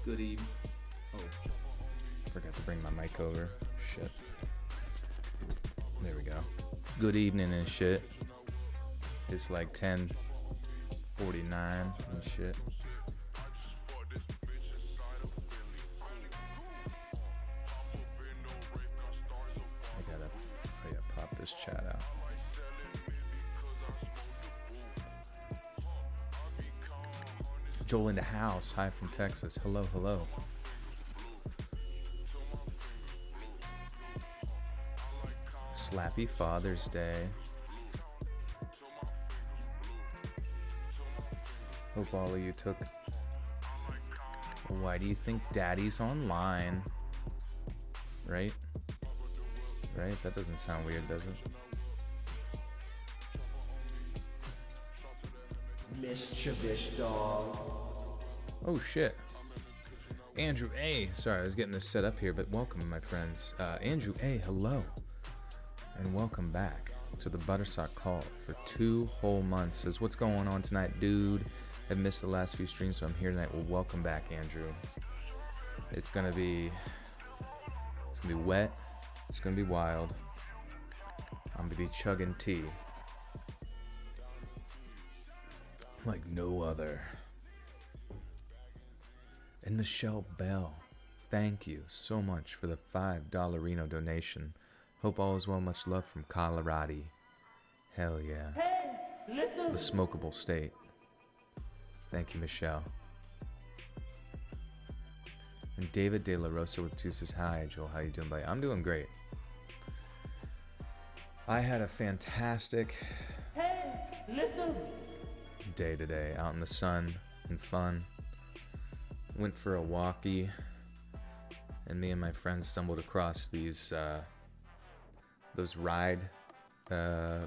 Good evening. Oh, forgot to bring my mic over. Shit. There we go. Good evening and shit. It's like 10:49 and shit. I gotta pop this chat out. Joel in the house. Hi from Texas. Hello, hello. Slappy Father's Day. Hope all of you took. Why do you think Daddy's online? Right? Right? That doesn't sound weird, does it? Mischievous dog. Oh shit. Andrew A. Sorry, I was getting this set up here, but welcome, my friends. Andrew A. Hello. And welcome back to the Buttersock Call for 2 whole months. Says, what's going on tonight, dude? I've missed the last few streams, so I'm here tonight. Well, welcome back, Andrew. It's gonna be wet. It's gonna be wild. I'm gonna be chugging tea like no other. And Michelle Bell, thank you so much for the $5 Reno donation. Hope all is well. Much love from Colorado. Hell yeah. Hey, listen. The smokable state. Thank you, Michelle. And David De La Rosa with 2 says, hi, Joel. How you doing, buddy? I'm doing great. I had a fantastic day today out in the sun and fun. Went for a walkie, and me and my friends stumbled across these those ride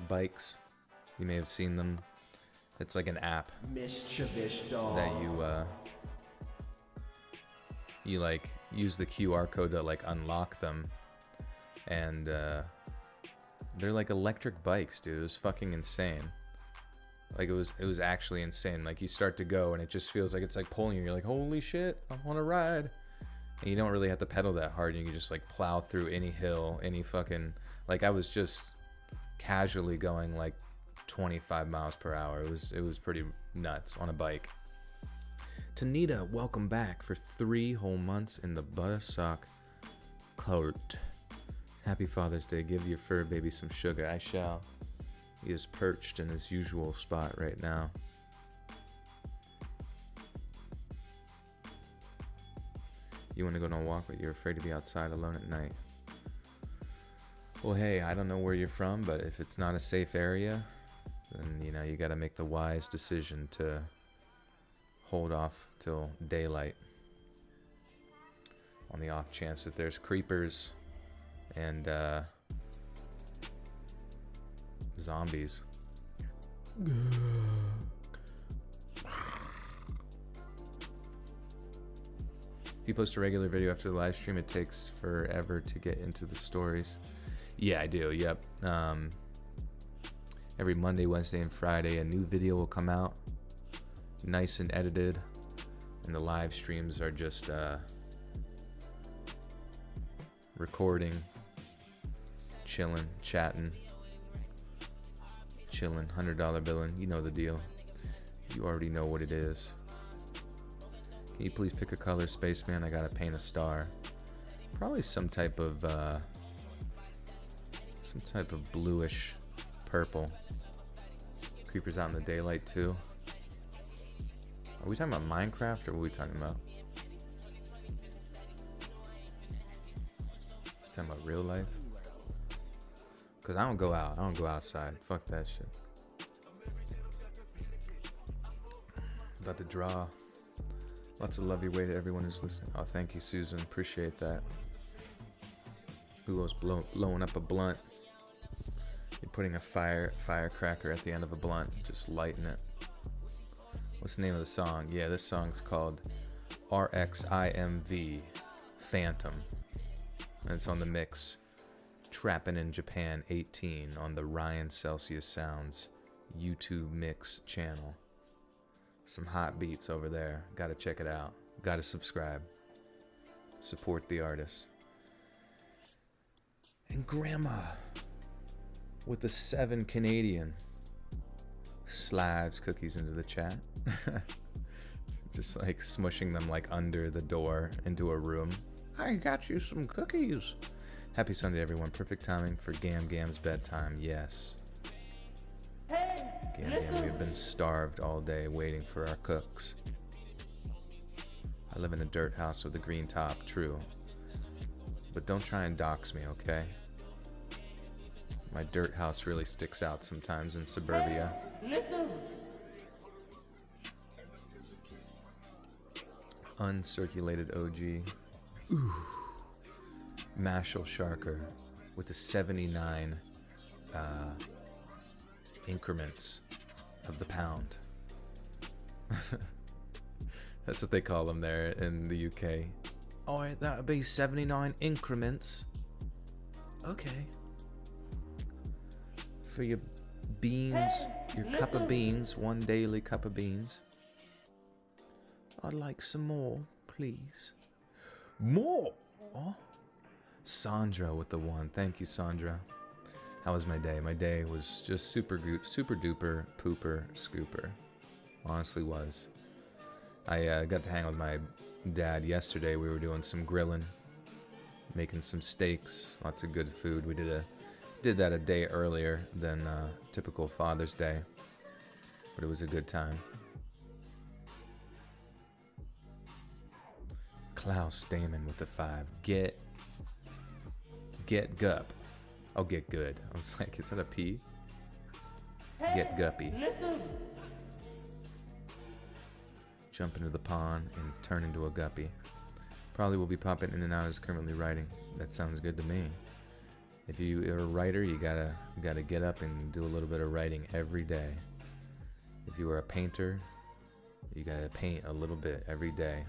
bikes. You may have seen them. It's like an app Mischievous dog. that you like use the QR code to like unlock them, and they're like electric bikes, dude. It was fucking insane. Like it was actually insane. Like you start to go and it just feels like it's like pulling you. You're like, holy shit, I want to ride. And you don't really have to pedal that hard. You can just like plow through any hill, any fucking, like I was just casually going like 25 miles per hour. It was pretty nuts on a bike. Tanita, welcome back for 3 whole months in the Buttersock cult. Happy Father's Day. Give your fur baby some sugar. I shall. He is perched in his usual spot right now. You want to go on a walk, but you're afraid to be outside alone at night. Well, hey, I don't know where you're from, but if it's not a safe area, then, you know, you got to make the wise decision to hold off till daylight. On the off chance that there's creepers and zombies. If you post a regular video after the live stream, it takes forever to get into the stories. Yeah, I do. Yep. Every Monday, Wednesday, and Friday, a new video will come out, nice and edited, and the live streams are just recording, chilling, chatting, chilling, $100 billing. You know the deal. You already know what it is. Can you please pick a color, Spaceman? I gotta paint a star. Probably some type of bluish purple. Creepers out in the daylight too. Are we talking about Minecraft or what are we talking about? Talking about real life? Cause I don't go out. I don't go outside. Fuck that shit. About to draw. Lots of love your way to everyone who's listening. Oh, thank you, Susan. Appreciate that. Who was blowing up a blunt? You're putting a firecracker at the end of a blunt, just lighting it. What's the name of the song? Yeah, this song's called RXIMV Phantom. And it's on the mix Trappin' in Japan 18 on the Ryan Celsius Sounds YouTube mix channel. Some hot beats over there. Gotta check it out. Gotta subscribe. Support the artist. And Grandma with the 7 Canadian slides cookies into the chat. Just like smushing them like under the door into a room. I got you some cookies. Happy Sunday, everyone. Perfect timing for Gam Gam's bedtime. Yes. Gam Gam, we've been starved all day waiting for our cooks. I live in a dirt house with a green top, true. But don't try and dox me, okay? My dirt house really sticks out sometimes in suburbia. Uncirculated OG. Ooh. Mashal Sharker with the 79 increments of the pound. That's what they call them there in the UK. Alright, that would be 79 increments. Okay. For your beans, your cup of beans, 1 daily cup of beans. I'd like some more, please. More? Oh. Sandra with the 1. Thank you, Sandra. How was my day? My day was just super duper pooper scooper. Honestly was. I got to hang out with my dad yesterday. We were doing some grilling, making some steaks, lots of good food. We did that a day earlier than typical Father's Day, but it was a good time. Klaus Stamen with the 5. Get gup. Oh, get good. I was like, is that a P? Get guppy. Jump into the pond and turn into a guppy. Probably will be popping in and out as currently writing. That sounds good to me. If you are a writer, you gotta get up and do a little bit of writing every day. If you are a painter, you gotta paint a little bit every day.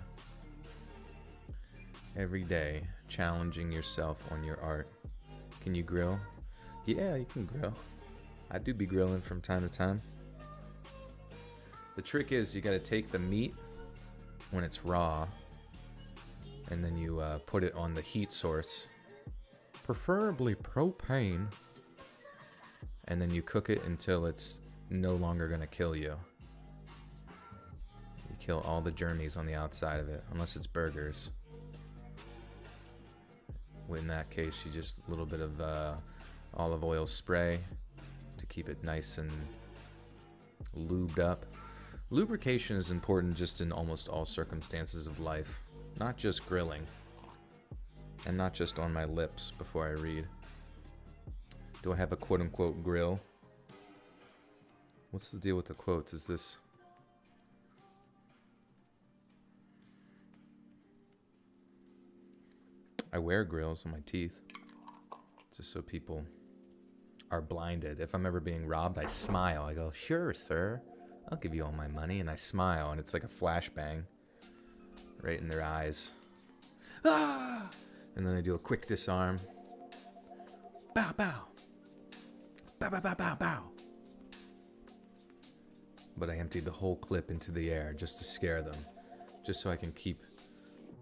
Every day, challenging yourself on your art. Can you grill? Yeah, you can grill. I do be grilling from time to time. The trick is you gotta take the meat when it's raw, and then you put it on the heat source, preferably propane, and then you cook it until it's no longer gonna kill you. You kill all the germies on the outside of it, unless it's burgers. In that case, you just a little bit of olive oil spray to keep it nice and lubed up. Lubrication is important just in almost all circumstances of life, not just grilling, and not just on my lips before I read. Do I have a quote-unquote grill? What's the deal with the quotes? Is this... I wear grills on my teeth, just so people are blinded. If I'm ever being robbed, I smile. I go, sure, sir. I'll give you all my money. And I smile, and it's like a flashbang right in their eyes. Ah! And then I do a quick disarm. Bow, bow. Bow, bow, bow, bow, bow. But I emptied the whole clip into the air just to scare them. Just so I can keep,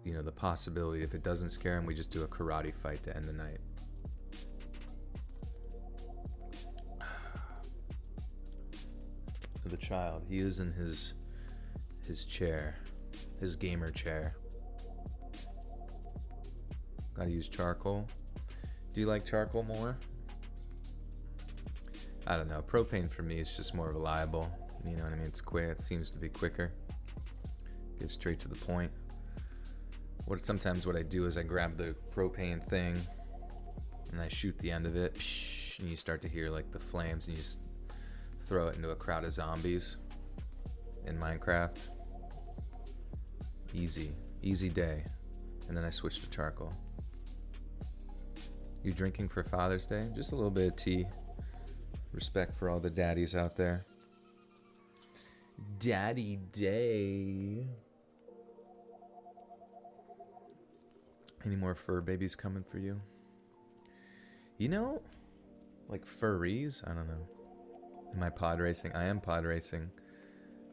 you know, the possibility. If it doesn't scare them, we just do a karate fight to end the night. The child, he is in his chair, his gamer chair. Gotta use charcoal. Do you like charcoal more? I don't know. Propane for me is just more reliable. You know what I mean? It's quick. It seems to be quicker. Get straight to the point. Sometimes what I do is I grab the propane thing and I shoot the end of it, and you start to hear like the flames, and you just throw it into a crowd of zombies in Minecraft. Easy day. And then I switch to charcoal. You drinking for Father's Day? Just a little bit of tea. Respect for all the daddies out there. Daddy Day. Any more fur babies coming for you? You know, like furries? I don't know. Am I pod racing? I am pod racing.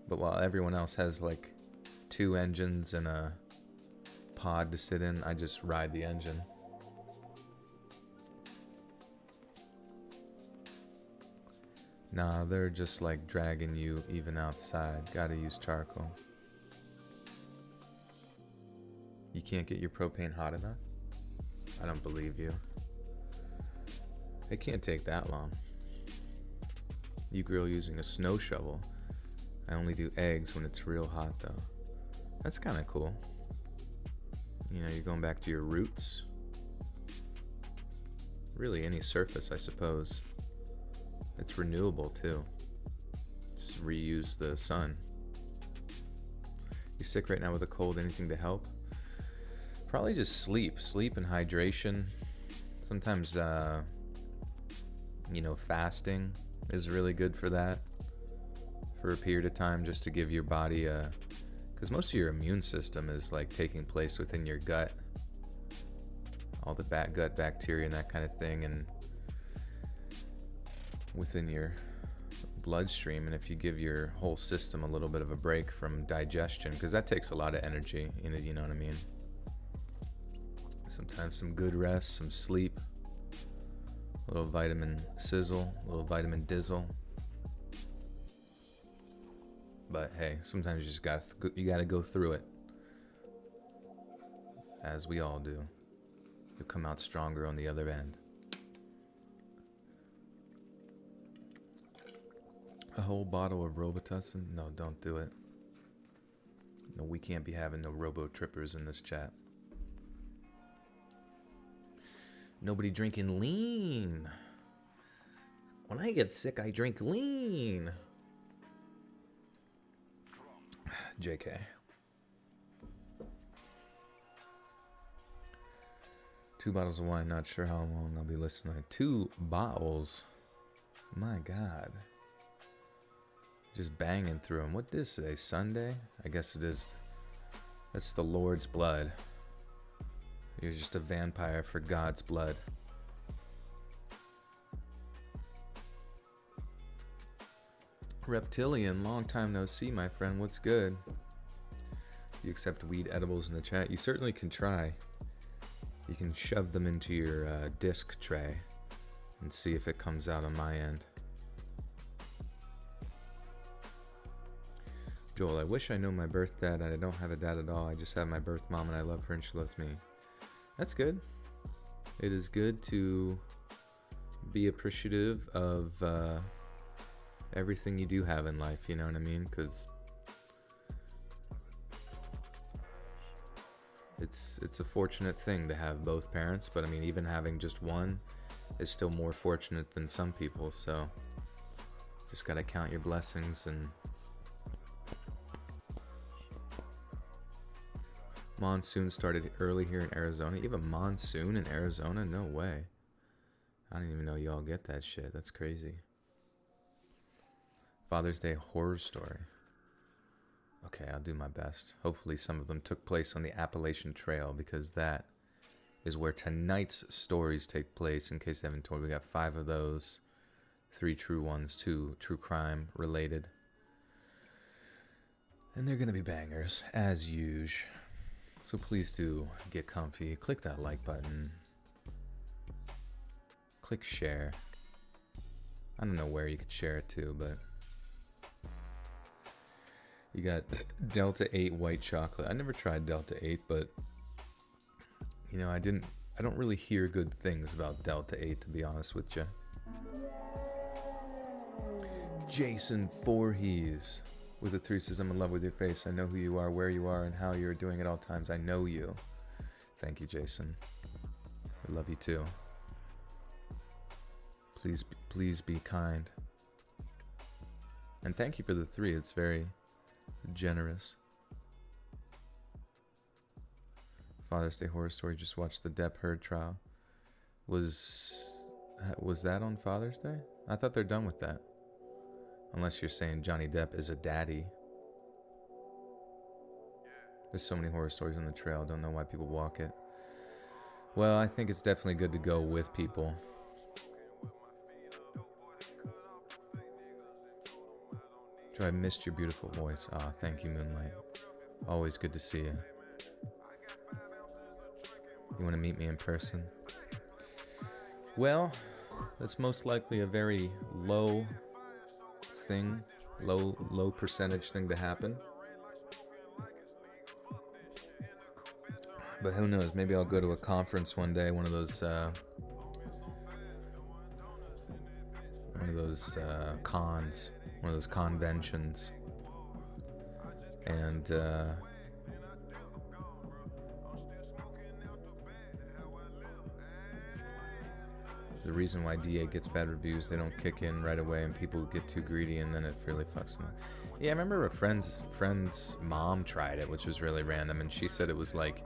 But while everyone else has like 2 engines and a pod to sit in. I just ride the engine. Nah, they're just like dragging you even outside. Gotta use charcoal. You can't get your propane hot enough? I don't believe you. It can't take that long. You grill using a snow shovel. I only do eggs when it's real hot though. That's kind of cool. You know, you're going back to your roots. Really any surface, I suppose. It's renewable too. Just reuse the sun. You sick right now with a cold? Anything to help? Probably just sleep. Sleep and hydration. Sometimes, you know, fasting is really good for that. For a period of time, just to give your body a... Because most of your immune system is like taking place within your gut. All the gut bacteria and that kind of thing. And within your bloodstream, and if you give your whole system a little bit of a break from digestion, because that takes a lot of energy, you know what I mean? Sometimes some good rest, some sleep, a little vitamin sizzle, a little vitamin dizzle. But hey, sometimes you just gotta go through it, as we all do. You'll come out stronger on the other end. A whole bottle of Robitussin? No, don't do it. No, we can't be having no robo-trippers in this chat. Nobody drinking lean. When I get sick, I drink lean. JK. 2 bottles of wine, not sure how long I'll be listening. 2 bottles? My God. Just banging through them. What is today? Sunday? I guess it is. That's the Lord's blood. You're just a vampire for God's blood. Reptilian, long time no see, my friend. What's good? You accept weed edibles in the chat? You certainly can try. You can shove them into your disc tray and see if it comes out on my end. Joel, I wish I know my birth dad. I don't have a dad at all. I just have my birth mom and I love her and she loves me. That's good. It is good to be appreciative of everything you do have in life, you know what I mean? Because it's a fortunate thing to have both parents, but I mean, even having just one is still more fortunate than some people, so just gotta count your blessings. And monsoon started early here in Arizona. You have a monsoon in Arizona? No way. I didn't even know y'all get that shit. That's crazy. Father's Day horror story. Okay, I'll do my best. Hopefully some of them took place on the Appalachian Trail, because that is where tonight's stories take place. In case I haven't told, we got 5 of those. 3 true ones, 2 true crime related. And they're gonna be bangers, as usual. So please do get comfy. Click that like button. Click share. I don't know where you could share it to, but you got Delta 8 white chocolate. I never tried Delta 8, but you know, I don't really hear good things about Delta 8, to be honest with you. Jason Voorhees with the 3 says, I'm in love with your face. I know who you are, where you are, and how you're doing at all times. I know you. Thank you, Jason. I love you too. Please be kind. And thank you for the 3. It's very generous. Father's Day horror story. Just watched the Depp Heard trial. Was that on Father's Day? I thought they're done with that. Unless you're saying Johnny Depp is a daddy. There's so many horror stories on the trail. Don't know why people walk it. Well, I think it's definitely good to go with people. Joe, I missed your beautiful voice. Ah, thank you, Moonlight. Always good to see you. You want to meet me in person? Well, that's most likely a very low thing, low percentage thing to happen. But who knows? Maybe I'll go to a conference one day, one of those cons, one of those conventions, and the reason why DA gets bad reviews, they don't kick in right away, and people get too greedy, and then it really fucks them up. Yeah, I remember a friend's mom tried it, which was really random, and she said it was like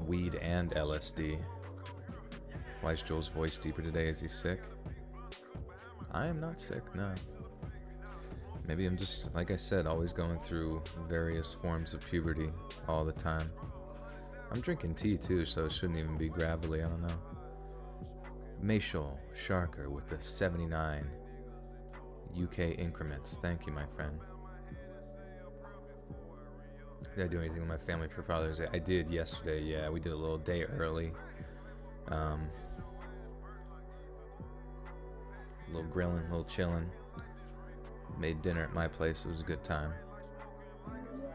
weed and LSD. Why is Joel's voice deeper today? Is he sick? I am not sick, no. Maybe I'm just, like I said, always going through various forms of puberty all the time. I'm drinking tea too, so it shouldn't even be gravelly, I don't know. Mashal Sharker with the 79 UK increments. Thank you, my friend. Did I do anything with my family for Father's Day? I did yesterday, yeah. We did a little day early. A little grilling, a little chilling. Made dinner at my place. It was a good time.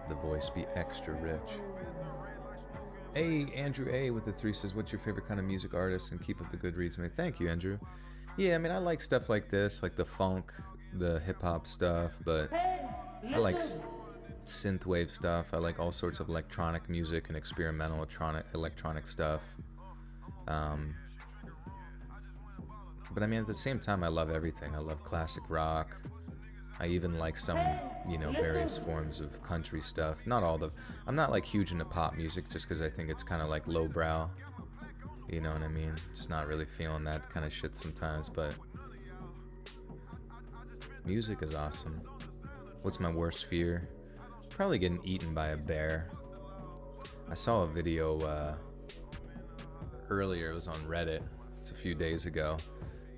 The voice be extra rich. Hey, Andrew A with the 3 says, what's your favorite kind of music artist? And keep up the good reads. I mean, thank you, Andrew. Yeah, I mean, I like stuff like this, like the funk, the hip-hop stuff, but I like synthwave stuff. I like all sorts of electronic music and experimental electronic stuff. But I mean, at the same time, I love everything. I love classic rock. I even like some, you know, various forms of country stuff. Not all the... I'm not, like, huge into pop music just because I think it's kind of, like, lowbrow. You know what I mean? Just not really feeling that kind of shit sometimes, but... music is awesome. What's my worst fear? Probably getting eaten by a bear. I saw a video, earlier. It was on Reddit. It's a few days ago.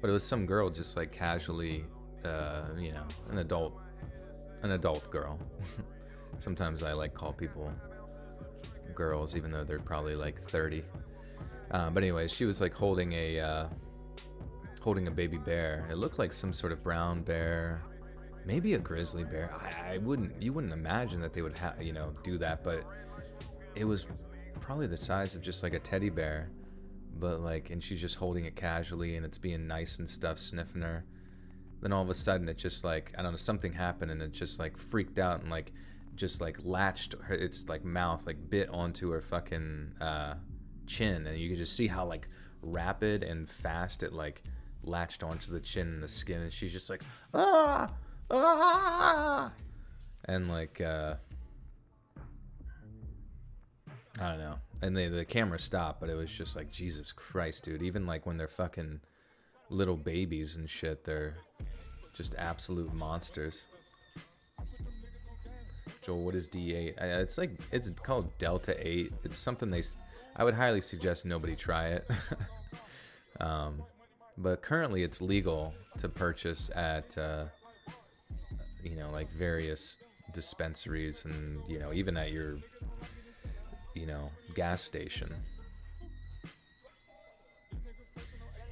But it was some girl just, like, casually... you know, an adult girl. Sometimes I like call people girls, even though they're probably like 30. But anyways, she was like holding a baby bear. It looked like some sort of brown bear, maybe a grizzly bear. You wouldn't imagine that they would do that, but it was probably the size of just like a teddy bear. But like, and she's just holding it casually, and it's being nice and stuff, sniffing her. Then all of a sudden it just like, I don't know, something happened and it just like freaked out and like just like latched her, its like mouth, like bit onto her fucking chin, and you could just see how like rapid and fast it like latched onto the chin and the skin, and she's just like ah, and like I don't know, and the camera stopped, but it was just like, Jesus Christ, dude. Even like when they're fucking little babies and shit, they're just absolute monsters. Joel, what is D8? It's called Delta 8. It's something I would highly suggest nobody try it. But currently it's legal to purchase at like various dispensaries, and even at your gas station.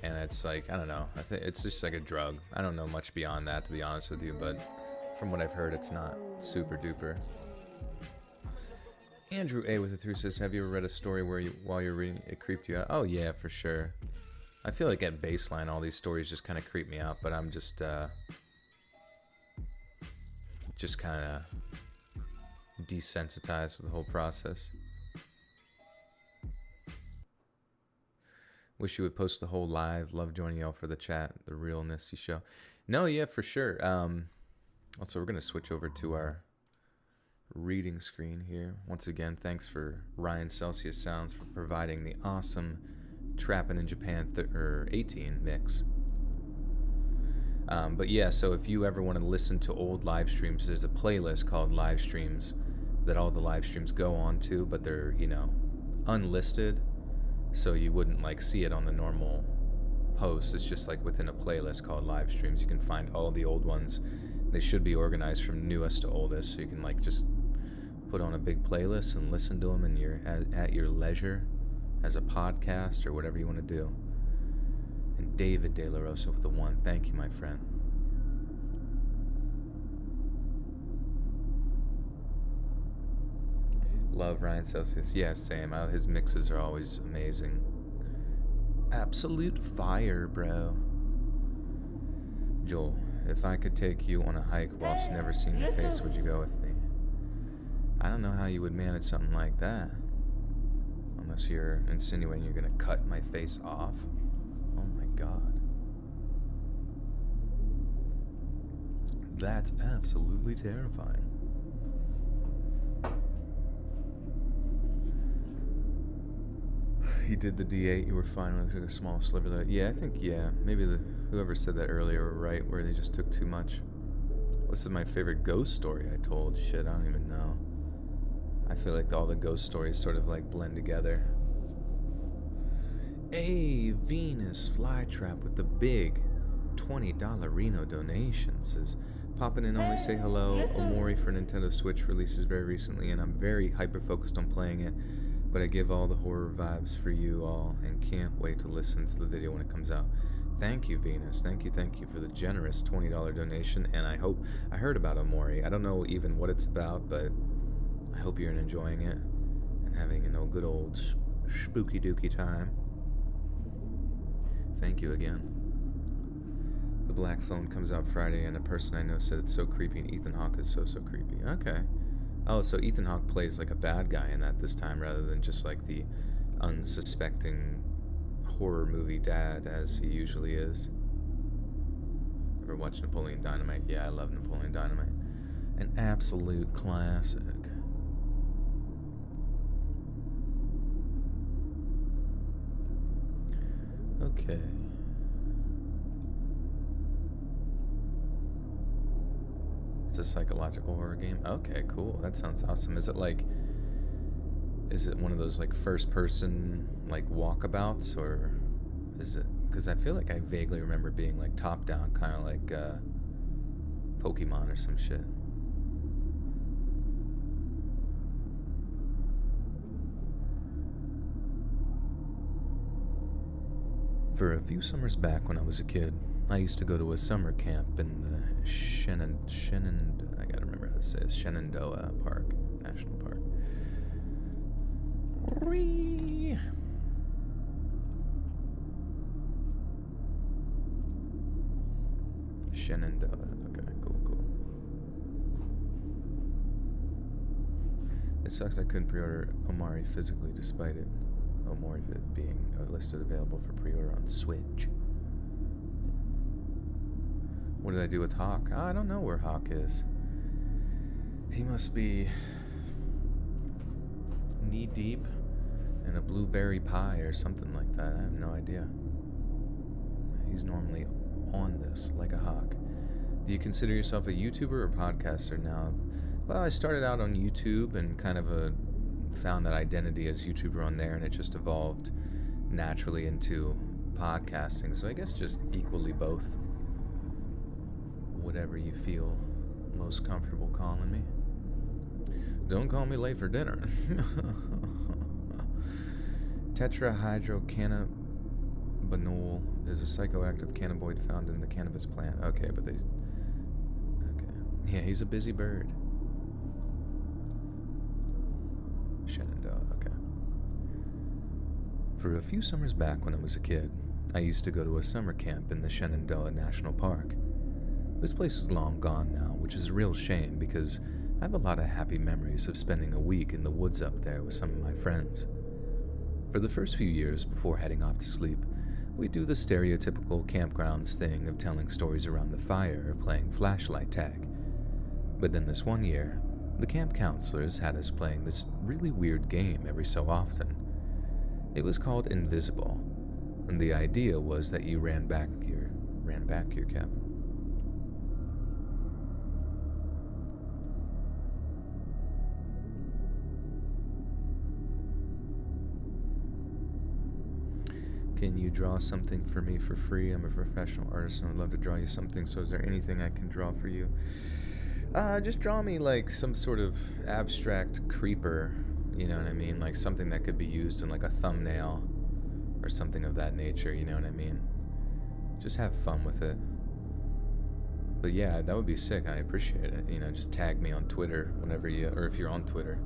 And it's like, I don't know, I think it's just like a drug. I don't know much beyond that, to be honest with you, but from what I've heard, it's not super duper. Andrew A with the 3 says, have you ever read a story where while you're reading it creeped you out? Oh yeah, for sure. I feel like at baseline all these stories just kind of creep me out, but I'm just kind of desensitized to the whole process. Wish you would post the whole live. Love joining y'all for the chat. The realness you show. No, yeah, for sure. Also, we're going to switch over to our reading screen here. Once again, thanks for Ryan Celsius Sounds for providing the awesome Trappin' in Japan 18 mix. But yeah, so if you ever want to listen to old live streams, there's a playlist called Live Streams that all the live streams go on to, but they're, unlisted. So you wouldn't like see it on the normal post. It's just like within a playlist called Live Streams. You can find all the old ones. They should be organized from newest to oldest, so you can like just put on a big playlist and listen to them at your leisure as a podcast or whatever you want to do. And David De La Rosa with the 1. Thank you, my friend. Love Ryan Celsius. Yeah, same. His mixes are always amazing. Absolute fire, bro. Joel, if I could take you on a hike whilst never seeing your face, would you go with me? I don't know how you would manage something like that. Unless you're insinuating you're gonna cut my face off. Oh my god. That's absolutely terrifying. He did the D8, you were fine with it, took a small sliver of that. Yeah, I think, maybe whoever said that earlier were right, where they just took too much. What's my favorite ghost story I told? Shit, I don't even know. I feel like all the ghost stories sort of like blend together. Hey, Venus Flytrap with the big $20 Reno donation says, popping in only say hello. Omori for Nintendo Switch releases very recently, and I'm very hyper-focused on playing it. But I give all the horror vibes for you all and can't wait to listen to the video when it comes out. Thank you, Venus. Thank you for the generous $20 donation. And I heard about Omori. I don't know even what it's about, but I hope you're enjoying it and having a good old spooky dooky time. Thank you again. The Black Phone comes out Friday, and a person I know said it's so creepy, and Ethan Hawke is so creepy. Okay. Oh, so Ethan Hawke plays like a bad guy in that this time rather than just like the unsuspecting horror movie dad as he usually is. Ever watch Napoleon Dynamite? Yeah, I love Napoleon Dynamite. An absolute classic. Okay. It's a psychological horror game? Okay, cool. That sounds awesome. Is it one of those like first person like walkabouts, or is it, because I feel like I vaguely remember being like top down, kind of like Pokemon or some shit. For a few summers back when I was a kid, I used to go to a summer camp in the Shenandoah Park, National Park. Whee! Shenandoah. Okay, cool. It sucks I couldn't pre-order Omori physically despite it. Omori being listed available for pre-order on Switch. What did I do with Hawk? I don't know where Hawk is. He must be knee-deep in a blueberry pie or something like that. I have no idea. He's normally on this like a hawk. Do you consider yourself a YouTuber or podcaster now? Well, I started out on YouTube and kind of found that identity as YouTuber on there, and it just evolved naturally into podcasting. So I guess just equally both. Whatever you feel most comfortable calling me. Don't call me late for dinner. Tetrahydrocannabinol is a psychoactive cannabinoid found in the cannabis plant. Okay. Yeah, he's a busy bird. Shenandoah, okay. For a few summers back when I was a kid, I used to go to a summer camp in the Shenandoah National Park. This place is long gone now, which is a real shame because I have a lot of happy memories of spending a week in the woods up there with some of my friends. For the first few years before heading off to sleep, we do the stereotypical campgrounds thing of telling stories around the fire or playing flashlight tag. But then this one year, the camp counselors had us playing this really weird game every so often. It was called Invisible, and the idea was that you ran back your cabin. Can you draw something for me for free? I'm a professional artist and I would love to draw you something, so is there anything I can draw for you? Just draw me like some sort of abstract creeper You know what I mean? Like something that could be used in like a thumbnail or something of that nature, you know what I mean? Just have fun with it. But yeah, that would be sick. I appreciate it. You know, just tag me on Twitter whenever you, or if you're on Twitter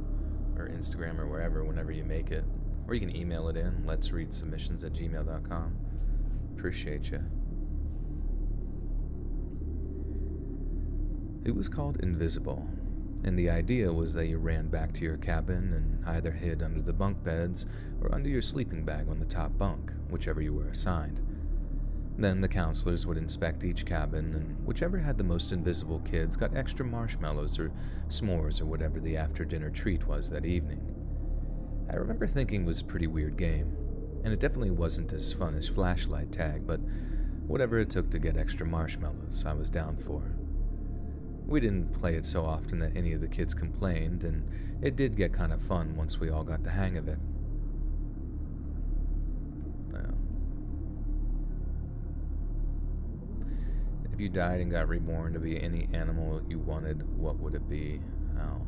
or Instagram or wherever, whenever you make it. Or you can email it in, letsreadsubmissions@gmail.com. Appreciate you. It was called Invisible, and the idea was that you ran back to your cabin and either hid under the bunk beds or under your sleeping bag on the top bunk, whichever you were assigned. Then the counselors would inspect each cabin, and whichever had the most invisible kids got extra marshmallows or s'mores or whatever the after-dinner treat was that evening. I remember thinking it was a pretty weird game, and it definitely wasn't as fun as flashlight tag, but whatever it took to get extra marshmallows, I was down for. We didn't play it so often that any of the kids complained, and it did get kind of fun once we all got the hang of it. If you died and got reborn to be any animal you wanted, what would it be? Oh,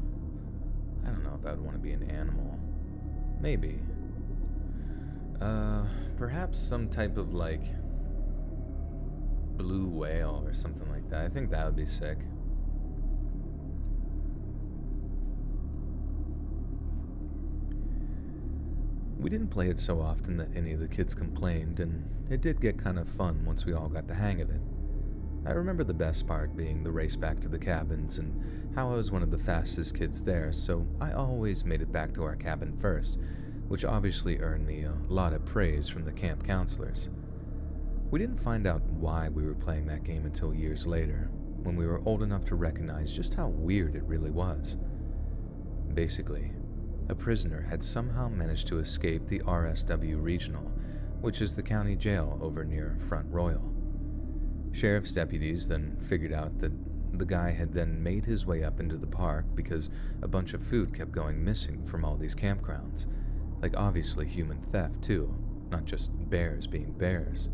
I don't know if I would want to be an animal. Maybe. Perhaps some type of like blue whale or something like that. I think that would be sick. We didn't play it so often that any of the kids complained, and it did get kind of fun once we all got the hang of it. I remember the best part being the race back to the cabins and how I was one of the fastest kids there, so I always made it back to our cabin first, which obviously earned me a lot of praise from the camp counselors. We didn't find out why we were playing that game until years later, when we were old enough to recognize just how weird it really was. Basically, a prisoner had somehow managed to escape the RSW Regional, which is the county jail over near Front Royal. Sheriff's deputies then figured out that the guy had then made his way up into the park because a bunch of food kept going missing from all these campgrounds. Like obviously human theft too, not just bears being bears.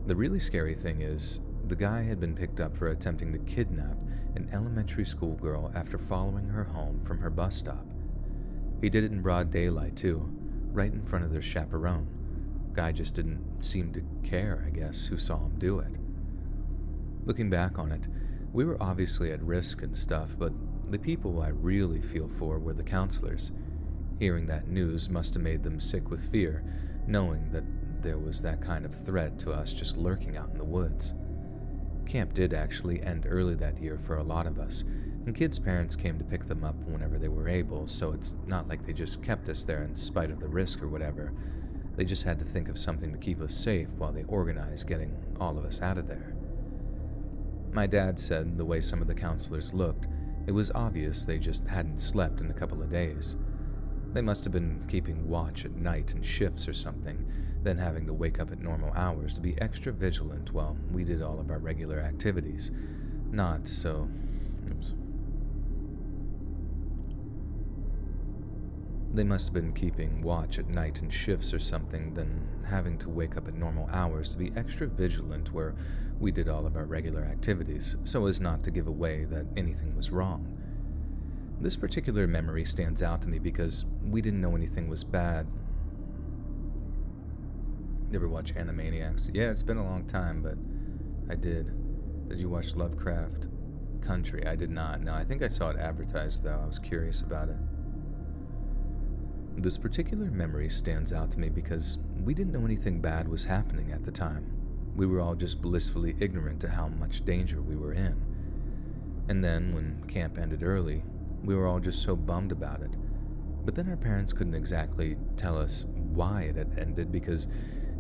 The really scary thing is, the guy had been picked up for attempting to kidnap an elementary school girl after following her home from her bus stop. He did it in broad daylight too, right in front of their chaperone. Guy just didn't seem to care, I guess, who saw him do it. Looking back on it, we were obviously at risk and stuff, but the people I really feel for were the counselors. Hearing that news must have made them sick with fear, knowing that there was that kind of threat to us just lurking out in the woods. Camp did actually end early that year for a lot of us, and kids' parents came to pick them up whenever they were able, so it's not like they just kept us there in spite of the risk or whatever. They just had to think of something to keep us safe while they organized getting all of us out of there. My dad said the way some of the counselors looked, it was obvious they just hadn't slept in a couple of days. They must have been keeping watch at night in shifts or something, then having to wake up at normal hours to be extra vigilant while we did all of our regular activities. Not so... Oops. They must have been keeping watch at night in shifts or something, then having to wake up at normal hours to be extra vigilant where we did all of our regular activities, so as not to give away that anything was wrong. This particular memory stands out to me because we didn't know anything was bad. You ever watch Animaniacs? Yeah, it's been a long time, but I did. Did you watch Lovecraft Country? I did not. No, I think I saw it advertised, though. I was curious about it. This particular memory stands out to me because we didn't know anything bad was happening at the time. We were all just blissfully ignorant to how much danger we were in. And then, when camp ended early, we were all just so bummed about it. But then our parents couldn't exactly tell us why it had ended because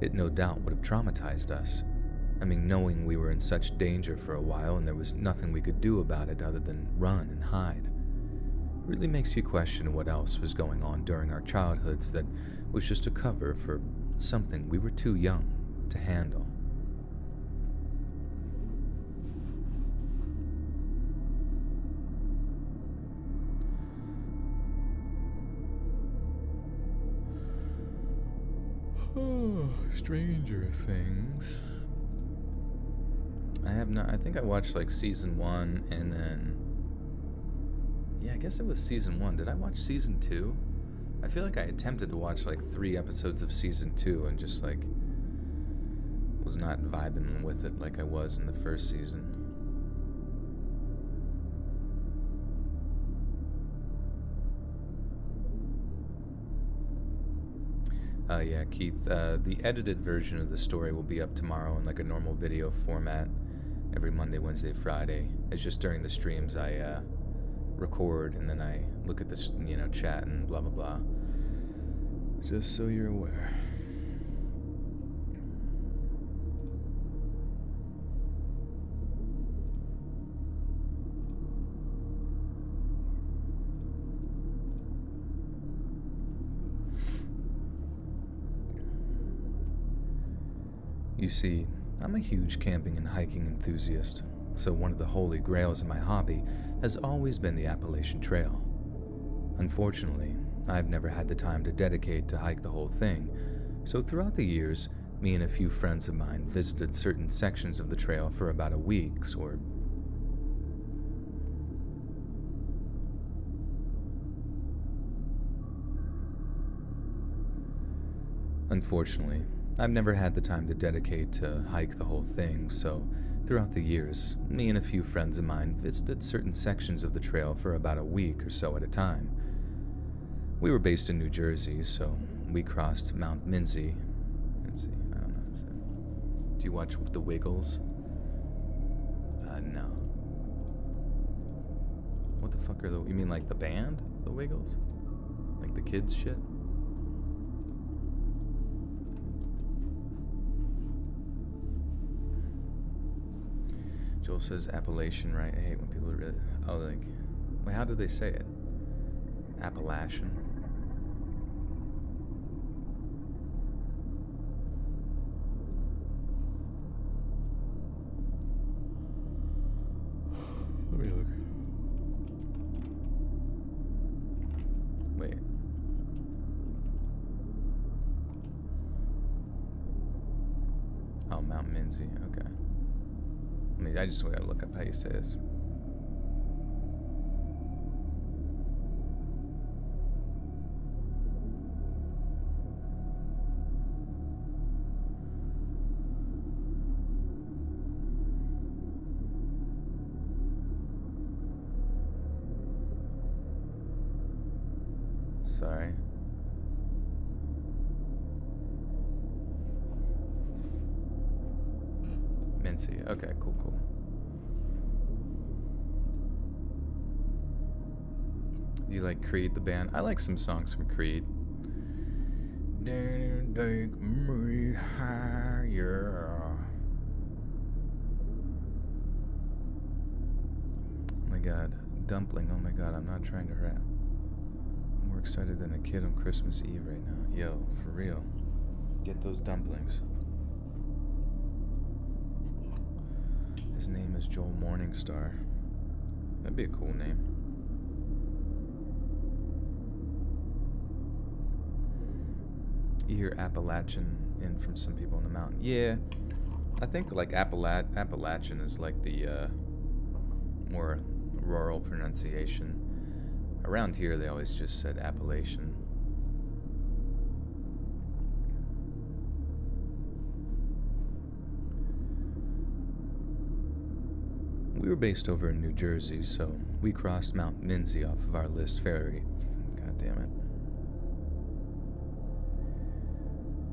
it no doubt would have traumatized us. I mean, knowing we were in such danger for a while and there was nothing we could do about it other than run and hide. Really makes you question what else was going on during our childhoods that was just a cover for something we were too young to handle. Oh, Stranger Things. I think I watched like season 1 and then... Yeah, I guess it was season 1. Did I watch season 2? I feel like I attempted to watch like 3 episodes of season 2 and just like was not vibing with it like I was in the first season. Yeah, Keith, the edited version of the story will be up tomorrow in like a normal video format every Monday, Wednesday, Friday. It's just during the streams I record and then I look at this, chat and blah blah blah. Just so you're aware. You see, I'm a huge camping and hiking enthusiast, so one of the holy grails of my hobby has always been the Appalachian Trail. Unfortunately, I've never had the time to dedicate to hike the whole thing, so throughout the years, me and a few friends of mine visited certain sections of the trail for about a week's or Unfortunately, I've never had the time to dedicate to hike the whole thing, so throughout the years, me and a few friends of mine visited certain sections of the trail for about a week or so at a time. We were based in New Jersey, so we crossed Mount Minzy. Let's see, I don't know. Do you watch The Wiggles? No. What the fuck are you mean like the band? The Wiggles? Like the kids shit? Joel says Appalachian, right? I hate when people really... Oh, like... Wait, how do they say it? Appalachian? Let me look. Wait. Oh, Mount Minzy, okay. I just gotta look up how you say this. Sorry. Mincy. Okay, cool. Do you like Creed, the band? I like some songs from Creed. Take me higher. Oh my god, dumpling. Oh my god, I'm not trying to rap. I'm more excited than a kid on Christmas Eve right now. Yo, for real. Get those dumplings. His name is Joel Morningstar. That'd be a cool name. You hear Appalachian in from some people in the mountain. Yeah, I think like Appalachian is like the more rural pronunciation. Around here, they always just said Appalachian. We were based over in New Jersey, so we crossed Mount Minzy off of our list fairly. God damn it.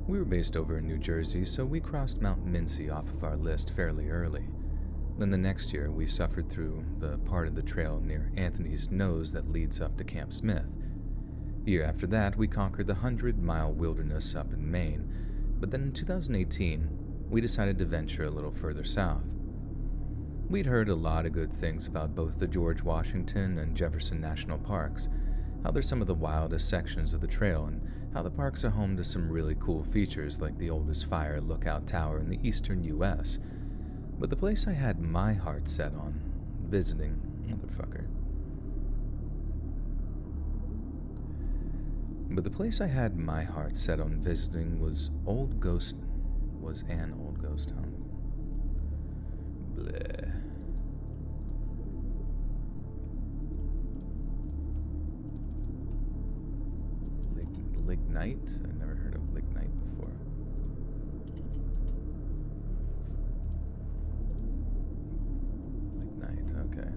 We were based over in New Jersey, so we crossed Mount Mincy off of our list fairly early. Then the next year, we suffered through the part of the trail near Anthony's Nose that leads up to Camp Smith. Year after that, we conquered the 100-mile wilderness up in Maine, but then in 2018, we decided to venture a little further south. We'd heard a lot of good things about both the George Washington and Jefferson National Parks, how they're some of the wildest sections of the trail, and how the parks are home to some really cool features like the oldest fire lookout tower in the eastern U.S. But the place I had my heart set on visiting, motherfucker. But the place I had my heart set on visiting was an old ghost town. Bleh. Lignite? I've never heard of Lignite before. Lignite, okay.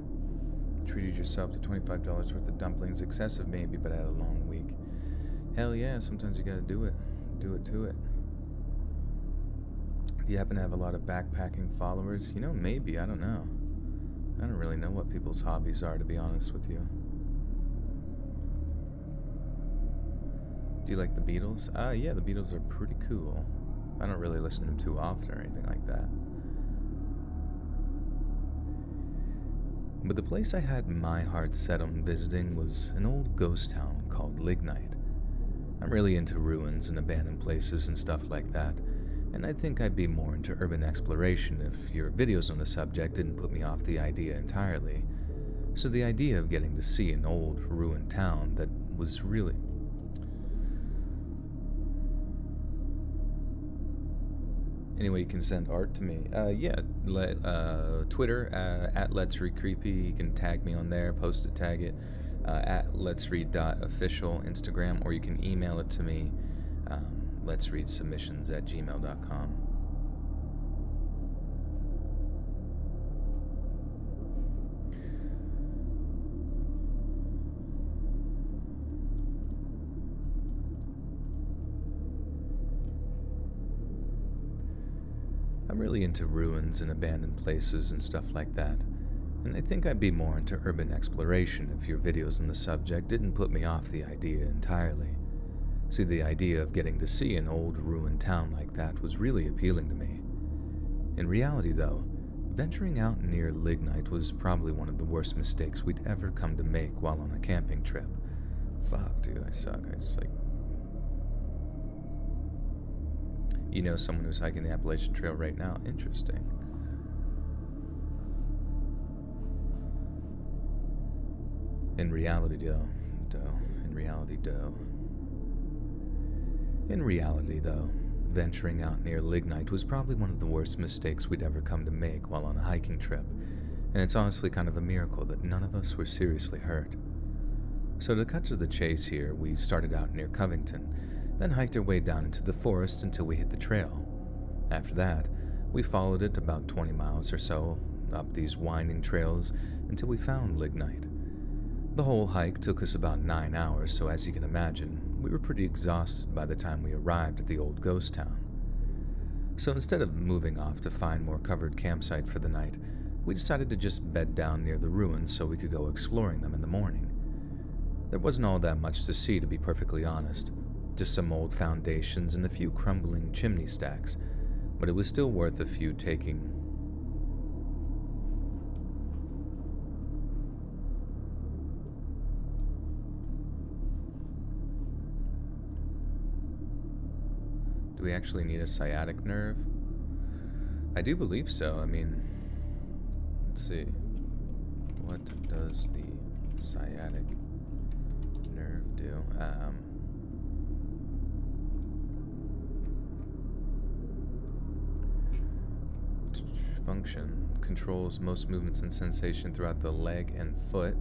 Treated yourself to $25 worth of dumplings. Excessive maybe, but I had a long week. Hell yeah, sometimes you gotta do it. Do it to it. Do you happen to have a lot of backpacking followers? You know, maybe, I don't know. I don't really know what people's hobbies are, to be honest with you. Do you like the Beatles? Yeah, the Beatles are pretty cool. I don't really listen to them too often or anything like that. But the place I had my heart set on visiting was an old ghost town called Lignite. I'm really into ruins and abandoned places and stuff like that, and I think I'd be more into urban exploration if your videos on the subject didn't put me off the idea entirely. So the idea of getting to see an old ruined town that was really... Anyway, you can send art to me. Twitter, at Let's Read Creepy. You can tag me on there, post it, tag it, at letsread.official Instagram, or you can email it to me, letsreadsubmissions@gmail.com. I'm really into ruins and abandoned places and stuff like that, and I think I'd be more into urban exploration if your videos on the subject didn't put me off the idea entirely. See, the idea of getting to see an old ruined town like that was really appealing to me. In reality, though, venturing out near Lignite was probably one of the worst mistakes we'd ever come to make while on a camping trip. Fuck, dude, I suck. I just like... You know someone who's hiking the Appalachian Trail right now? Interesting. In reality, though, venturing out near Lignite was probably one of the worst mistakes we'd ever come to make while on a hiking trip, and it's honestly kind of a miracle that none of us were seriously hurt. So to cut to the chase here, we started out near Covington, then hiked our way down into the forest until we hit the trail. After that, we followed it about 20 miles or so, up these winding trails, until we found Lignite. The whole hike took us about 9 hours, so as you can imagine, we were pretty exhausted by the time we arrived at the old ghost town. So instead of moving off to find more covered campsite for the night, we decided to just bed down near the ruins so we could go exploring them in the morning. There wasn't all that much to see, to be perfectly honest. Just some old foundations and a few crumbling chimney stacks, but it was still worth a few taking. Do we actually need a sciatic nerve? I do believe so. I mean, let's see. What does the sciatic nerve do? Function controls most movements and sensation throughout the leg and foot.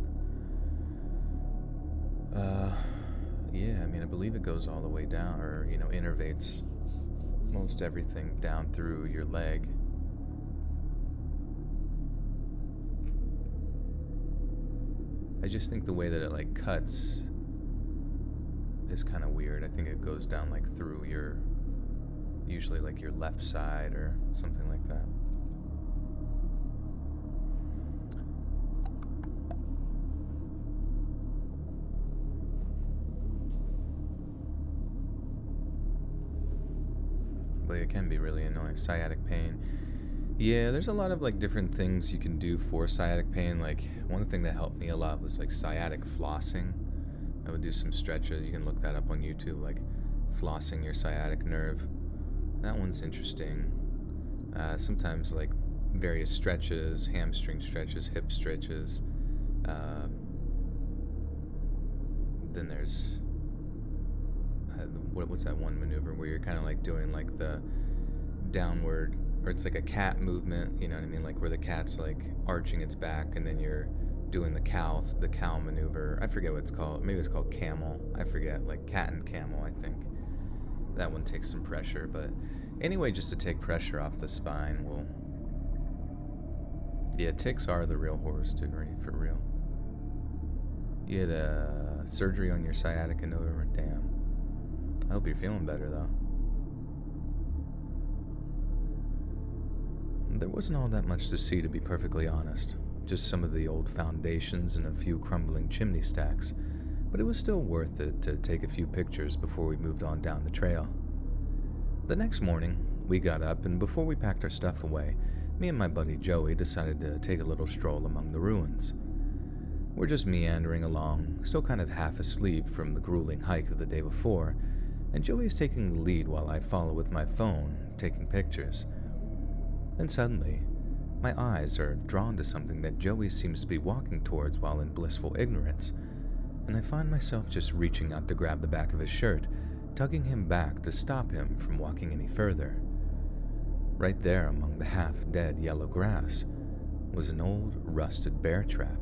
Yeah, I mean, I believe it goes all the way down, or, innervates most everything down through your leg. I just think the way that it, cuts is kind of weird. I think it goes down, through your, usually, your left side or something like that. But it can be really annoying. Sciatic pain. Yeah, there's a lot of different things you can do for sciatic pain. One thing that helped me a lot was sciatic flossing. I would do some stretches. You can look that up on YouTube, flossing your sciatic nerve. That one's interesting. Sometimes various stretches, hamstring stretches, hip stretches. Then there's what's that one maneuver where you're kind of doing the downward, or it's a cat movement, you know what I mean, where the cat's arching its back and then you're doing the cow maneuver. I forget what it's called. Maybe it's called camel. I forget, like cat and camel, I think. That one takes some pressure, but anyway, just to take pressure off the spine, yeah, ticks are the real horror story, for real. You had a surgery on your sciatica nerve, damn. I hope you're feeling better, though. There wasn't all that much to see, to be perfectly honest. Just some of the old foundations and a few crumbling chimney stacks, but it was still worth it to take a few pictures before we moved on down the trail. The next morning, we got up, and before we packed our stuff away, me and my buddy Joey decided to take a little stroll among the ruins. We're just meandering along, still kind of half asleep from the grueling hike of the day before, and Joey's taking the lead while I follow with my phone, taking pictures. Then suddenly, my eyes are drawn to something that Joey seems to be walking towards while in blissful ignorance, and I find myself just reaching out to grab the back of his shirt, tugging him back to stop him from walking any further. Right there among the half-dead yellow grass was an old, rusted bear trap.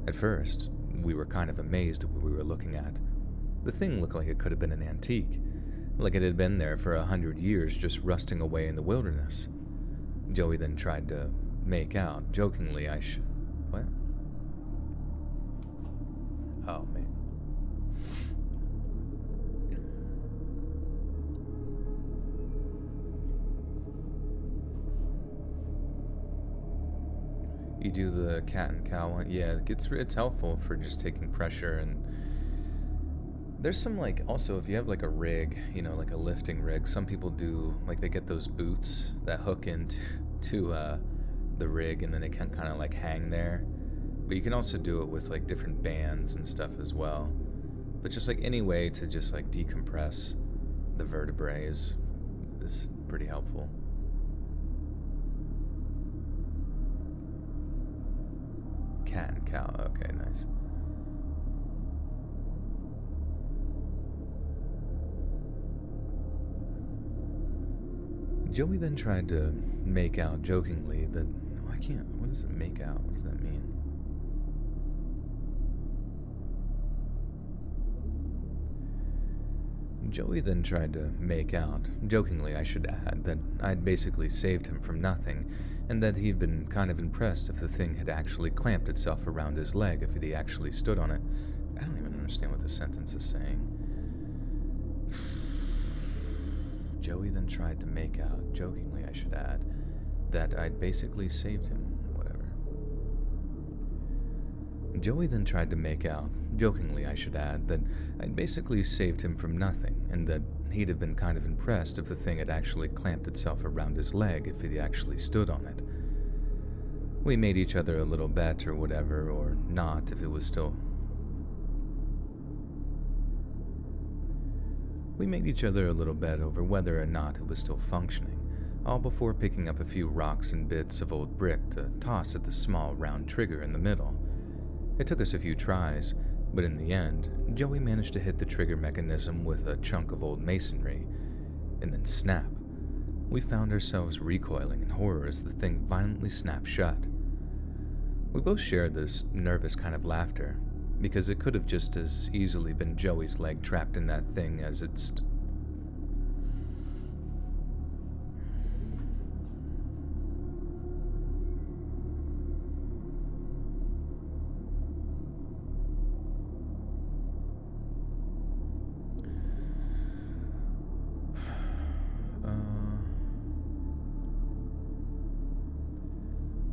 At first, we were kind of amazed at what we were looking at. The thing looked like it could have been an antique, like it had been there for 100 years just rusting away in the wilderness. Joey then tried to make out, jokingly, What? Oh, man. You do the cat and cow one? Yeah, it's helpful for just taking pressure, and there's some, like, also if you have like a rig, you know, like a lifting rig, some people do, like, they get those boots that hook into the rig, and then they can kind of like hang there. But you can also do it with like different bands and stuff as well. But just like any way to just like decompress the vertebrae is pretty helpful. Cat and cow, okay, nice. Joey then tried to make out jokingly that, what does it make out? What does that mean? Joey then tried to make out, jokingly I should add, that I'd basically saved him from nothing, and that he'd been kind of impressed if the thing had actually clamped itself around his leg if he actually stood on it. I don't even understand what this sentence is saying. Joey then tried to make out, jokingly I should add, that I'd basically saved him, whatever. Joey then tried to make out, jokingly I should add, that I'd basically saved him from nothing, and that he'd have been kind of impressed if the thing had actually clamped itself around his leg if he actually stood on it. We made each other a little bet or whatever, or not if it was still... We made each other a little bet over whether or not it was still functioning, all before picking up a few rocks and bits of old brick to toss at the small round trigger in the middle. It took us a few tries, but in the end, Joey managed to hit the trigger mechanism with a chunk of old masonry, and then snap. We found ourselves recoiling in horror as the thing violently snapped shut. We both shared this nervous kind of laughter, because it could have just as easily been Joey's leg trapped in that thing as it's...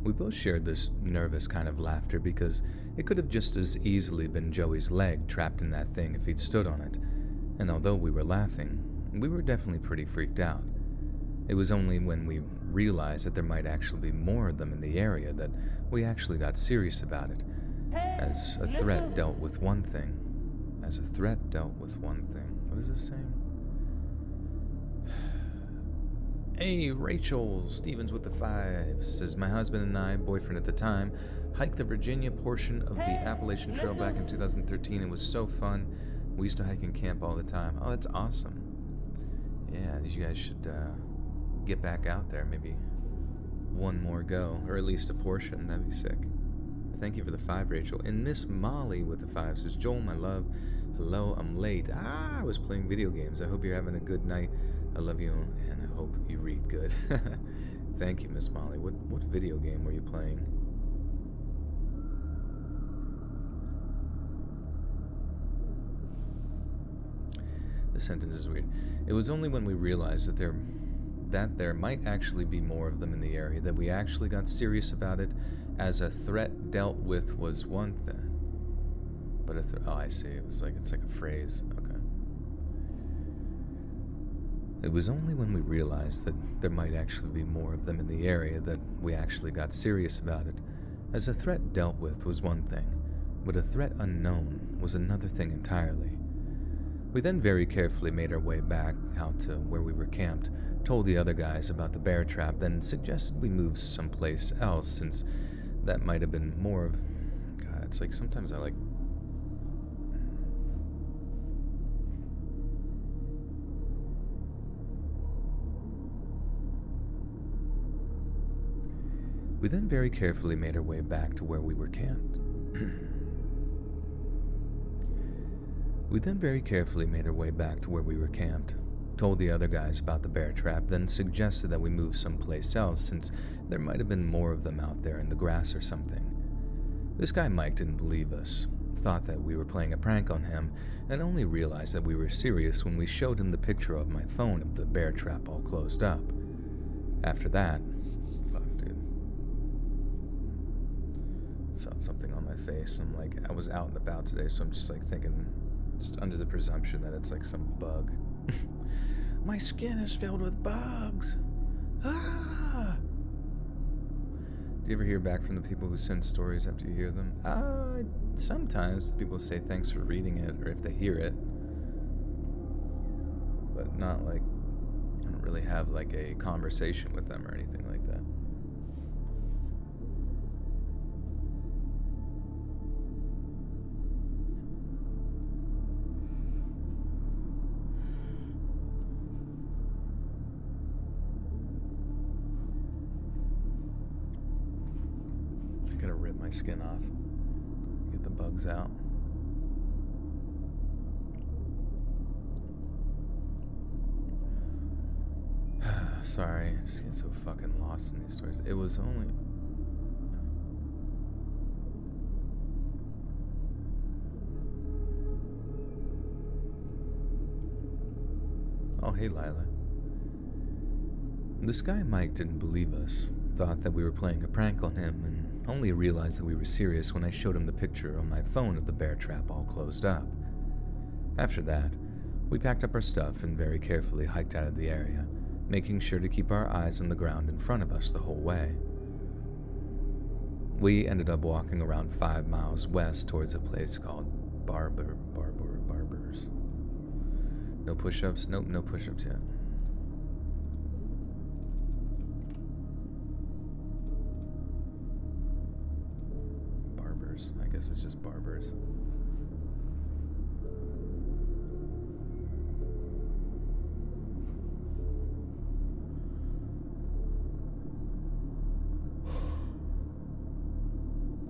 We both shared this nervous kind of laughter because it could have just as easily been Joey's leg trapped in that thing if he'd stood on it, and although we were laughing, we were definitely pretty freaked out. It was only when we realized that there might actually be more of them in the area that we actually got serious about it, as a threat dealt with one thing. As a threat dealt with one thing. What is this saying? Hey, Rachel Stevens with the 5 says, my husband and I, boyfriend at the time, hiked the Virginia portion of the Appalachian Trail back in 2013. It was so fun. We used to hike and camp all the time. Oh, that's awesome. Yeah, you guys should get back out there. Maybe one more go, or at least a portion. That'd be sick. Thank you for the 5, Rachel. And Miss Molly with the 5 says, Joel, my love. Hello, I'm late. I was playing video games. I hope you're having a good night. I love you, and I hope you read good. Thank you, Miss Molly. What video game were you playing? This sentence is weird. It was only when we realized that there might actually be more of them in the area that we actually got serious about it, as a threat dealt with was one thing. But oh, I see. It's like a phrase. Okay. It was only when we realized that there might actually be more of them in the area that we actually got serious about it, as a threat dealt with was one thing, but a threat unknown was another thing entirely. We then very carefully made our way back out to where we were camped, told the other guys about the bear trap, then suggested we move someplace else since that might have been more of... God, it's like sometimes I like... We then very carefully made our way back to where we were camped. We then very carefully made our way back to where we were camped, told the other guys about the bear trap, then suggested that we move someplace else since there might have been more of them out there in the grass or something. This guy Mike didn't believe us, thought that we were playing a prank on him, and only realized that we were serious when we showed him the picture of my phone of the bear trap all closed up. After that, fuck dude, felt something on my face. I'm like, I was out and about today, so I'm just like thinking, just under the presumption that it's like some bug. My skin is filled with bugs. Ah! Do you ever hear back from the people who send stories after you hear them? Sometimes people say thanks for reading it, or if they hear it. But not like, I don't really have like a conversation with them or anything like that. Gotta rip my skin off, get the bugs out. Sorry, I just get so fucking lost in these stories. It was only... Oh, hey, Lila. This guy Mike didn't believe us, thought that we were playing a prank on him, and only realized that we were serious when I showed him the picture on my phone of the bear trap all closed up. After that, we packed up our stuff and very carefully hiked out of the area, making sure to keep our eyes on the ground in front of us the whole way. We ended up walking around 5 miles west towards a place called Barbers. No push-ups? Nope, no push-ups yet. I guess it's just Barbers.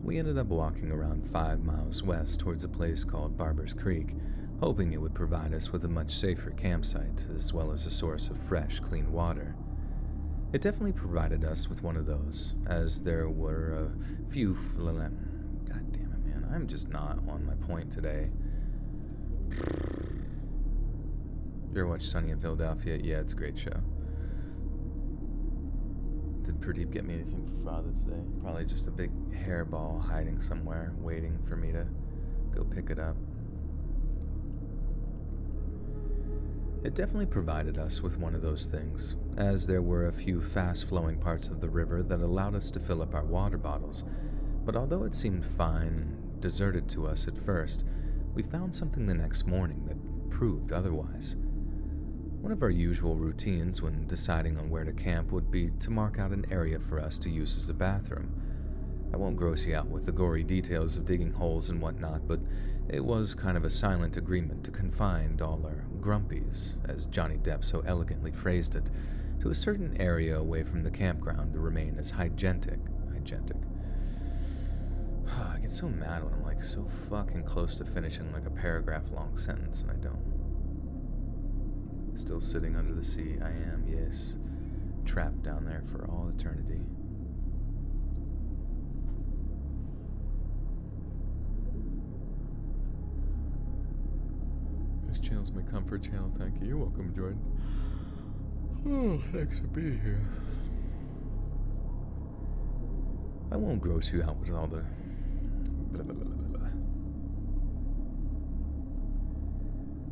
We ended up walking around 5 miles west towards a place called Barber's Creek, hoping it would provide us with a much safer campsite, as well as a source of fresh, clean water. It definitely provided us with one of those, as there were a few God damn it, man. I'm just not on my point today. You ever watch Sunny in Philadelphia? Yeah, it's a great show. Did Pradeep get me anything for Father's Day? Probably just a big hairball hiding somewhere, waiting for me to go pick it up. It definitely provided us with one of those things, as there were a few fast-flowing parts of the river that allowed us to fill up our water bottles. But although it seemed fine and deserted to us at first, we found something the next morning that proved otherwise. One of our usual routines when deciding on where to camp would be to mark out an area for us to use as a bathroom. I won't gross you out with the gory details of digging holes and whatnot, but it was kind of a silent agreement to confine all our grumpies, as Johnny Depp so elegantly phrased it, to a certain area away from the campground to remain as hygienic get so mad when I'm like so fucking close to finishing like a paragraph long sentence and I don't. Still sitting under the sea, I am, yes. Trapped down there for all eternity. This channel's my comfort channel, thank you. You're welcome, Jordan. Oh, thanks for being here. I won't gross you out with all the blah, blah, blah, blah, blah.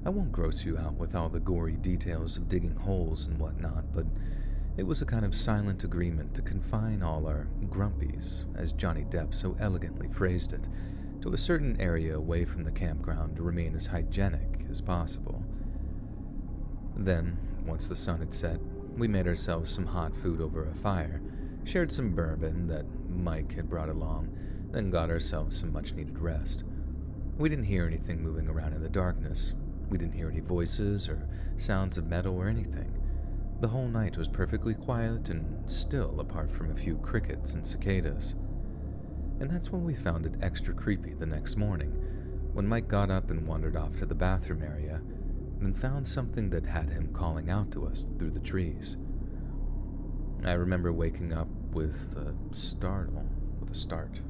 I won't gross you out with all the gory details of digging holes and whatnot, but it was a kind of silent agreement to confine all our grumpies, as Johnny Depp so elegantly phrased it, to a certain area away from the campground to remain as hygienic as possible. Then, once the sun had set, we made ourselves some hot food over a fire, shared some bourbon that Mike had brought along, then got ourselves some much-needed rest. We didn't hear anything moving around in the darkness. We didn't hear any voices or sounds of metal or anything. The whole night was perfectly quiet and still, apart from a few crickets and cicadas. And that's when we found it extra creepy the next morning, when Mike got up and wandered off to the bathroom area, then found something that had him calling out to us through the trees. I remember waking up with a startle, with a start.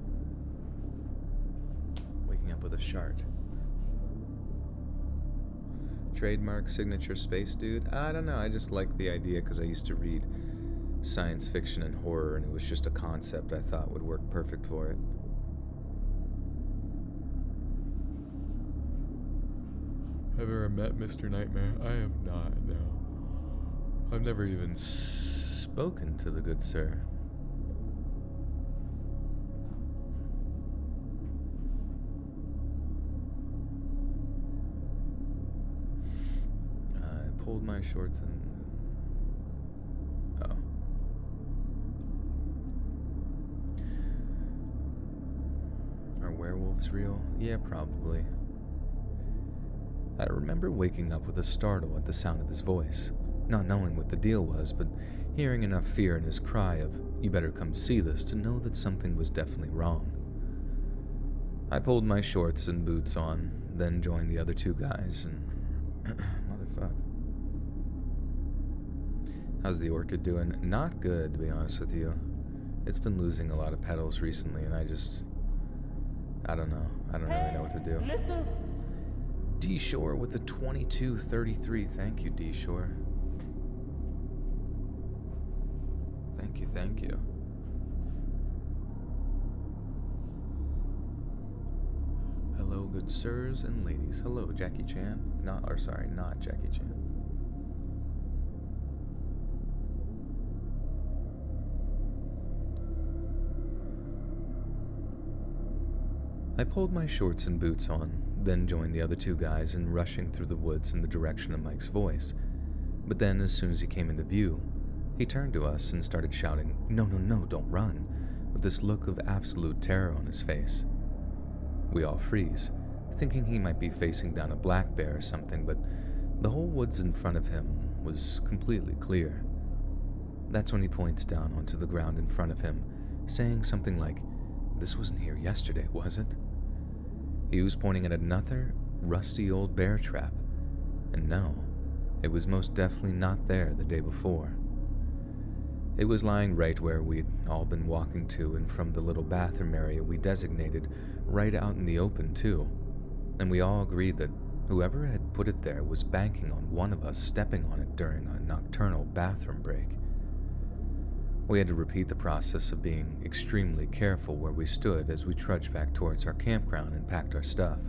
Waking up with a shart. Trademark signature space dude? I don't know, I just like the idea because I used to read science fiction and horror and it was just a concept I thought would work perfect for it. Have you ever met Mr. Nightmare? I have not, no. I've never even spoken to the good sir. I pulled my shorts and... Oh. Are werewolves real? Yeah, probably. I remember waking up with a startle at the sound of his voice, not knowing what the deal was, but hearing enough fear in his cry of, "You better come see this," to know that something was definitely wrong. I pulled my shorts and boots on, then joined the other two guys, and... Motherfuck. How's the orchid doing? Not good, to be honest with you. It's been losing a lot of petals recently, and I don't know. I don't really know what to do. D-Shore with the 2233. Thank you, D-Shore. Thank you, thank you. Hello, good sirs and ladies. Hello, Jackie Chan. Not Jackie Chan. I pulled my shorts and boots on, then joined the other two guys in rushing through the woods in the direction of Mike's voice. But then, as soon as he came into view, he turned to us and started shouting, "No, no, no, don't run," with this look of absolute terror on his face. We all freeze, thinking he might be facing down a black bear or something, but the whole woods in front of him was completely clear. That's when he points down onto the ground in front of him, saying something like, "This wasn't here yesterday, was it?" He was pointing at another rusty old bear trap, and no, it was most definitely not there the day before. It was lying right where we'd all been walking to and from the little bathroom area we designated, right out in the open too, and we all agreed that whoever had put it there was banking on one of us stepping on it during a nocturnal bathroom break. We had to repeat the process of being extremely careful where we stood as we trudged back towards our campground and packed our stuff.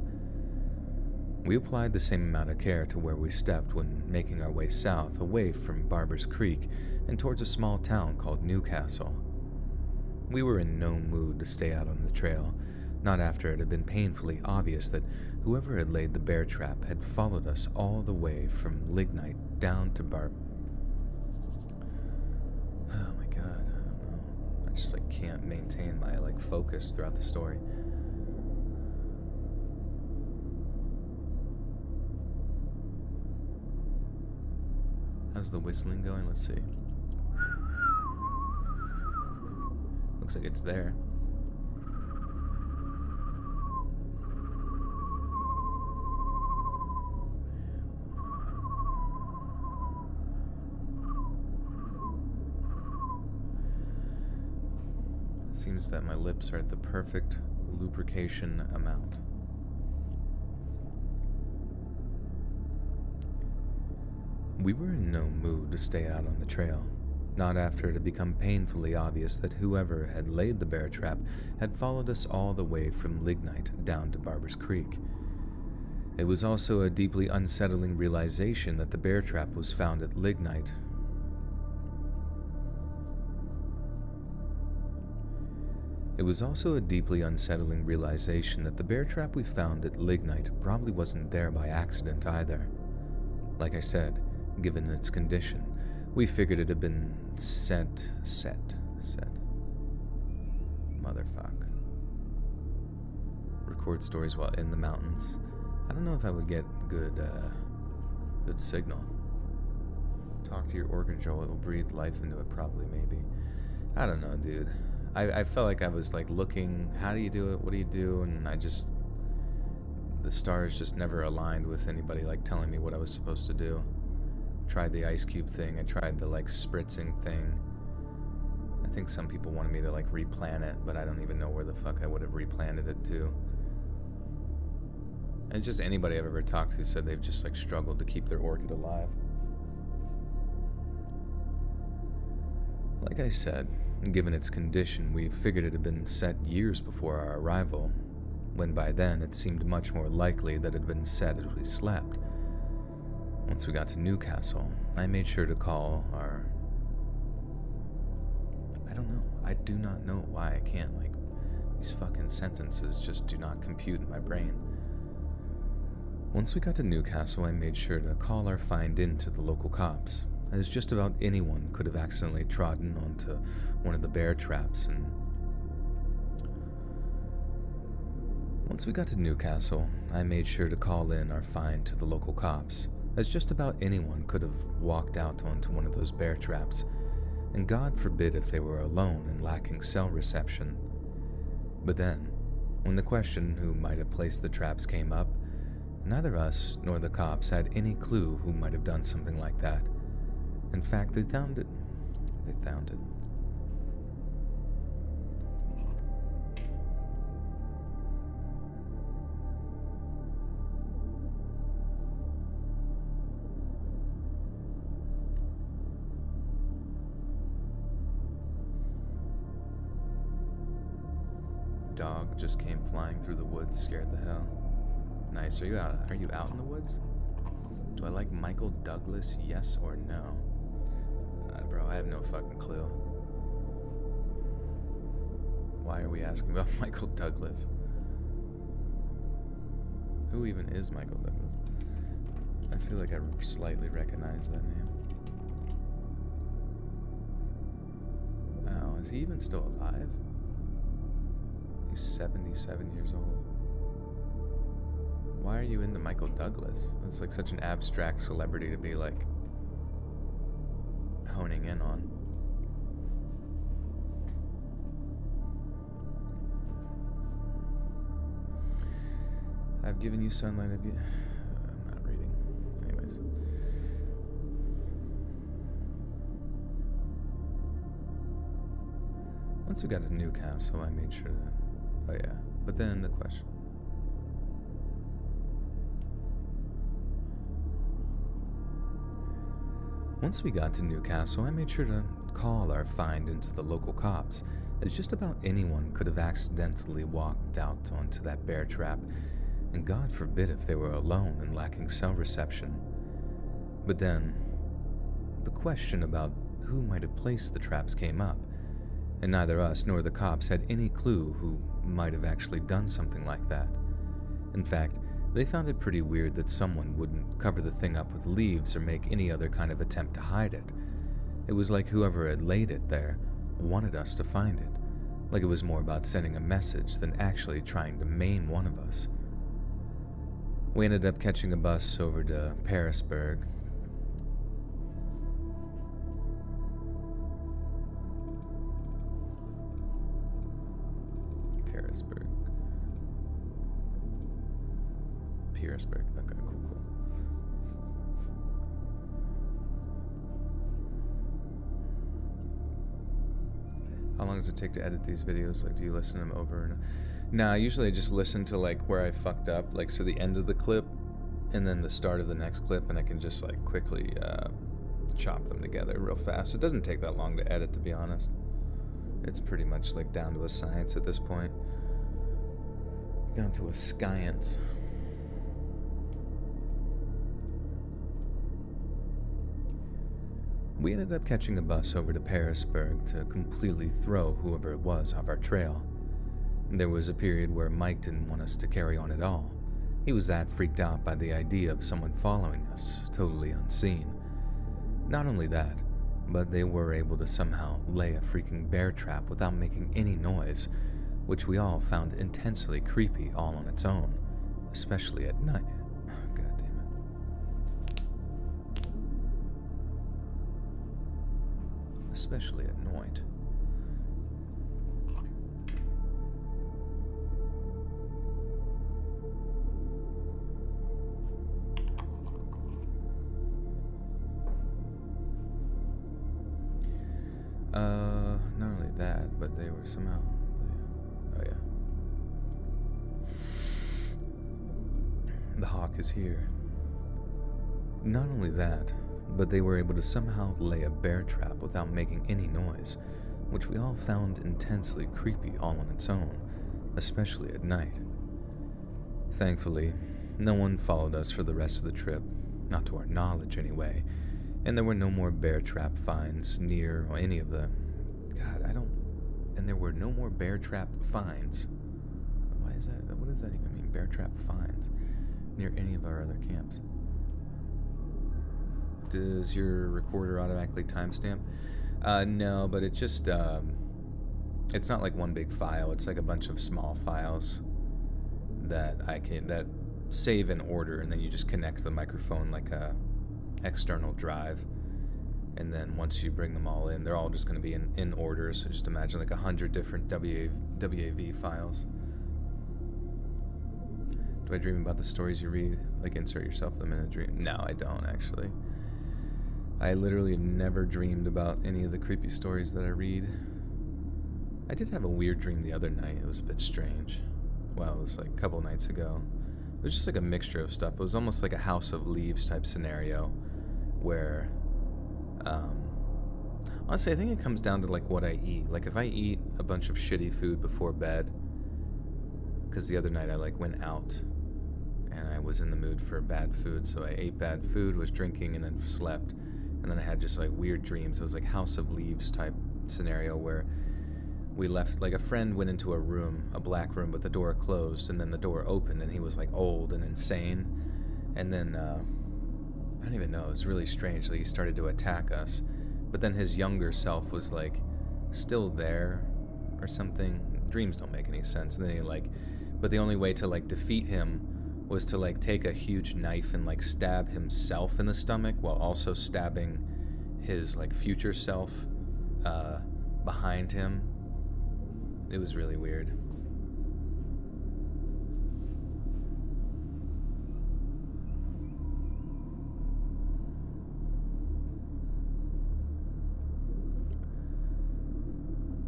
We applied the same amount of care to where we stepped when making our way south away from Barber's Creek and towards a small town called Newcastle. We were in no mood to stay out on the trail, not after it had been painfully obvious that whoever had laid the bear trap had followed us all the way from Lignite down to Oh my god, I don't know. I just can't maintain my focus throughout the story. How's the whistling going? Let's see. Looks like it's there. Seems that my lips are at the perfect lubrication amount. We were in no mood to stay out on the trail, not after it had become painfully obvious that whoever had laid the bear trap had followed us all the way from Lignite down to Barber's Creek. It was also a deeply unsettling realization that the bear trap was found at Lignite. It was also a deeply unsettling realization that the bear trap we found at Lignite probably wasn't there by accident either. Like I said, given its condition, we figured it had been set. Motherfuck. Record stories while in the mountains. I don't know if I would get good signal. Talk to your organ control, it'll breathe life into it probably, maybe. I don't know, dude. I felt like I was like looking, how do you do it, what do you do, and the stars just never aligned with anybody like telling me what I was supposed to do. Tried the ice cube thing, I tried the like spritzing thing. I think some people wanted me to like replant it, but I don't even know where the fuck I would have replanted it to. And just anybody I've ever talked to said they've just like struggled to keep their orchid alive. Like I said, given its condition, we figured it had been set years before our arrival, when by then it seemed much more likely that it had been set as we slept. Once we got to Newcastle, I made sure to call our... I don't know. I do not know why I can't, like, these fucking sentences just do not compute in my brain. Once we got to Newcastle, I made sure to call our find in to the local cops, as just about anyone could have accidentally trodden onto one of the bear traps, and... Once we got to Newcastle, I made sure to call in our find to the local cops, as just about anyone could have walked out onto one of those bear traps, and God forbid if they were alone and lacking cell reception. But then, when the question who might have placed the traps came up, neither us nor the cops had any clue who might have done something like that. In fact, they found it. Dog just came flying through the woods, scared the hell. Nice. Are you out in the woods? Do I like Michael Douglas, yes or no? Bro, I have no fucking clue. Why are we asking about Michael Douglas? Who even is Michael Douglas? I feel like I slightly recognize that name. Wow, is he even still alive? He's 77 years old. Why are you into Michael Douglas? That's like such an abstract celebrity to be like honing in on. I've given you sunlight. I'm not reading. Anyways. Once we got to Newcastle, I made sure to... Oh yeah. But then the question... Once we got to Newcastle, I made sure to call our find into the local cops, as just about anyone could have accidentally walked out onto that bear trap, and God forbid if they were alone and lacking cell reception. But then, the question about who might have placed the traps came up, and neither us nor the cops had any clue who might have actually done something like that. In fact, they found it pretty weird that someone wouldn't cover the thing up with leaves or make any other kind of attempt to hide it. It was like whoever had laid it there wanted us to find it, like it was more about sending a message than actually trying to maim one of us. We ended up catching a bus over to Parisburg. Petersburg. Okay, cool. How long does it take to edit these videos? Like, do you listen to them over and... Nah, usually I just listen to, like, where I fucked up. Like, so the end of the clip, and then the start of the next clip, and I can just, like, quickly, chop them together real fast. It doesn't take that long to edit, to be honest. It's pretty much, like, down to a science at this point. Down to a science. We ended up catching a bus over to Parisburg to completely throw whoever it was off our trail. There was a period where Mike didn't want us to carry on at all. He was that freaked out by the idea of someone following us, totally unseen. Not only that, but they were able to somehow lay a freaking bear trap without making any noise, which we all found intensely creepy all on its own, especially at night. God damn it. Especially at night. Not only that, but they were somehow... Oh, yeah. The hawk is here. Not only that, but they were able to somehow lay a bear trap without making any noise, which we all found intensely creepy all on its own, especially at night. Thankfully, no one followed us for the rest of the trip, not to our knowledge anyway, and there were no more bear trap finds near or any of the... God, I don't... And there were no more bear trap finds. Why is that? What does that even mean? Bear trap finds near any of our other camps. Does your recorder automatically timestamp? No, but it just... it's not like one big file. It's like a bunch of small files that that save in order, and then you just connect the microphone like a external drive, and then once you bring them all in, they're all just going to be in order. So just imagine like 100 different WAV files. Do I dream about the stories you read? Like insert yourself them in a dream? No, I don't actually. I literally never dreamed about any of the creepy stories that I read. I did have a weird dream the other night. It was a bit strange. Well, it was like a couple nights ago. It was just like a mixture of stuff. It was almost like a House of Leaves type scenario where, honestly, I think it comes down to like what I eat. Like if I eat a bunch of shitty food before bed, because the other night I like went out and I was in the mood for bad food, so I ate bad food, was drinking, and then slept, and then I had just like weird dreams. It was like House of Leaves type scenario where we left, like a friend went into a room, a black room, but the door closed, and then the door opened, and he was like old and insane, and then I don't even know, it was really strange. Like he started to attack us, but then his younger self was like still there or something. Dreams don't make any sense. And then he like, but the only way to like defeat him was to like take a huge knife and like stab himself in the stomach while also stabbing his like future self behind him. It was really weird.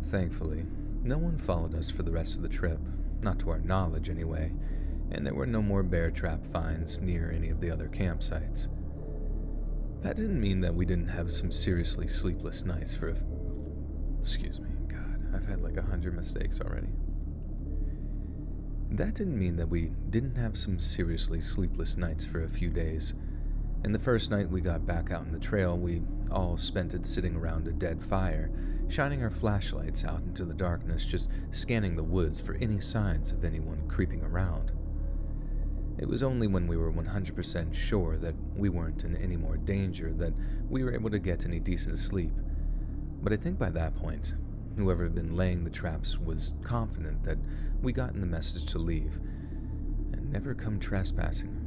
Thankfully, no one followed us for the rest of the trip, not to our knowledge anyway, and there were no more bear trap finds near any of the other campsites. That didn't mean that we didn't have some seriously sleepless nights for a... Excuse me, God, I've had like 100 mistakes already. That didn't mean that we didn't have some seriously sleepless nights for a few days. And the first night we got back out on the trail, we all spent it sitting around a dead fire, shining our flashlights out into the darkness, just scanning the woods for any signs of anyone creeping around. It was only when we were 100% sure that we weren't in any more danger that we were able to get any decent sleep. But I think by that point, whoever had been laying the traps was confident that we gotten the message to leave and never come trespassing.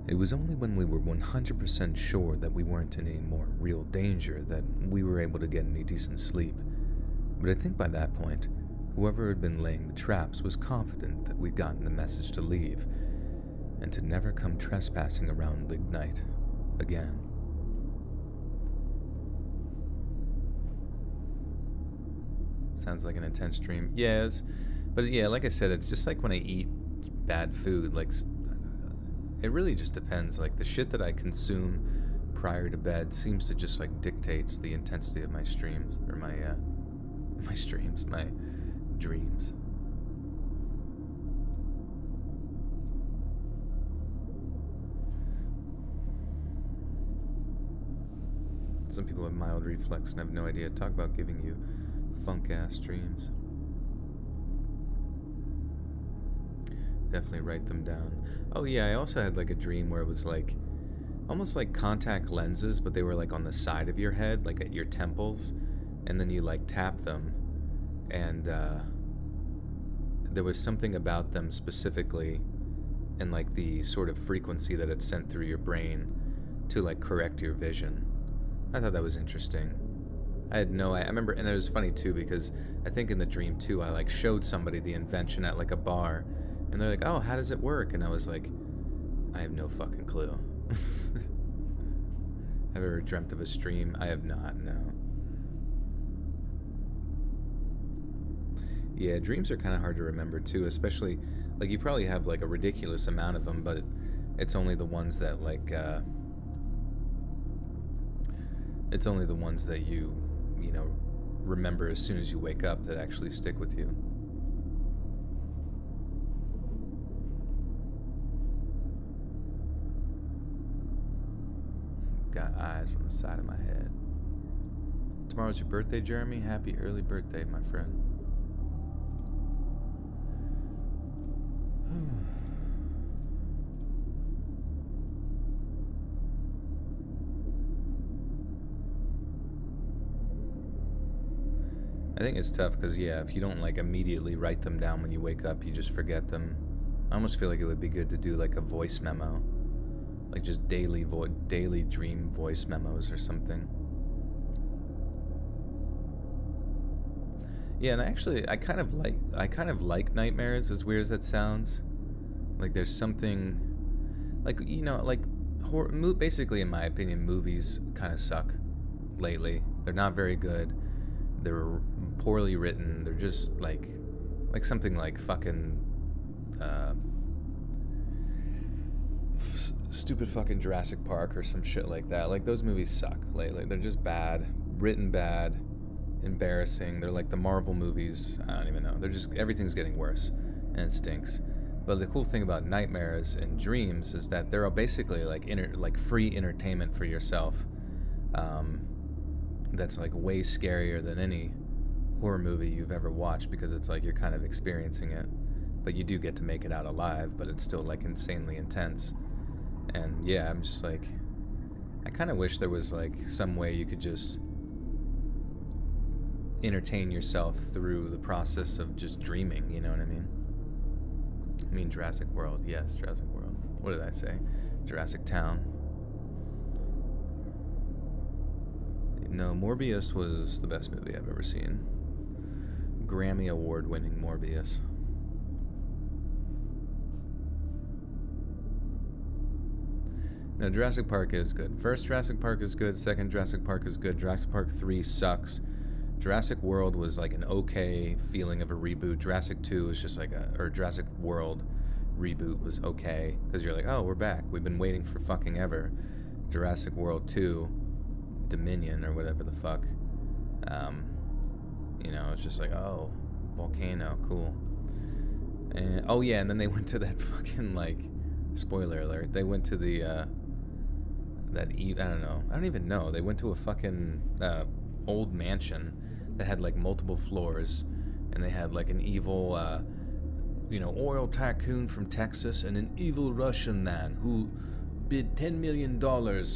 It was only when we were 100% sure that we weren't in any more real danger that we were able to get any decent sleep. But I think by that point, Whoever had been laying the traps was confident that we'd gotten the message to leave, and to never come trespassing around Lignite again. Sounds like an intense dream. Yes, but yeah, like I said, it's just like when I eat bad food, like it really just depends. Like the shit that I consume prior to bed seems to just like dictates the intensity of my streams, or my dreams. Some people have mild reflux and have no idea. Talk about giving you funk-ass dreams. Definitely write them down. Oh yeah, I also had like a dream where it was like almost like contact lenses, but they were like on the side of your head, like at your temples, and then you like tap them, and there was something about them specifically, and like the sort of frequency that it sent through your brain to like correct your vision. I thought that was interesting. I remember, and it was funny too, because I think in the dream too, I like showed somebody the invention at like a bar, and they're like, oh, how does it work? And I was like, I have no fucking clue. Have I ever dreamt of a stream? I have not, no. Yeah, dreams are kind of hard to remember too, especially, like, you probably have like a ridiculous amount of them, but it's only the ones that like, it's only the ones that you know, remember as soon as you wake up that actually stick with you. Got eyes on the side of my head. Tomorrow's your birthday, Jeremy. Happy early birthday, my friend. I think it's tough because, yeah, if you don't like immediately write them down when you wake up, you just forget them. I almost feel like it would be good to do like a voice memo, like just daily dream voice memos or something. Yeah, and I kind of like nightmares, as weird as that sounds. Like there's something, like, you know, like basically, in my opinion, movies kind of suck lately. They're not very good. They're poorly written. They're just like something like fucking stupid fucking Jurassic Park or some shit like that. Like, those movies suck lately. They're just bad, written bad, embarrassing. They're like the Marvel movies. I don't even know. They're just, everything's getting worse, and it stinks. But the cool thing about nightmares and dreams is that they're all basically like free entertainment for yourself. That's like way scarier than any horror movie you've ever watched, because it's like you're kind of experiencing it, but you do get to make it out alive, but it's still like insanely intense. And yeah, I'm just like, I kind of wish there was like some way you could just entertain yourself through the process of just dreaming, you know what I mean? I mean Jurassic World, yes, Jurassic World. What did I say? Jurassic Town. No, Morbius was the best movie I've ever seen. Grammy Award-winning Morbius. No, Jurassic Park is good. First Jurassic Park is good. Second Jurassic Park is good. Jurassic Park 3 sucks. Jurassic World was like an okay feeling of a reboot. Jurassic 2 was just like or Jurassic World reboot was okay, because you're like, oh, we're back. We've been waiting for fucking ever. Jurassic World 2, Dominion or whatever the fuck, you know, it's just like, oh, volcano, cool. And oh yeah, and then they went to that fucking, like, spoiler alert, they went to the I don't even know, they went to a fucking old mansion that had like multiple floors, and they had like an evil oil tycoon from Texas and an evil Russian man who bid $10 million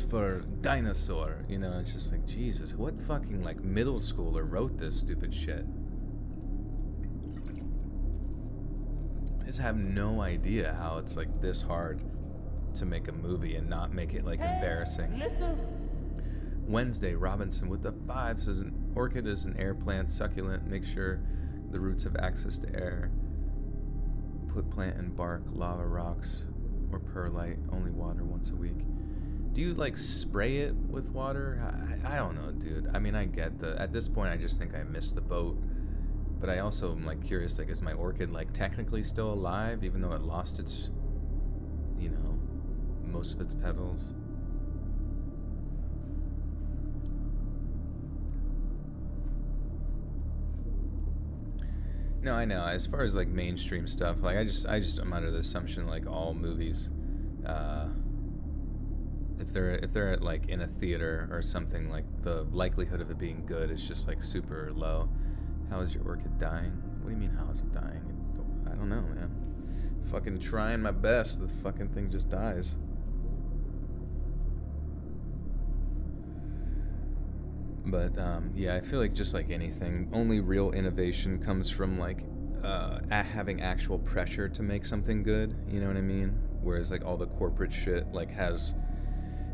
for dinosaur. You know, it's just like, Jesus, what fucking like middle schooler wrote this stupid shit? I just have no idea how it's like this hard to make a movie and not make it like embarrassing. Wednesday, Robinson with the 5 says, an orchid is an air plant, succulent. Make sure The roots have access to air. Put plant in bark, lava rocks, or perlite. Only water once a week. Do you like spray it with water? I don't know, dude. I mean, I get at this point I just think I missed the boat. But I also am like curious, like, is my orchid like technically still alive even though it lost its, you know, most of its petals? No, I know. As far as like mainstream stuff, like I just am under the assumption like all movies, if they're like in a theater or something, like the likelihood of it being good is just like super low. How is your orchid dying? What do you mean how is it dying? I don't know, man. Fucking trying my best. The fucking thing just dies. But yeah, I feel like just like anything, only real innovation comes from like having actual pressure to make something good. You know what I mean? Whereas like all the corporate shit like has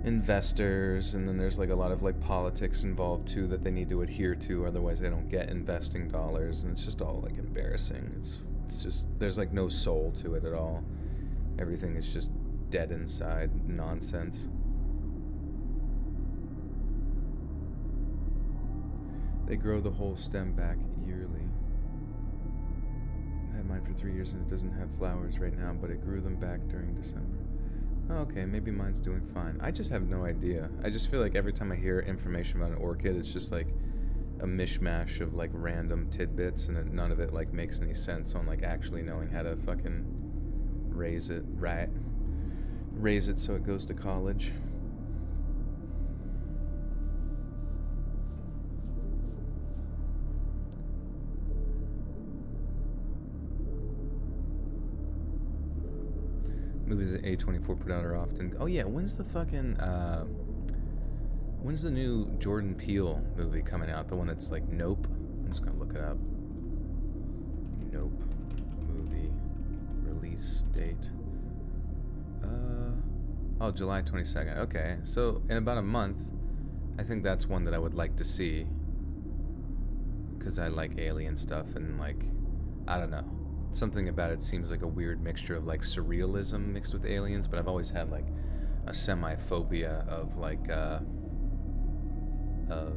investors, and then there's like a lot of like politics involved too that they need to adhere to, otherwise they don't get investing dollars, and it's just all like embarrassing. It's just there's like no soul to it at all. Everything is just dead inside nonsense. They grow the whole stem back yearly. I had mine for 3 years and it doesn't have flowers right now, but it grew them back during December. Oh, okay, maybe mine's doing fine. I just have no idea. I just feel like every time I hear information about an orchid, it's just like a mishmash of like random tidbits, and none of it like makes any sense on like actually knowing how to fucking raise it right. Raise it so it goes to college. Movies that A24 put out are often... Oh yeah, when's the fucking... when's the new Jordan Peele movie coming out? The one that's like Nope? I'm just gonna look it up. Nope. Movie. Release date. Oh, July 22nd. Okay, so in about a month, I think that's one that I would like to see. Because I like alien stuff and like... I don't know. Something about it seems like a weird mixture of like surrealism mixed with aliens, but I've always had like a semi-phobia of like of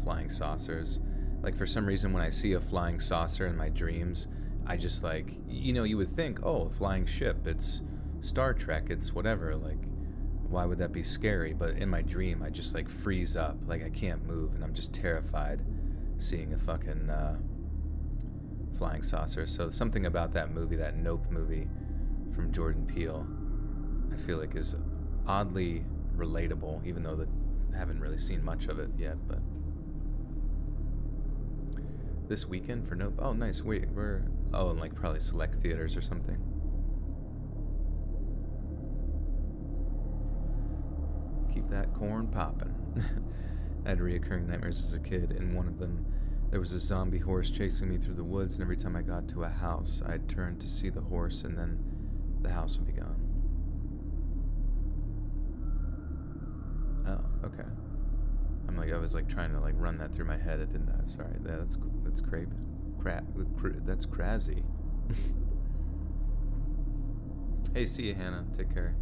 flying saucers. Like for some reason when I see a flying saucer in my dreams, I just like, you know, you would think, oh, a flying ship, it's Star Trek, it's whatever, like why would that be scary? But in my dream I just like freeze up, like I can't move, and I'm just terrified seeing a fucking flying saucer. So something about that movie, that Nope movie from Jordan Peele, I feel like is oddly relatable, even though I haven't really seen much of it yet. But this weekend for Nope. Oh, nice. Wait, in like probably select theaters or something. Keep that corn popping. I had reoccurring nightmares as a kid. In one of them, there was a zombie horse chasing me through the woods, and every time I got to a house, I'd turn to see the horse, and then the house would be gone. Oh, okay. I was like trying to like run that through my head. It didn't. Sorry, that's that's crazy. Hey, see you, Hannah. Take care.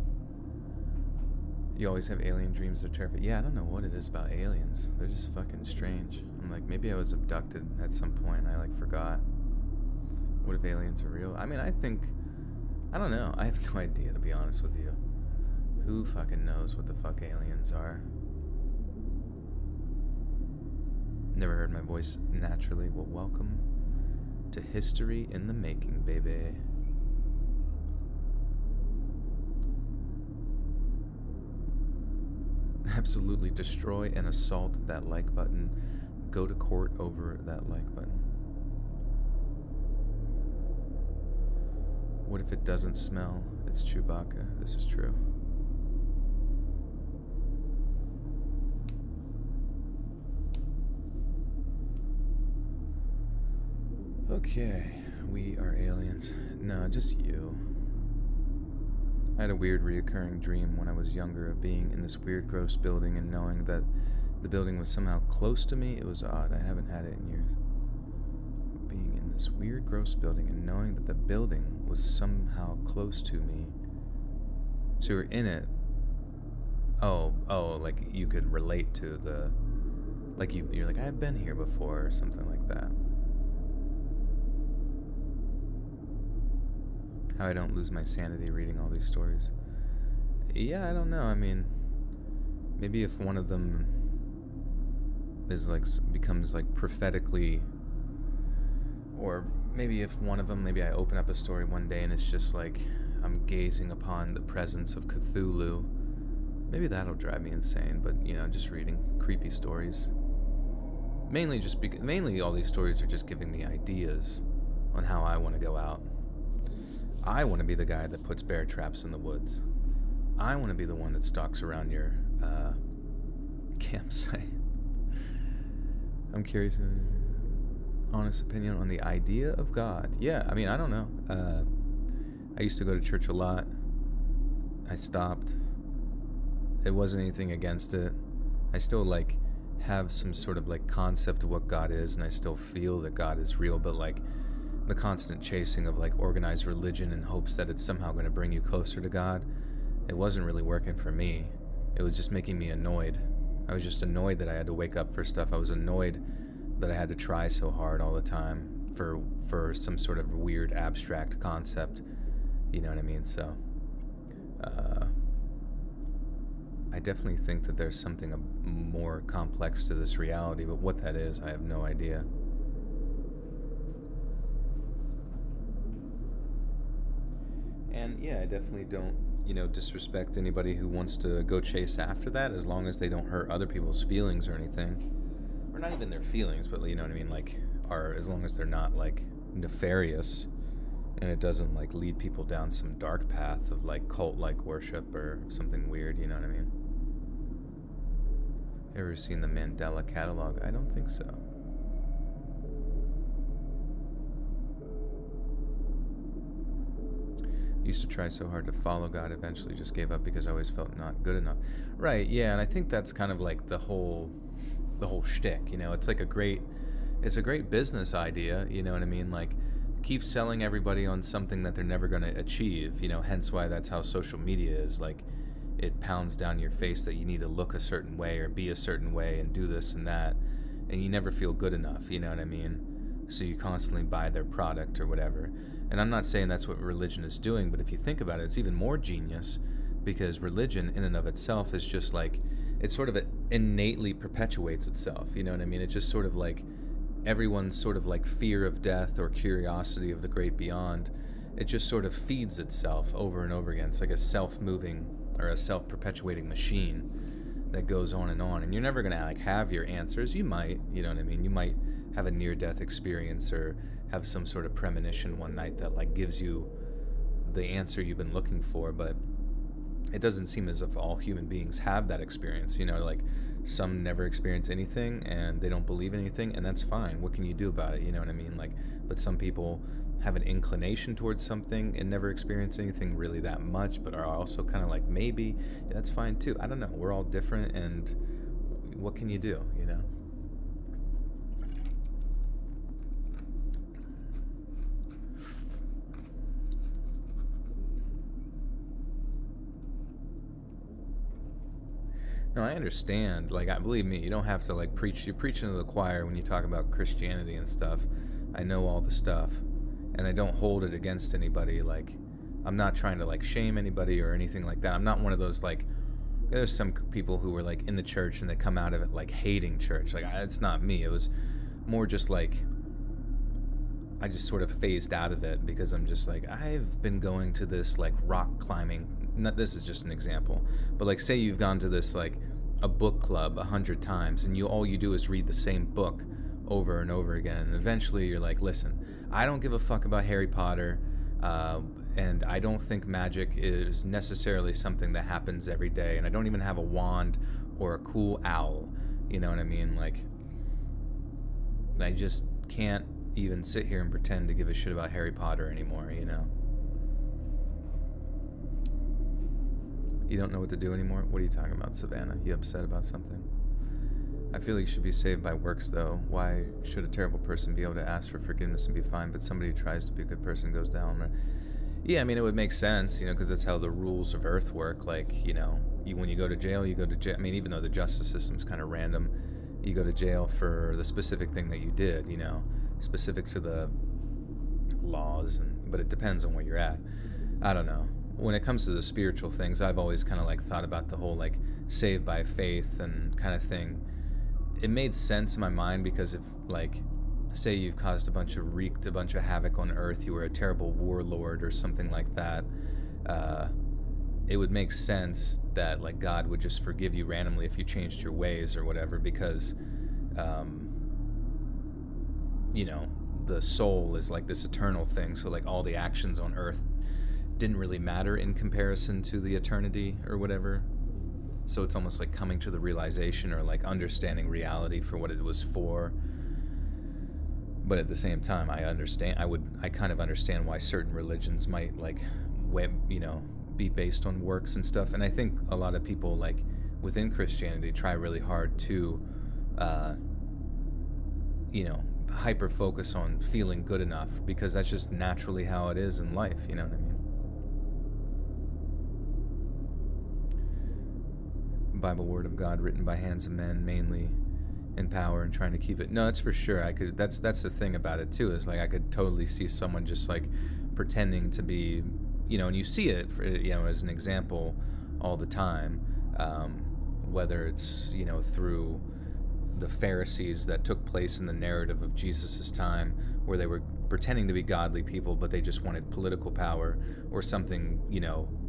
You always have alien dreams. They're terrifying. Yeah, I don't know what it is about aliens. They're just fucking strange. I'm like, maybe I was abducted at some point and I like forgot. What if aliens are real? I mean, I don't know. I have no idea, to be honest with you. Who fucking knows what the fuck aliens are? Never heard my voice naturally. Well, welcome to history in the making, baby. Absolutely destroy and assault that like button. Go to court over that like button. What if it doesn't smell? It's Chewbacca. This is true. Okay, we are aliens. No, just you. I had a weird reoccurring dream when I was younger of being in this weird gross building and knowing that the building was somehow close to me. It was odd. I haven't had it in years. this weird, gross building, and knowing that the building was somehow close to me. So you're in it. Oh, like you could relate to the, like you're like, I've been here before, or something like that. How I don't lose my sanity reading all these stories. Yeah, I don't know. I mean, maybe if one of them is like becomes like prophetically, or maybe if one of them, maybe I open up a story one day and it's just like I'm gazing upon the presence of Cthulhu. Maybe that'll drive me insane. But just reading creepy stories. Mainly mainly all these stories are just giving me ideas on how I want to go out. I want to be the guy that puts bear traps in the woods. I want to be the one that stalks around your campsite. I'm curious, honest opinion on the idea of God. Yeah, I mean, I don't know. I used to go to church a lot. I stopped. It wasn't anything against it. I still have some sort of concept of what God is, and I still feel that God is real, but the constant chasing of organized religion in hopes that it's somehow going to bring you closer to God, it wasn't really working for me. It was just making me annoyed. I was just annoyed that I had to wake up for stuff. I was annoyed that I had to try so hard all the time for some sort of weird abstract concept. You know what I mean? So I definitely think that there's something more complex to this reality, but what that is, I have no idea. And yeah, I definitely don't, disrespect anybody who wants to go chase after that, as long as they don't hurt other people's feelings or anything. Or not even their feelings, but you know what I mean, as long as they're not nefarious, and it doesn't lead people down some dark path of cult-like worship or something weird, you know what I mean? Ever seen the Mandela catalog? I don't think so. Used to try so hard to follow God, eventually just gave up because I always felt not good enough. Right, yeah, and I think that's kind of the whole shtick, it's a great business idea, you know what I mean? Keep selling everybody on something that they're never going to achieve, hence why that's how social media is. It pounds down your face that you need to look a certain way or be a certain way and do this and that, and you never feel good enough, you know what I mean? So you constantly buy their product or whatever. And I'm not saying that's what religion is doing, but if you think about it, it's even more genius, because religion in and of itself is just it sort of innately perpetuates itself, you know what I mean? It's just sort of everyone's sort of fear of death or curiosity of the great beyond. It just sort of feeds itself over and over again. It's like a self-moving or a self-perpetuating machine that goes on, and you're never gonna have your answers. You might, you know what I mean? You might have a near-death experience or have some sort of premonition one night that gives you the answer you've been looking for, but it doesn't seem as if all human beings have that experience. Some never experience anything and they don't believe in anything, and that's fine. What can you do about it? You know what I mean? But some people have an inclination towards something and never experience anything really that much, but are also kind of maybe. Yeah, that's fine too. I don't know. We're all different, and what can you do, No, I understand. Believe me, you don't have to preach. You're preaching to the choir when you talk about Christianity and stuff. I know all the stuff, and I don't hold it against anybody. I'm not trying to shame anybody or anything like that. I'm not one of those there's some people who were in the church and they come out of it hating church. It's not me. It was more just I just sort of phased out of it because I'm just I've been going to this rock climbing. This is just an example, but say you've gone to this a book club 100 times, and all you do is read the same book over and over again, and eventually you're listen, I don't give a fuck about Harry Potter, and I don't think magic is necessarily something that happens every day, and I don't even have a wand or a cool owl, you know what I mean? I just can't even sit here and pretend to give a shit about Harry Potter anymore, You don't know what to do anymore? What are you talking about, Savannah? You upset about something? I feel like you should be saved by works, though. Why should a terrible person be able to ask for forgiveness and be fine, but somebody who tries to be a good person goes down? Right? Yeah, I mean, it would make sense, because that's how the rules of Earth work. Like, when you go to jail, you go to jail. I mean, even though the justice system's kind of random, you go to jail for the specific thing that you did, specific to the laws, but it depends on where you're at. I don't know. When it comes to the spiritual things, I've always kind of like thought about the whole like saved by faith and kind of thing. It made sense in my mind because if, like, say you've wreaked a bunch of havoc on Earth, you were a terrible warlord or something like that, it would make sense that, like, God would just forgive you randomly if you changed your ways or whatever, because, the soul is like this eternal thing, so, like, all the actions on Earth didn't really matter in comparison to the eternity or whatever. So it's almost like coming to the realization or like understanding reality for what it was for. But at the same time, I kind of understand why certain religions might like, be based on works and stuff. And I think a lot of people like within Christianity try really hard to, hyper focus on feeling good enough, because that's just naturally how it is in life. You know what I mean? Bible word of God written by hands of men, mainly in power, and trying to keep it. No, that's for sure. That's the thing about it too, is like I could totally see someone just like pretending to be, and you see it for, as an example all the time, whether it's through the Pharisees that took place in the narrative of Jesus's time, where they were pretending to be godly people but they just wanted political power, or something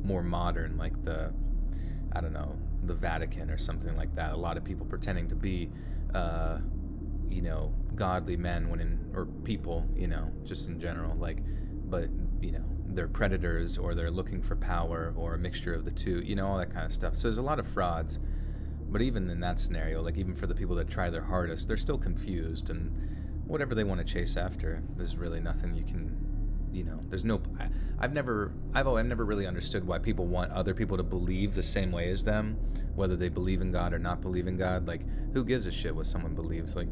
more modern like the Vatican or something like that. A lot of people pretending to be, godly men or people, just in general, like, but, they're predators, or they're looking for power, or a mixture of the two, all that kind of stuff. So there's a lot of frauds. But even in that scenario, like, even for the people that try their hardest, they're still confused, and whatever they want to chase after, there's really nothing you can, there's no, I've never really understood why people want other people to believe the same way as them, whether they believe in God or not believe in God. Like, who gives a shit what someone believes? Like,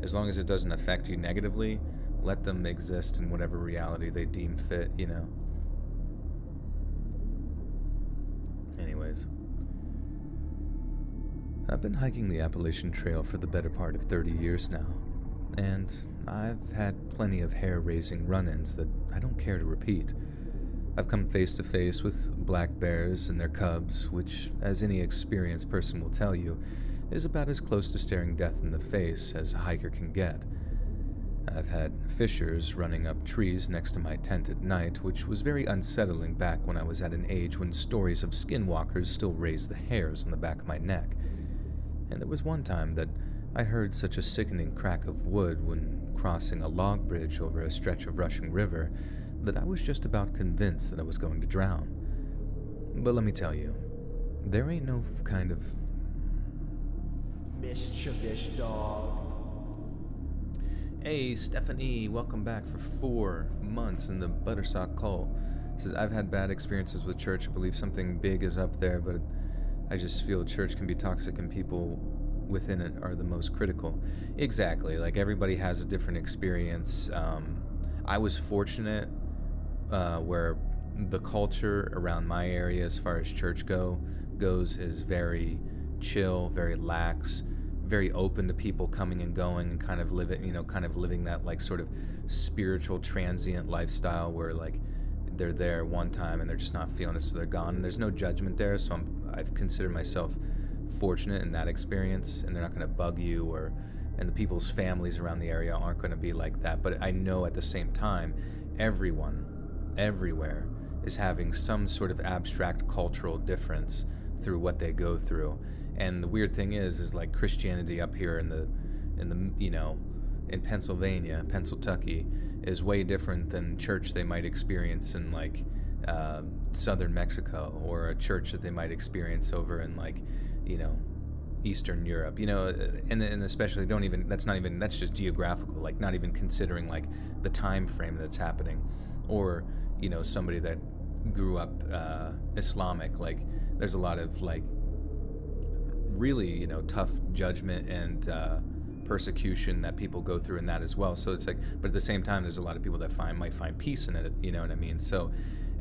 as long as it doesn't affect you negatively, let them exist in whatever reality they deem fit, Anyways. I've been hiking the Appalachian Trail for the better part of 30 years now, and I've had plenty of hair-raising run-ins that I don't care to repeat. I've come face to face with black bears and their cubs, which, as any experienced person will tell you, is about as close to staring death in the face as a hiker can get. I've had fishers running up trees next to my tent at night, which was very unsettling back when I was at an age when stories of skinwalkers still raised the hairs on the back of my neck. And there was one time that I heard such a sickening crack of wood when crossing a log bridge over a stretch of rushing river that I was just about convinced that I was going to drown. But let me tell you, there ain't no kind of mischievous dog. Hey, Stephanie, welcome back for 4 months in the Buttersock Cult. Says, I've had bad experiences with church. I believe something big is up there, but I just feel church can be toxic and people within it are the most critical. Exactly. Like, everybody has a different experience. I was fortunate where the culture around my area as far as church goes is very chill, very lax, very open to people coming and going, and kind of living that like sort of spiritual transient lifestyle where like they're there one time and they're just not feeling it, so they're gone, and there's no judgment there. So I've considered myself fortunate in that experience, and they're not going to bug you, and the people's families around the area aren't going to be like that. But I know at the same time, everyone everywhere is having some sort of abstract cultural difference through what they go through. And the weird thing is like Christianity up here in the in Pennsylvania, Pennsyltucky, is way different than church they might experience in like southern Mexico, or a church that they might experience over in like Eastern Europe, and especially that's just geographical, like not even considering like the time frame that's happening, or somebody that grew up Islamic. Like, there's a lot of like really, you know, tough judgment and persecution that people go through in that as well. So it's like, but at the same time, there's a lot of people that might find peace in it. You know what I mean? So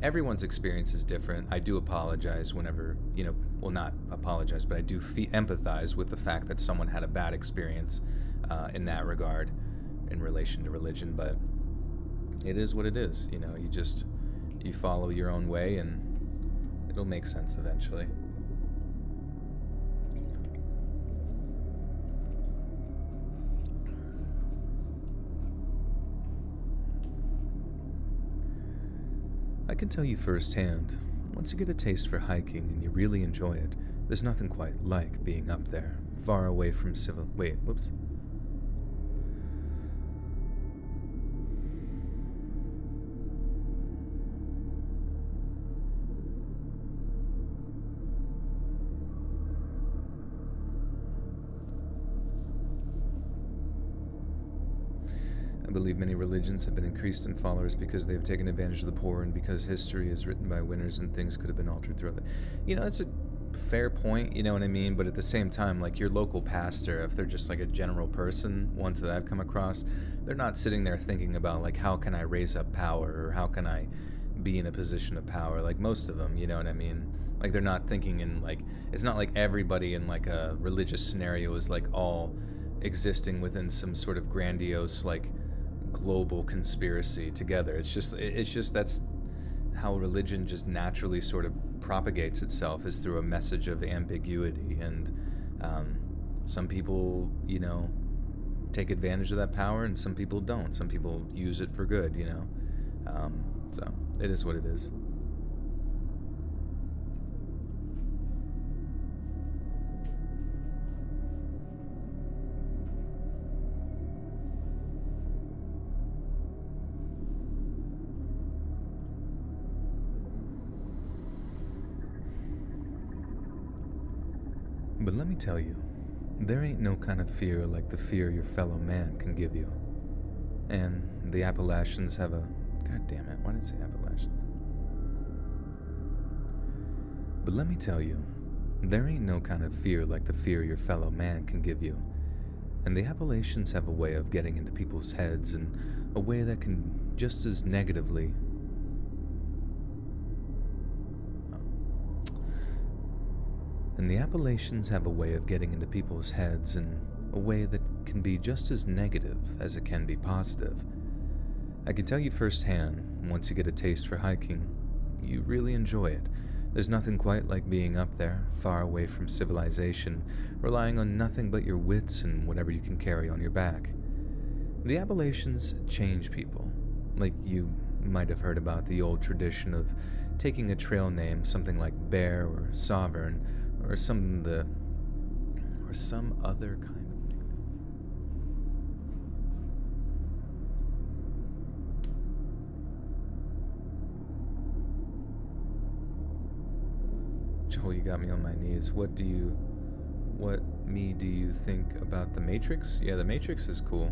everyone's experience is different. I do apologize whenever, you know, well, not apologize, but I do empathize with the fact that someone had a bad experience in that regard in relation to religion. But it is what it is. You know, you follow your own way and it'll make sense eventually. I can tell you firsthand, once you get a taste for hiking and you really enjoy it, there's nothing quite like being up there, far away from whoops. I believe many religions have been increased in followers because they have taken advantage of the poor and because history is written by winners and things could have been altered throughout You know, that's a fair point, you know what I mean? But at the same time, like your local pastor, if they're just like a general person, ones that I've come across, they're not sitting there thinking about like, how can I raise up power or how can I be in a position of power? Like most of them, you know what I mean? Like they're not thinking in like, it's not like everybody in like a religious scenario is like all existing within some sort of grandiose like global conspiracy together. It's just that's how religion just naturally sort of propagates itself, is through a message of ambiguity. And some people, you know, take advantage of that power and some people don't. Some people use it for good, you know. So it is what it is. But let me tell you, there ain't no kind of fear like the fear your fellow man can give you. And the Appalachians have a... God damn it, why did I say Appalachians? But let me tell you, there ain't no kind of fear like the fear your fellow man can give you. And the Appalachians have a way of getting into people's heads in a way that can just as negatively... And the Appalachians have a way of getting into people's heads in a way that can be just as negative as it can be positive. I can tell you firsthand, once you get a taste for hiking, you really enjoy it. There's nothing quite like being up there, far away from civilization, relying on nothing but your wits and whatever you can carry on your back. The Appalachians change people. Like you might have heard about the old tradition of taking a trail name, something like Bear or Sovereign, or some other kind of nickname. Joel, you got me on my knees. What do you think about The Matrix? Yeah, The Matrix is cool.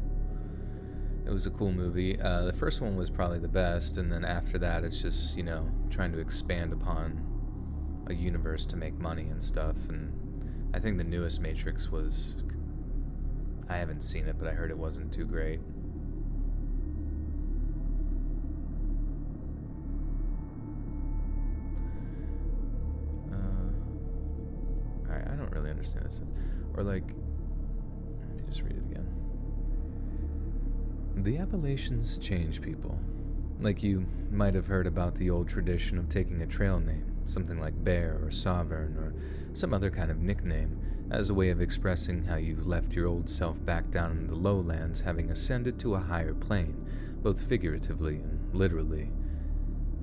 It was a cool movie. The first one was probably the best, and then after that, it's just, you know, trying to expand upon a universe to make money and stuff. And I think the newest Matrix was... I haven't seen it, but I heard it wasn't too great. Alright, I don't really understand this. Or like... Let me just read it again. The Appalachians change people. Like you might have heard about the old tradition of taking a trail name, something like Bear or Sovereign or some other kind of nickname, as a way of expressing how you've left your old self back down in the lowlands, having ascended to a higher plane, both figuratively and literally.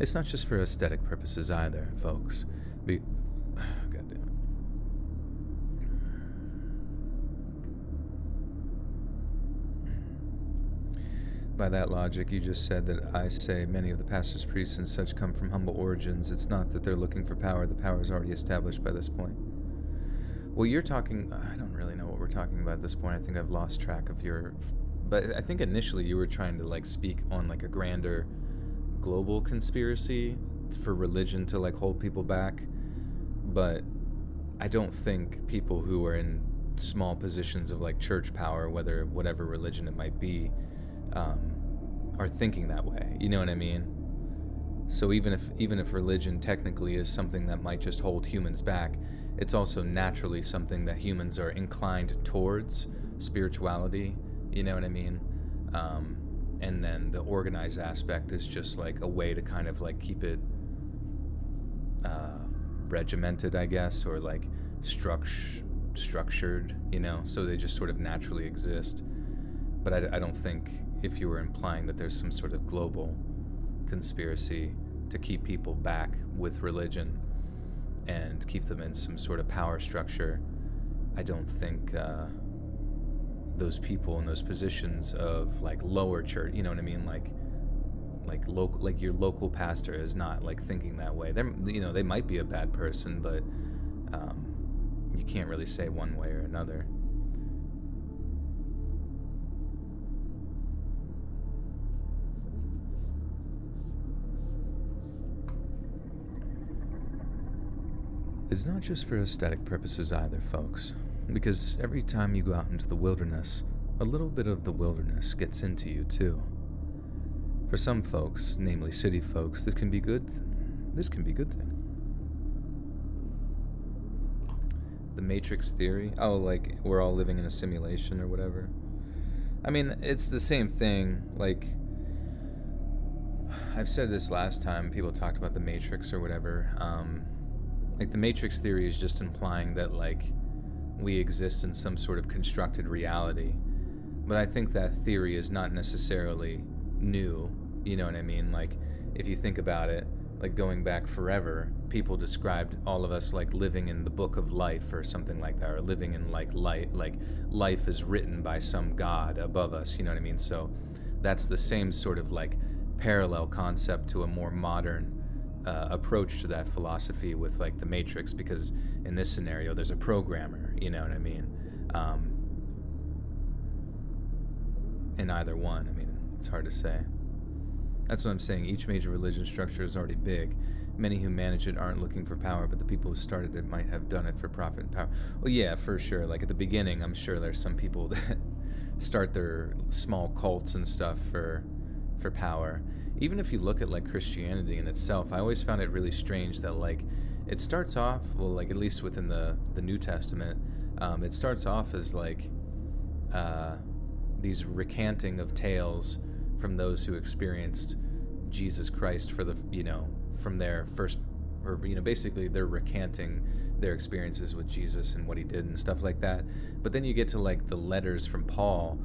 It's not just for aesthetic purposes either, folks. God damn it. By that logic, you just said that I say many of the pastors, priests, and such come from humble origins. It's not that they're looking for power. The power is already established by this point. Well, you're talking... I don't really know what we're talking about at this point. I think I've lost track of your... But I think initially you were trying to, like, speak on, like, a grander global conspiracy for religion to, like, hold people back. But I don't think people who are in small positions of like church power, whatever religion it might be, are thinking that way. You know what I mean? So even if religion technically is something that might just hold humans back, it's also naturally something that humans are inclined towards, spirituality. You know what I mean? And then the organized aspect is just like a way to kind of like keep it regimented, I guess, or like structured, you know, so they just sort of naturally exist. But I don't think, if you were implying that there's some sort of global conspiracy to keep people back with religion and keep them in some sort of power structure, I don't think those people in those positions of like lower church, you know what I mean, like local, like your local pastor is not like thinking that way. They're, you know, they might be a bad person, but you can't really say one way or another. It's not just for aesthetic purposes either, folks, because every time you go out into the wilderness, a little bit of the wilderness gets into you too. For some folks, namely city folks, this can be good. This can be a good thing. The Matrix theory. Oh, like we're all living in a simulation or whatever. I mean, it's the same thing. Like, I've said this last time people talked about the Matrix or whatever. Like the Matrix theory is just implying that like we exist in some sort of constructed reality. But I think that theory is not necessarily new. You know what I mean? Like, if you think about it, like going back forever, people described all of us like living in the book of life or something like that, or living in like life is written by some god above us, you know what I mean? So that's the same sort of like parallel concept to a more modern approach to that philosophy with like the Matrix, because in this scenario there's a programmer, you know what I mean? In either one, I mean, it's hard to say. That's what I'm saying. Each major religion structure is already big. Many who manage it aren't looking for power, but the people who started it might have done it for profit and power. Well, yeah, for sure. Like at the beginning, I'm sure there's some people that start their small cults and stuff for power. Even if you look at like Christianity in itself, I always found it really strange that like it starts off, well, like at least within the New Testament, it starts off as like these recanting of tales from those who experienced Jesus Christ for the, you know, from their first, or, you know, basically they're recanting their experiences with Jesus and what he did and stuff like that. But then you get to like the letters from Paul,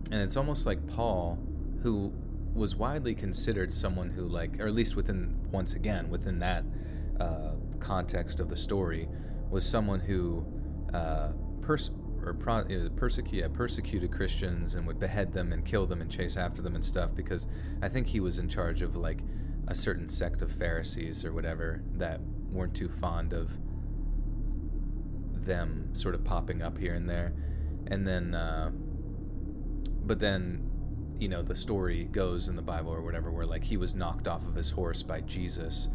and it's almost like Paul, who was widely considered someone who like, or at least within, once again, within that context of the story, was someone who persecuted Christians and would behead them and kill them and chase after them and stuff, because I think he was in charge of like a certain sect of Pharisees or whatever that weren't too fond of them sort of popping up here and there. And then but then, you know, the story goes in the Bible or whatever where like he was knocked off of his horse by Jesus,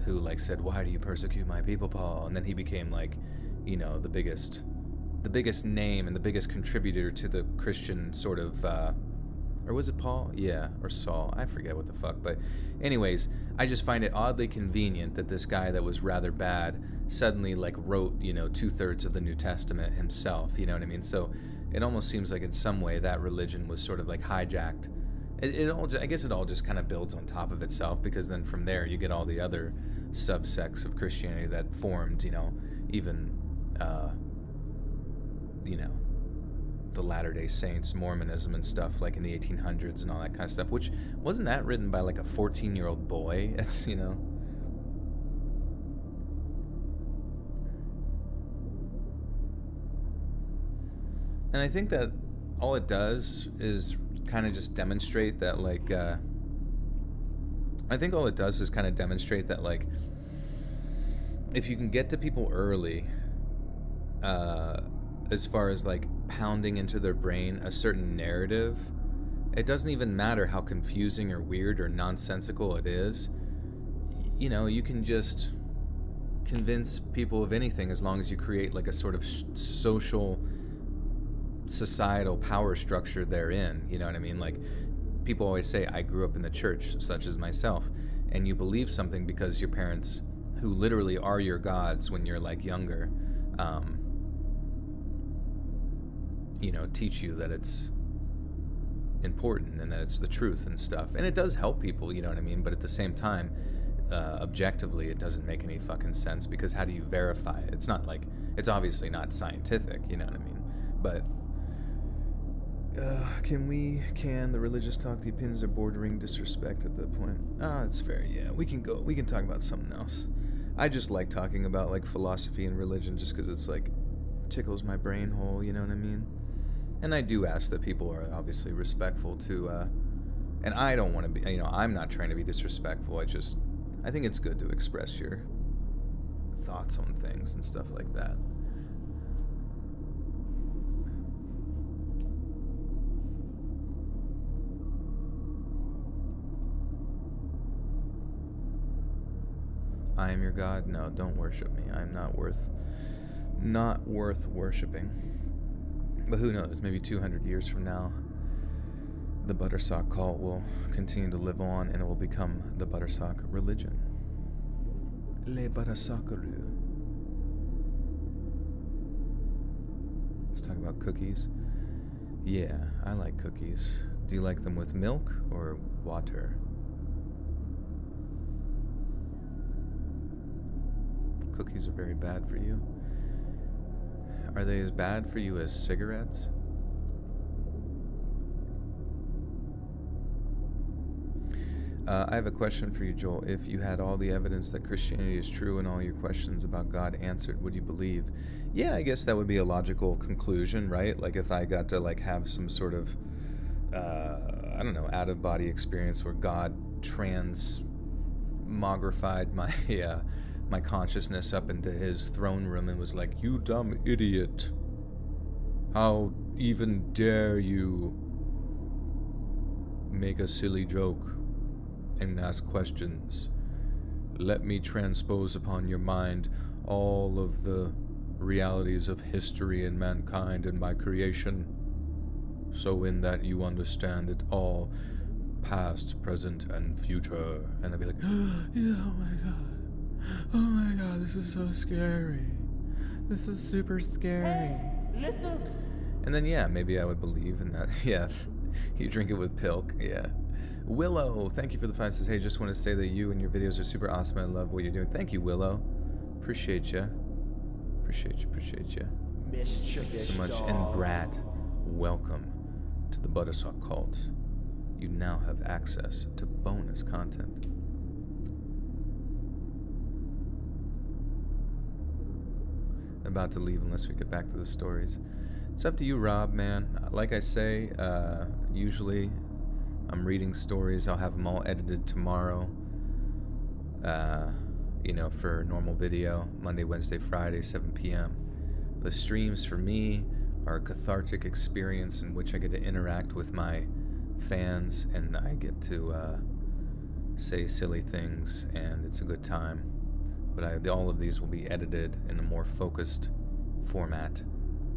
who like said, "Why do you persecute my people, Paul?" And then he became like, you know, the biggest name and the biggest contributor to the Christian sort of, or was it Paul? Yeah, or Saul. I forget what the fuck. But anyways, I just find it oddly convenient that this guy that was rather bad suddenly like wrote, you know, 2/3 of the New Testament himself. You know what I mean? So it almost seems like in some way that religion was sort of like hijacked. I guess it all just kind of builds on top of itself, because then from there you get all the other subsects of Christianity that formed, you know, even you know, the Latter-day Saints, Mormonism and stuff, like in the 1800s and all that kind of stuff, which wasn't that written by like a 14-year-old boy? It's, you know. And I think that all it does is kind of just demonstrate that like, I think all it does is kind of demonstrate that like, if you can get to people early, as far as like pounding into their brain a certain narrative, it doesn't even matter how confusing or weird or nonsensical it is. You know, you can just convince people of anything as long as you create like a sort of social, societal power structure therein. You know what I mean? Like, people always say, I grew up in the church, such as myself, and you believe something because your parents, who literally are your gods when you're like younger, teach you that it's important and that it's the truth and stuff. And it does help people, you know what I mean? But at the same time, objectively, it doesn't make any fucking sense, because how do you verify it? It's not like, it's obviously not scientific, you know what I mean? But can the religious talk, the opinions are bordering disrespect at that point? It's fair, yeah. We can talk about something else. I just like talking about like philosophy and religion just because it's like tickles my brain hole, you know what I mean? And I do ask that people are obviously respectful to, and I don't want to be, I'm not trying to be disrespectful. I think it's good to express your thoughts on things and stuff like that. I am your God? No, don't worship me. I am not worth worshiping. But who knows, maybe 200 years from now, the Buttersock cult will continue to live on, and it will become the Buttersock religion. Le Buttersockaroo. Let's talk about cookies. Yeah, I like cookies. Do you like them with milk or water? Cookies are very bad for you. Are they as bad for you as cigarettes? I have a question for you, Joel. If you had all the evidence that Christianity is true and all your questions about God answered, would you believe? Yeah, I guess that would be a logical conclusion, right? Like if I got to like have some sort of, out-of-body experience where God transmogrified my consciousness up into his throne room and was like, you dumb idiot. How even dare you make a silly joke and ask questions? Let me transpose upon your mind all of the realities of history and mankind and my creation, so in that you understand it all, past, present, and future. And I'd be like, yeah, oh my god. Oh my god, this is so scary. This is super scary. Hey, listen. And then, yeah, maybe I would believe in that. Yeah, you drink it with pilk, yeah. Willow, thank you for the 5 says, hey, just want to say that you and your videos are super awesome. I love what you're doing. Thank you, Willow. Appreciate you. Appreciate you. Thank you so much. And Brat, welcome to the Buttersock cult. You now have access to bonus content. About to leave unless we get back to the stories. It's up to you, Rob, man. Like I say, usually I'm reading stories. I'll have them all edited tomorrow, for normal video, Monday, Wednesday, Friday, 7 p.m. The streams for me are a cathartic experience in which I get to interact with my fans, and I get to say silly things, and it's a good time. But all of these will be edited in a more focused format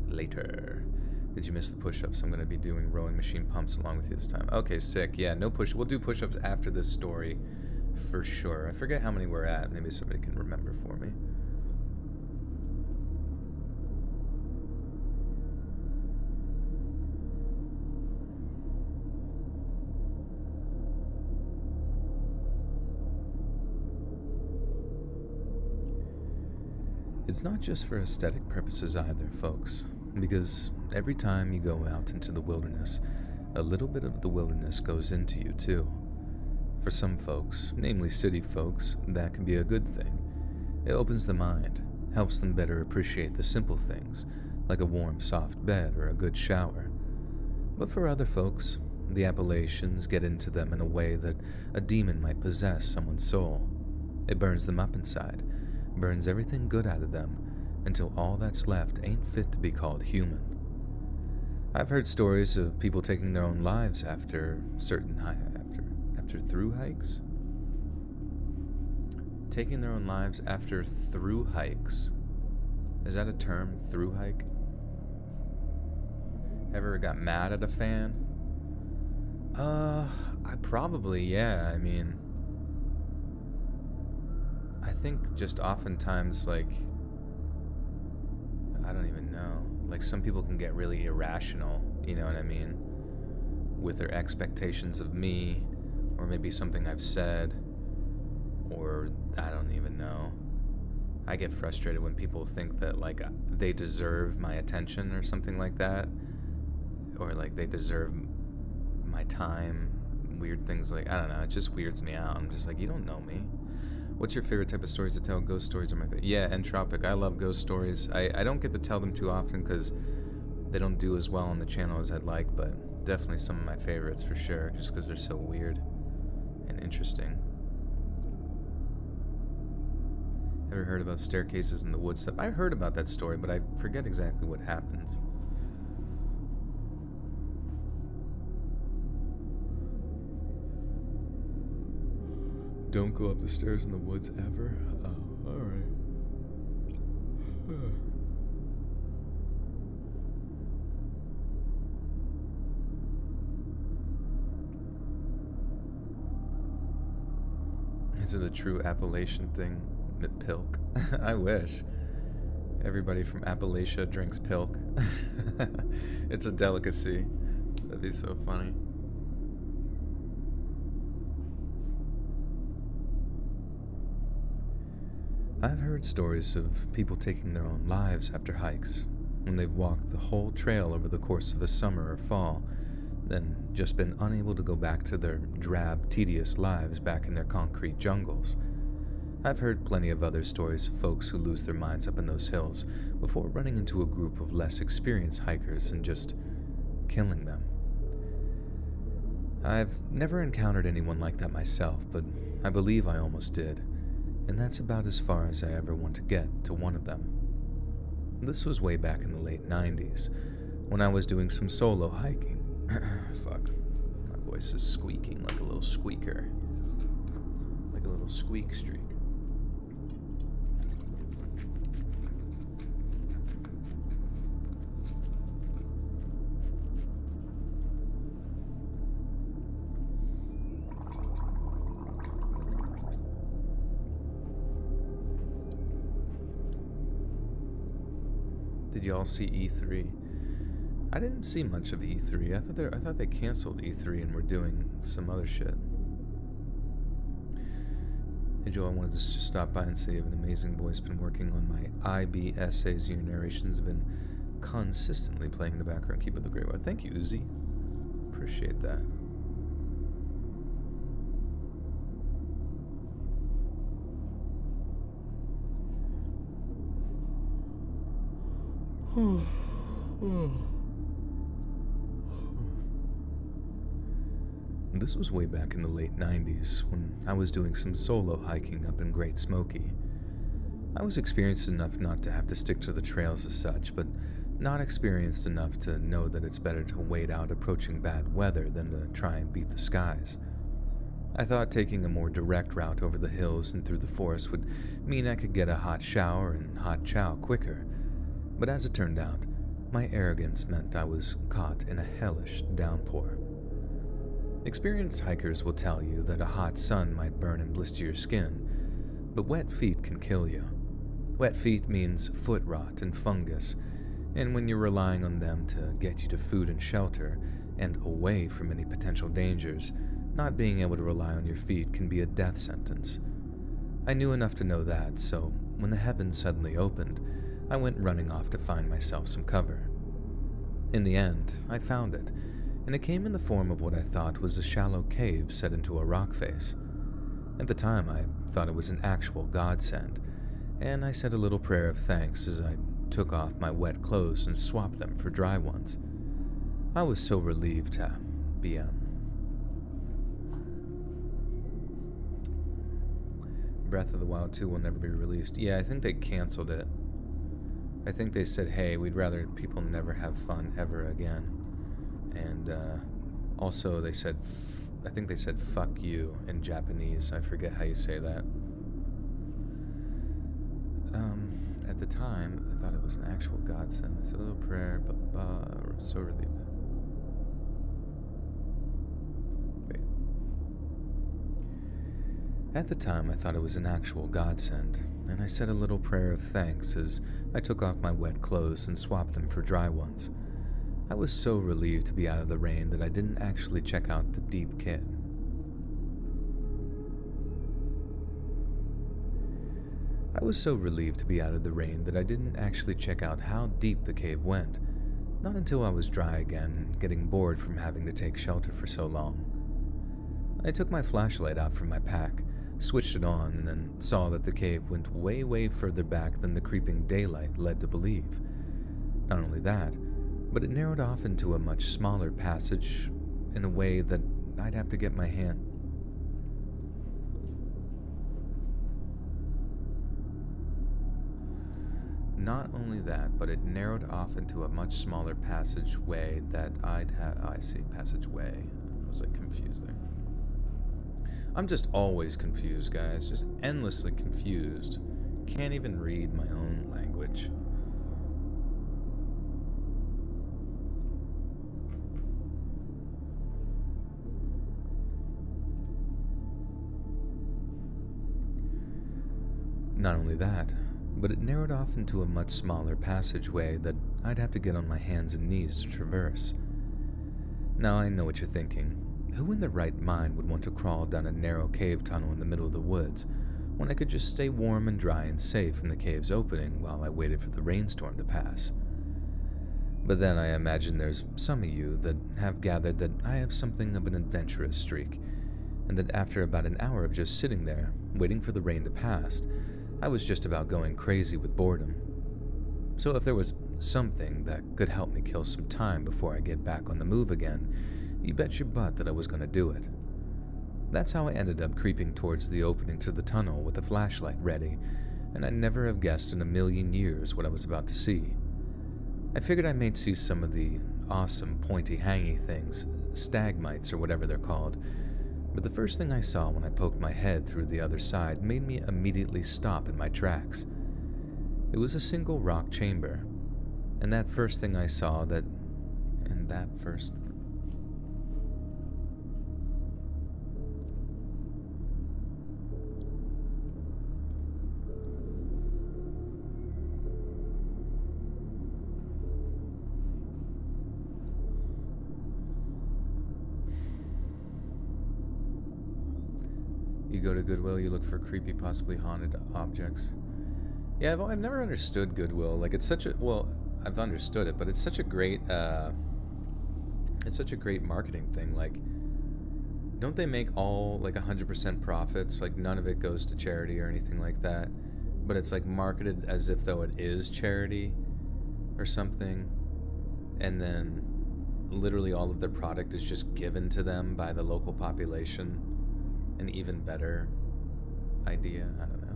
later. Did you miss the push-ups? I'm going to be doing rowing machine pumps along with you this time. Okay, sick. Yeah, no push. We'll do push-ups after this story for sure. I forget how many we're at. Maybe somebody can remember for me. It's not just for aesthetic purposes either, folks, because every time you go out into the wilderness, a little bit of the wilderness goes into you too. For some folks, namely city folks, that can be a good thing. It opens the mind, helps them better appreciate the simple things, like a warm, soft bed or a good shower. But for other folks, the Appalachians get into them in a way that a demon might possess someone's soul. It burns them up inside, burns everything good out of them, until all that's left ain't fit to be called human. I've heard stories of people taking their own lives after through hikes. Taking their own lives after through hikes. Is that a term? Through hike? Ever got mad at a fan? I probably, yeah. I mean, I think just oftentimes, like, I don't even know. Like, some people can get really irrational, you know what I mean? With their expectations of me, or maybe something I've said, or I don't even know. I get frustrated when people think that, like, they deserve my attention or something like that, or like they deserve my time. Weird things, like, I don't know, it just weirds me out. I'm just like, you don't know me. What's your favorite type of stories to tell? Ghost stories are my favorite. Yeah, Entropic. I love ghost stories. I don't get to tell them too often because they don't do as well on the channel as I'd like, but definitely some of my favorites for sure, just because they're so weird and interesting. Ever heard about staircases in the woods stuff? I heard about that story, but I forget exactly what happens. Don't go up the stairs in the woods ever? Oh, alright. Is it a true Appalachian thing? Pilk? I wish. Everybody from Appalachia drinks pilk. It's a delicacy. That'd be so funny. I've heard stories of people taking their own lives after hikes, when they've walked the whole trail over the course of a summer or fall, then just been unable to go back to their drab, tedious lives back in their concrete jungles. I've heard plenty of other stories of folks who lose their minds up in those hills before running into a group of less experienced hikers and just killing them. I've never encountered anyone like that myself, but I believe I almost did. And that's about as far as I ever want to get to one of them. This was way back in the late 90s, when I was doing some solo hiking. Fuck. My voice is squeaking like a little squeaker. Like a little squeak streak. Did y'all see E3? I didn't see much of E3. I thought they canceled E3 and were doing some other shit. Hey Joe, I wanted to just stop by and say you have an amazing voice. Been working on my IB essays. Your narrations have been consistently playing in the background. Keep up the great work. Thank you, Uzi. Appreciate that. This was way back in the late 90s, when I was doing some solo hiking up in Great Smoky. I was experienced enough not to have to stick to the trails as such, but not experienced enough to know that it's better to wait out approaching bad weather than to try and beat the skies. I thought taking a more direct route over the hills and through the forest would mean I could get a hot shower and hot chow quicker, but as it turned out, my arrogance meant I was caught in a hellish downpour. Experienced hikers will tell you that a hot sun might burn and blister your skin, but wet feet can kill you. Wet feet means foot rot and fungus, and when you're relying on them to get you to food and shelter, and away from any potential dangers, not being able to rely on your feet can be a death sentence. I knew enough to know that, so when the heavens suddenly opened, I went running off to find myself some cover. In the end, I found it, and it came in the form of what I thought was a shallow cave set into a rock face. At the time, I thought it was an actual godsend, and I said a little prayer of thanks as I took off my wet clothes and swapped them for dry ones. I was so relieved to be Breath of the Wild 2 will never be released. Yeah, I think they canceled it. I think they said, hey, we'd rather people never have fun ever again. And also they said, I think they said fuck you in Japanese. I forget how you say that. At the time, I thought it was an actual godsend. I said a little prayer, but I was so relieved. Wait. At the time, I thought it was an actual godsend, and I said a little prayer of thanks as I took off my wet clothes and swapped them for dry ones. I was so relieved to be out of the rain that I didn't actually check out the deep kit. I was so relieved to be out of the rain that I didn't actually check out how deep the cave went, not until I was dry again and getting bored from having to take shelter for so long. I took my flashlight out from my pack, switched it on, and then saw that the cave went way, way further back than the creeping daylight led to believe. Not only that, but it narrowed off into a much smaller passage in a way that I'd have to get my hand... Not only that, but it narrowed off into a much smaller passageway that I'd have... I see, passageway. I was like confused there. I'm just always confused, guys. Just endlessly confused. Can't even read my own language. Not only that, but it narrowed off into a much smaller passageway that I'd have to get on my hands and knees to traverse. Now I know what you're thinking. Who in their right mind would want to crawl down a narrow cave tunnel in the middle of the woods when I could just stay warm and dry and safe in the cave's opening while I waited for the rainstorm to pass? But then I imagine there's some of you that have gathered that I have something of an adventurous streak, and that after about an hour of just sitting there, waiting for the rain to pass, I was just about going crazy with boredom. So if there was something that could help me kill some time before I get back on the move again, you bet your butt that I was going to do it. That's how I ended up creeping towards the opening to the tunnel with a flashlight ready, and I'd never have guessed in a million years what I was about to see. I figured I might see some of the awesome pointy hangy things, stagmites or whatever they're called, but the first thing I saw when I poked my head through the other side made me immediately stop in my tracks. It was a single rock chamber, and that first thing I saw that... and that first... You go to Goodwill, you look for creepy, possibly haunted objects. Yeah, I've never understood Goodwill. Like, it's such a... well, I've understood it, but it's such a great... it's such a great marketing thing. Like, don't they make all, like, 100% profits? Like, none of it goes to charity or anything like that. But it's, like, marketed as if though it is charity or something. And then literally all of their product is just given to them by the local population. An even better idea. I don't know.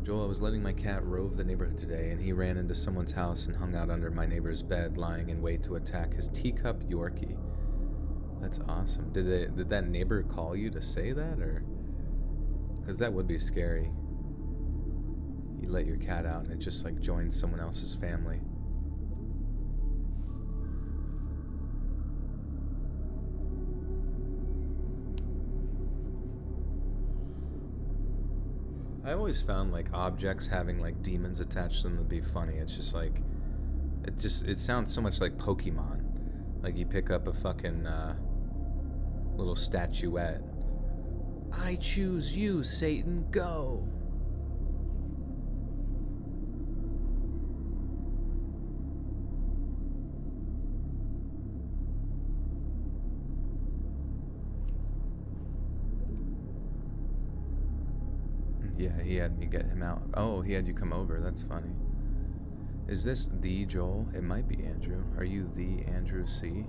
Joel, I was letting my cat rove the neighborhood today, and he ran into someone's house and hung out under my neighbor's bed, lying in wait to attack his teacup Yorkie. That's awesome. Did that neighbor call you to say that, or? Because that would be scary. You let your cat out and it just like joins someone else's family. I always found like objects having like demons attached to them to be funny. It's just like, it sounds so much like Pokemon. Like you pick up a fucking little statuette. I choose you, Satan, go. Yeah, he had me get him out. Oh, he had you come over. That's funny. Is this the Joel? It might be Andrew. Are you the Andrew C?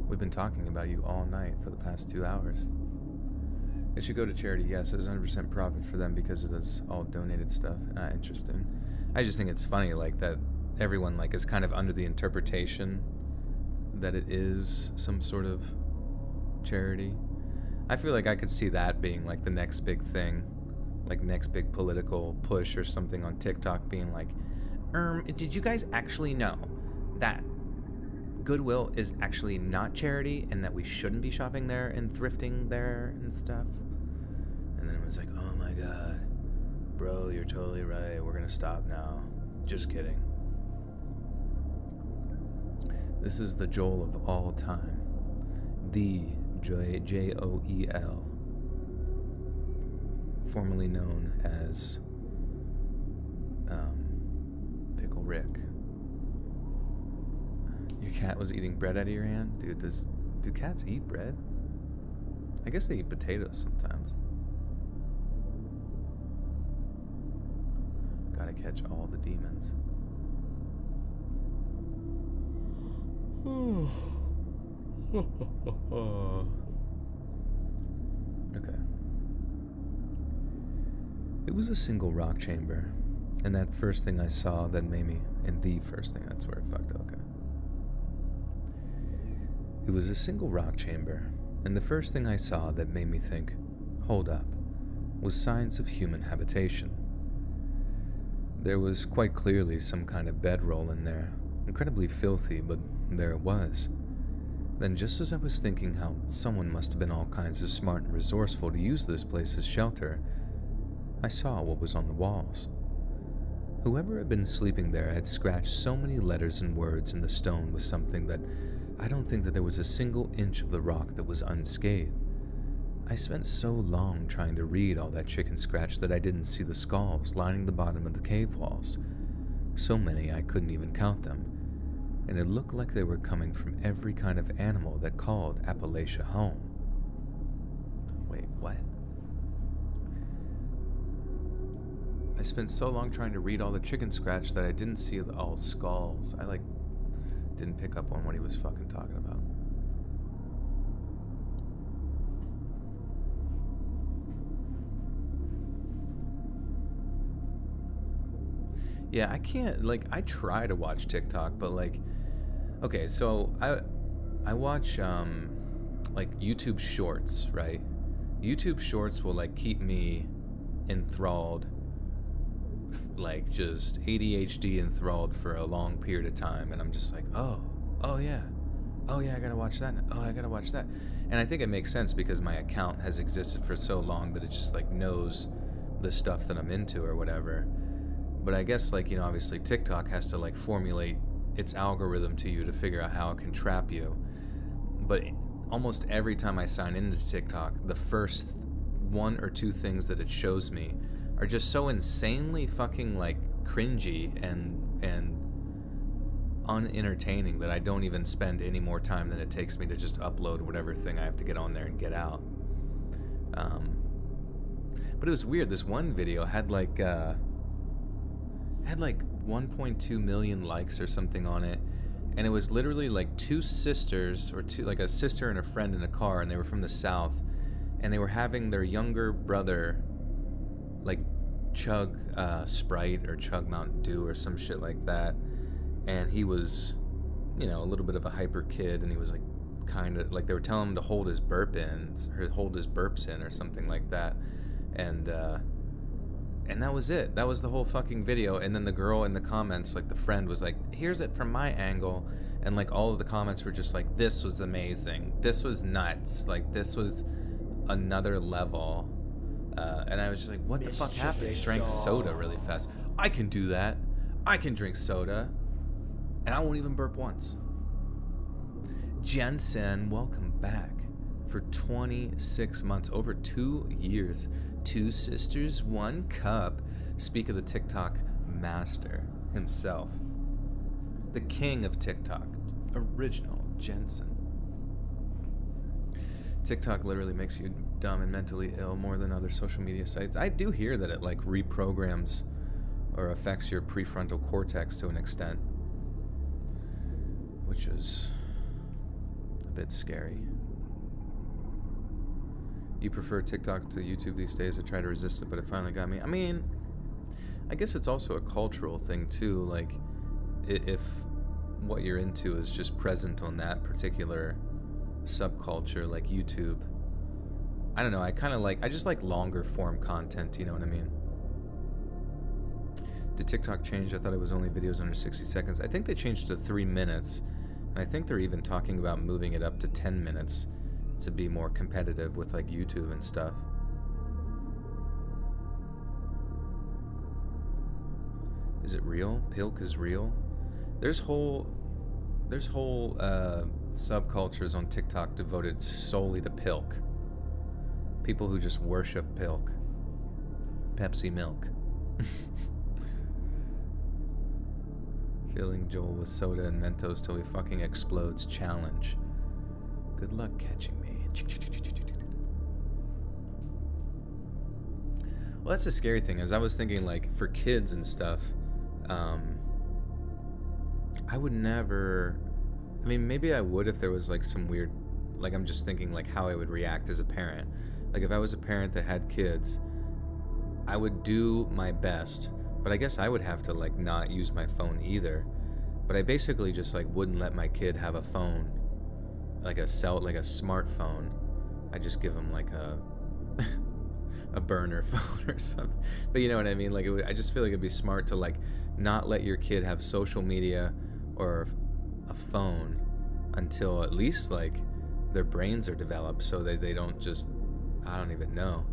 We've been talking about you all night for the past 2 hours. It should go to charity. Yes, it's 100% profit for them because it is all donated stuff. Interesting. I just think it's funny, like, that everyone, like, is kind of under the interpretation that it is some sort of charity. I feel like I could see that being, like, the next big thing. like next big political push or something on TikTok being like, did you guys actually know that Goodwill is actually not charity and that we shouldn't be shopping there and thrifting there and stuff? And then it was like, oh my god, bro, you're totally right. We're gonna stop now. Just kidding. This is the Joel of all time. The Joel, formerly known as Pickle Rick. Your cat was eating bread out of your hand? Dude, do cats eat bread? I guess they eat potatoes sometimes. Gotta catch all the demons. Okay. It was a single rock chamber, and that first thing I saw that made me, and the first thing, that's where it fucked up, okay. It was a single rock chamber, and the first thing I saw that made me think, hold up, was signs of human habitation. There was quite clearly some kind of bedroll in there, incredibly filthy, but there it was. Then just as I was thinking how someone must have been all kinds of smart and resourceful to use this place as shelter, I saw what was on the walls. Whoever had been sleeping there had scratched so many letters and words in the stone with something that I don't think that there was a single inch of the rock that was unscathed. I spent so long trying to read all that chicken scratch that I didn't see the skulls lining the bottom of the cave walls. So many I couldn't even count them, and it looked like they were coming from every kind of animal that called Appalachia home. Wait, what? I spent so long trying to read all the chicken scratch that I didn't see all skulls. I didn't pick up on what he was fucking talking about. Yeah, I can't, I try to watch TikTok, but okay, so I watch YouTube Shorts, right? YouTube Shorts will keep me enthralled, just ADHD enthralled for a long period of time, and I'm just like, oh yeah, I gotta watch that, I gotta watch that. And I think it makes sense because my account has existed for so long that it just knows the stuff that I'm into or whatever. But I guess obviously TikTok has to formulate its algorithm to you to figure out how it can trap you. But almost every time I sign into TikTok, the first one or two things that it shows me are just so insanely fucking cringy and unentertaining that I don't even spend any more time than it takes me to just upload whatever thing I have to get on there and get out. But it was weird. This one video had 1.2 million likes or something on it, and it was literally two sisters, or two, a sister and a friend in a car, and they were from the South, and they were having their younger brother chug Sprite or chug Mountain Dew or some shit like that, and he was a little bit of a hyper kid, and he was kind of they were telling him to hold his burps in or something like that, and that was it. That was the whole fucking video. And then the girl in the comments, the friend was here's it from my angle, and all of the comments were just this was amazing, this was nuts, this was another level. And I was just what the fuck happened? He drank soda really fast. I can do that. I can drink soda, and I won't even burp once. Jensen, welcome back for 26 months, over 2 years. 2 sisters, 1 cup. Speak of the TikTok master himself, the king of TikTok, original Jensen. TikTok literally makes you dumb and mentally ill more than other social media sites. I do hear that it reprograms or affects your prefrontal cortex to an extent, which is a bit scary. You prefer TikTok to YouTube these days? I try to resist it, but it finally got me. I mean, I guess it's also a cultural thing too. If what you're into is just present on that particular subculture, like YouTube, I don't know, I just like longer form content, you know what I mean? Did TikTok change? I thought it was only videos under 60 seconds. I think they changed to 3 minutes. And I think they're even talking about moving it up to 10 minutes to be more competitive with like YouTube and stuff. Is it real? Pilk is real? There's whole subcultures on TikTok devoted solely to Pilk. People who just worship Pilk. Pepsi milk. Filling Joel with soda and Mentos till he fucking explodes challenge. Good luck catching me. Well, that's the scary thing, is I was thinking, like, for kids and stuff, I would never... I mean, maybe I would if there was, like, some weird... Like, I'm just thinking, like, how I would react as a parent. Like, if I was a parent that had kids, I would do my best, but I guess I would have to, like, not use my phone either. But I basically just, like, wouldn't let my kid have a phone, like a smartphone. I just give him, like, a burner phone or something. But you know what I mean? Like, I just feel like it'd be smart to, like, not let your kid have social media or a phone until at least, like, their brains are developed, so that they don't just, I don't even know,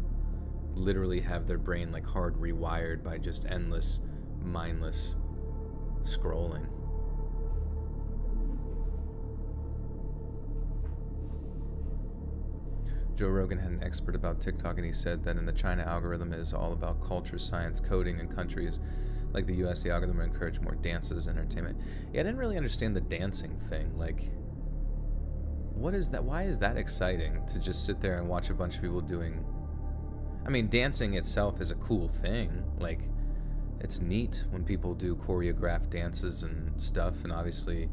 literally have their brain, like, hard rewired by just endless, mindless scrolling. Joe Rogan had an expert about TikTok, and he said that in the China algorithm is all about culture, science, coding, and countries like the US, the algorithm encourage more dances and entertainment. Yeah, I didn't really understand the dancing thing. Like, what is that? Why is that exciting to just sit there and watch a bunch of people doing... I mean, dancing itself is a cool thing. Like, it's neat when people do choreographed dances and stuff, and obviously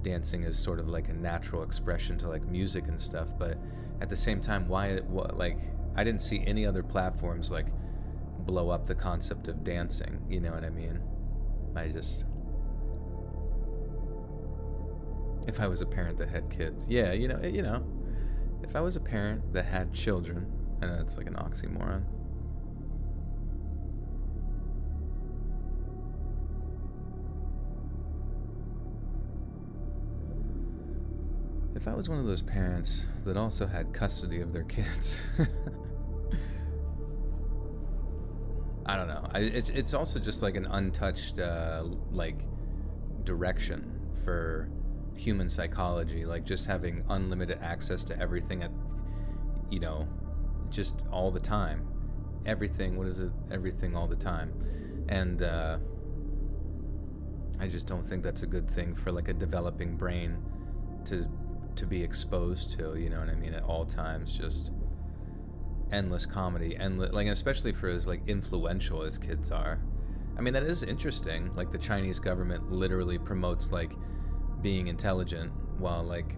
dancing is sort of like a natural expression to, like, music and stuff, but at the same time, like, I didn't see any other platforms, like, blow up the concept of dancing, you know what I mean? If I was a parent that had kids, yeah, you know, if I was a parent that had children, I know that's like an oxymoron. If I was one of those parents that also had custody of their kids, I don't know. It's also just like an untouched, like, direction for human psychology, like just having unlimited access to everything at, you know, just all the time. Everything, what is it? Everything all the time. And I just don't think that's a good thing for, like, a developing brain to be exposed to, you know what I mean, at all times. Just endless comedy, like, especially for as, like, influential as kids are. I mean, that is interesting. Like, the Chinese government literally promotes, like, being intelligent, while, like,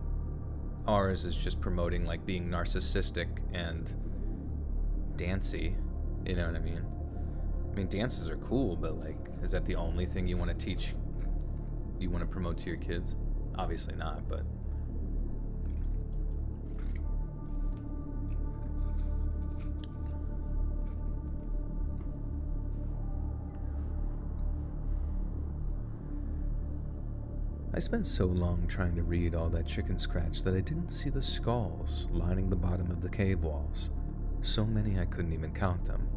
ours is just promoting, like, being narcissistic and dancy, you know what I mean? I mean, dances are cool, but, like, is that the only thing you want to teach, you want to promote to your kids? Obviously not, but... I spent so long trying to read all that chicken scratch that I didn't see the skulls lining the bottom of the cave walls. So many I couldn't even count them,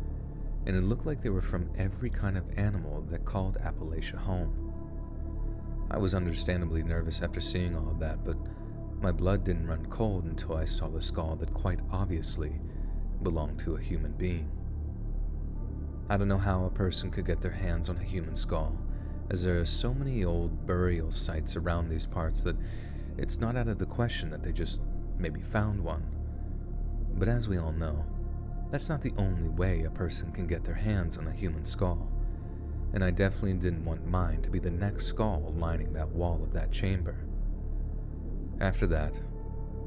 and it looked like they were from every kind of animal that called Appalachia home. I was understandably nervous after seeing all of that, but my blood didn't run cold until I saw the skull that quite obviously belonged to a human being. I don't know how a person could get their hands on a human skull, as there are so many old burial sites around these parts that it's not out of the question that they just maybe found one. But as we all know, that's not the only way a person can get their hands on a human skull, and I definitely didn't want mine to be the next skull lining that wall of that chamber. After that,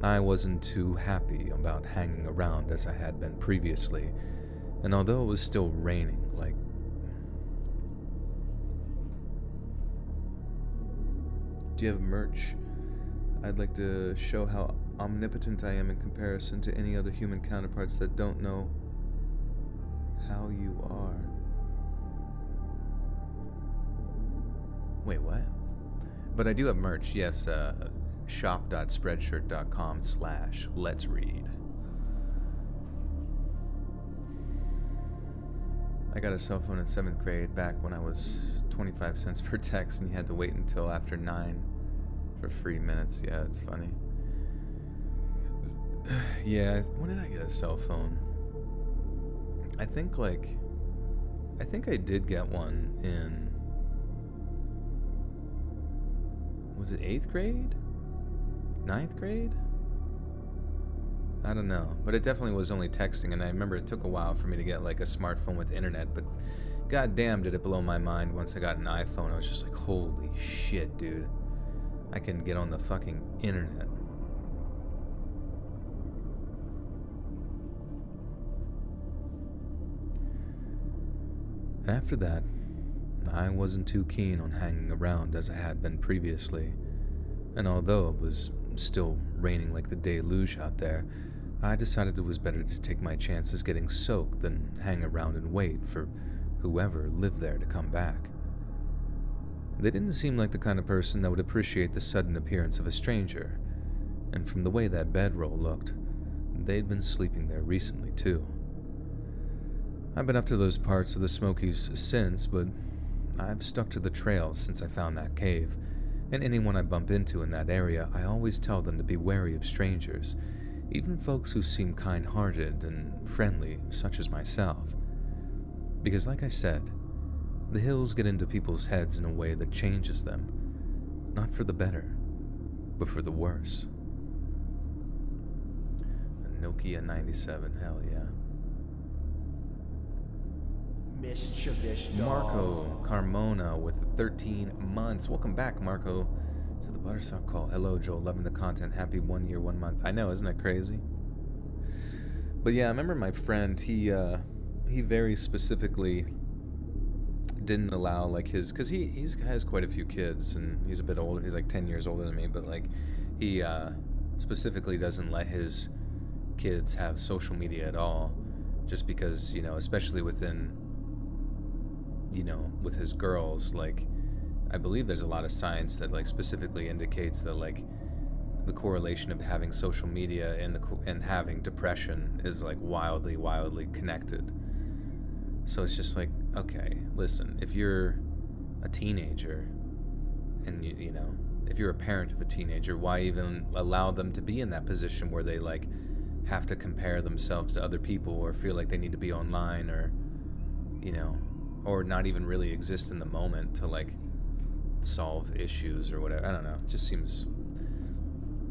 I wasn't too happy about hanging around as I had been previously, and although it was still raining, like... Do you have merch? I'd like to show how omnipotent I am in comparison to any other human counterparts that don't know how you are. Wait, what? But I do have merch, yes, shop.spreadshirt.com/let's read. I got a cell phone in 7th grade back when I was 25 cents per text and you had to wait until after 9 for free minutes. Yeah, it's funny. Yeah, when did I get a cell phone? I think I did get one in, was it 8th grade? 9th grade? I don't know, but it definitely was only texting, and I remember it took a while for me to get like a smartphone with internet, but goddamn did it blow my mind once I got an iPhone. I was just like, holy shit, dude. I can get on the fucking internet. After that, I wasn't too keen on hanging around as I had been previously, and although it was still raining like the deluge out there, I decided it was better to take my chances getting soaked than hang around and wait for whoever lived there to come back. They didn't seem like the kind of person that would appreciate the sudden appearance of a stranger, and from the way that bedroll looked, they'd been sleeping there recently too. I've been up to those parts of the Smokies since, but I've stuck to the trails since I found that cave, and anyone I bump into in that area, I always tell them to be wary of strangers, even folks who seem kind-hearted and friendly, such as myself. Because like I said, the hills get into people's heads in a way that changes them, not for the better, but for the worse. A Nokia 97, hell yeah. Mischievous dog. Marco Carmona with 13 months. Welcome back, Marco, to the Buttersoft Call. Hello, Joel. Loving the content. Happy 1 year, 1 month. I know, isn't that crazy? But yeah, I remember my friend, he very specifically didn't allow like his, because he has quite a few kids and he's a bit older. He's like 10 years older than me, but like he specifically doesn't let his kids have social media at all, just because, you know, especially within, you know, with his girls, like I believe there's a lot of science that like specifically indicates that like the correlation of having social media and having depression is like wildly connected. So it's just like, okay, listen, if you're a teenager and you know, if you're a parent of a teenager, why even allow them to be in that position where they like have to compare themselves to other people or feel like they need to be online, or, you know, or not even really exist in the moment to like solve issues or whatever. I don't know. It just seems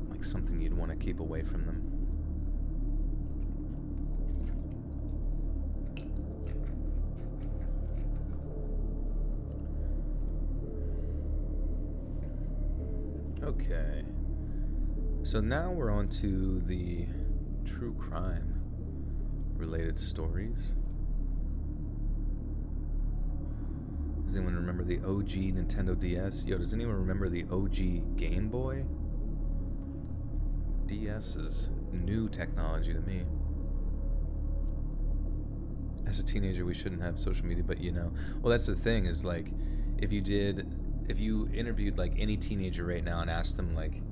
like something you'd want to keep away from them. Okay. So now we're on to the true crime related stories. Does anyone remember the OG Nintendo DS? Yo, does anyone remember the OG Game Boy? DS is new technology to me. As a teenager, we shouldn't have social media, but you know, well, that's the thing, is like, if you interviewed like any teenager right now and asked them like,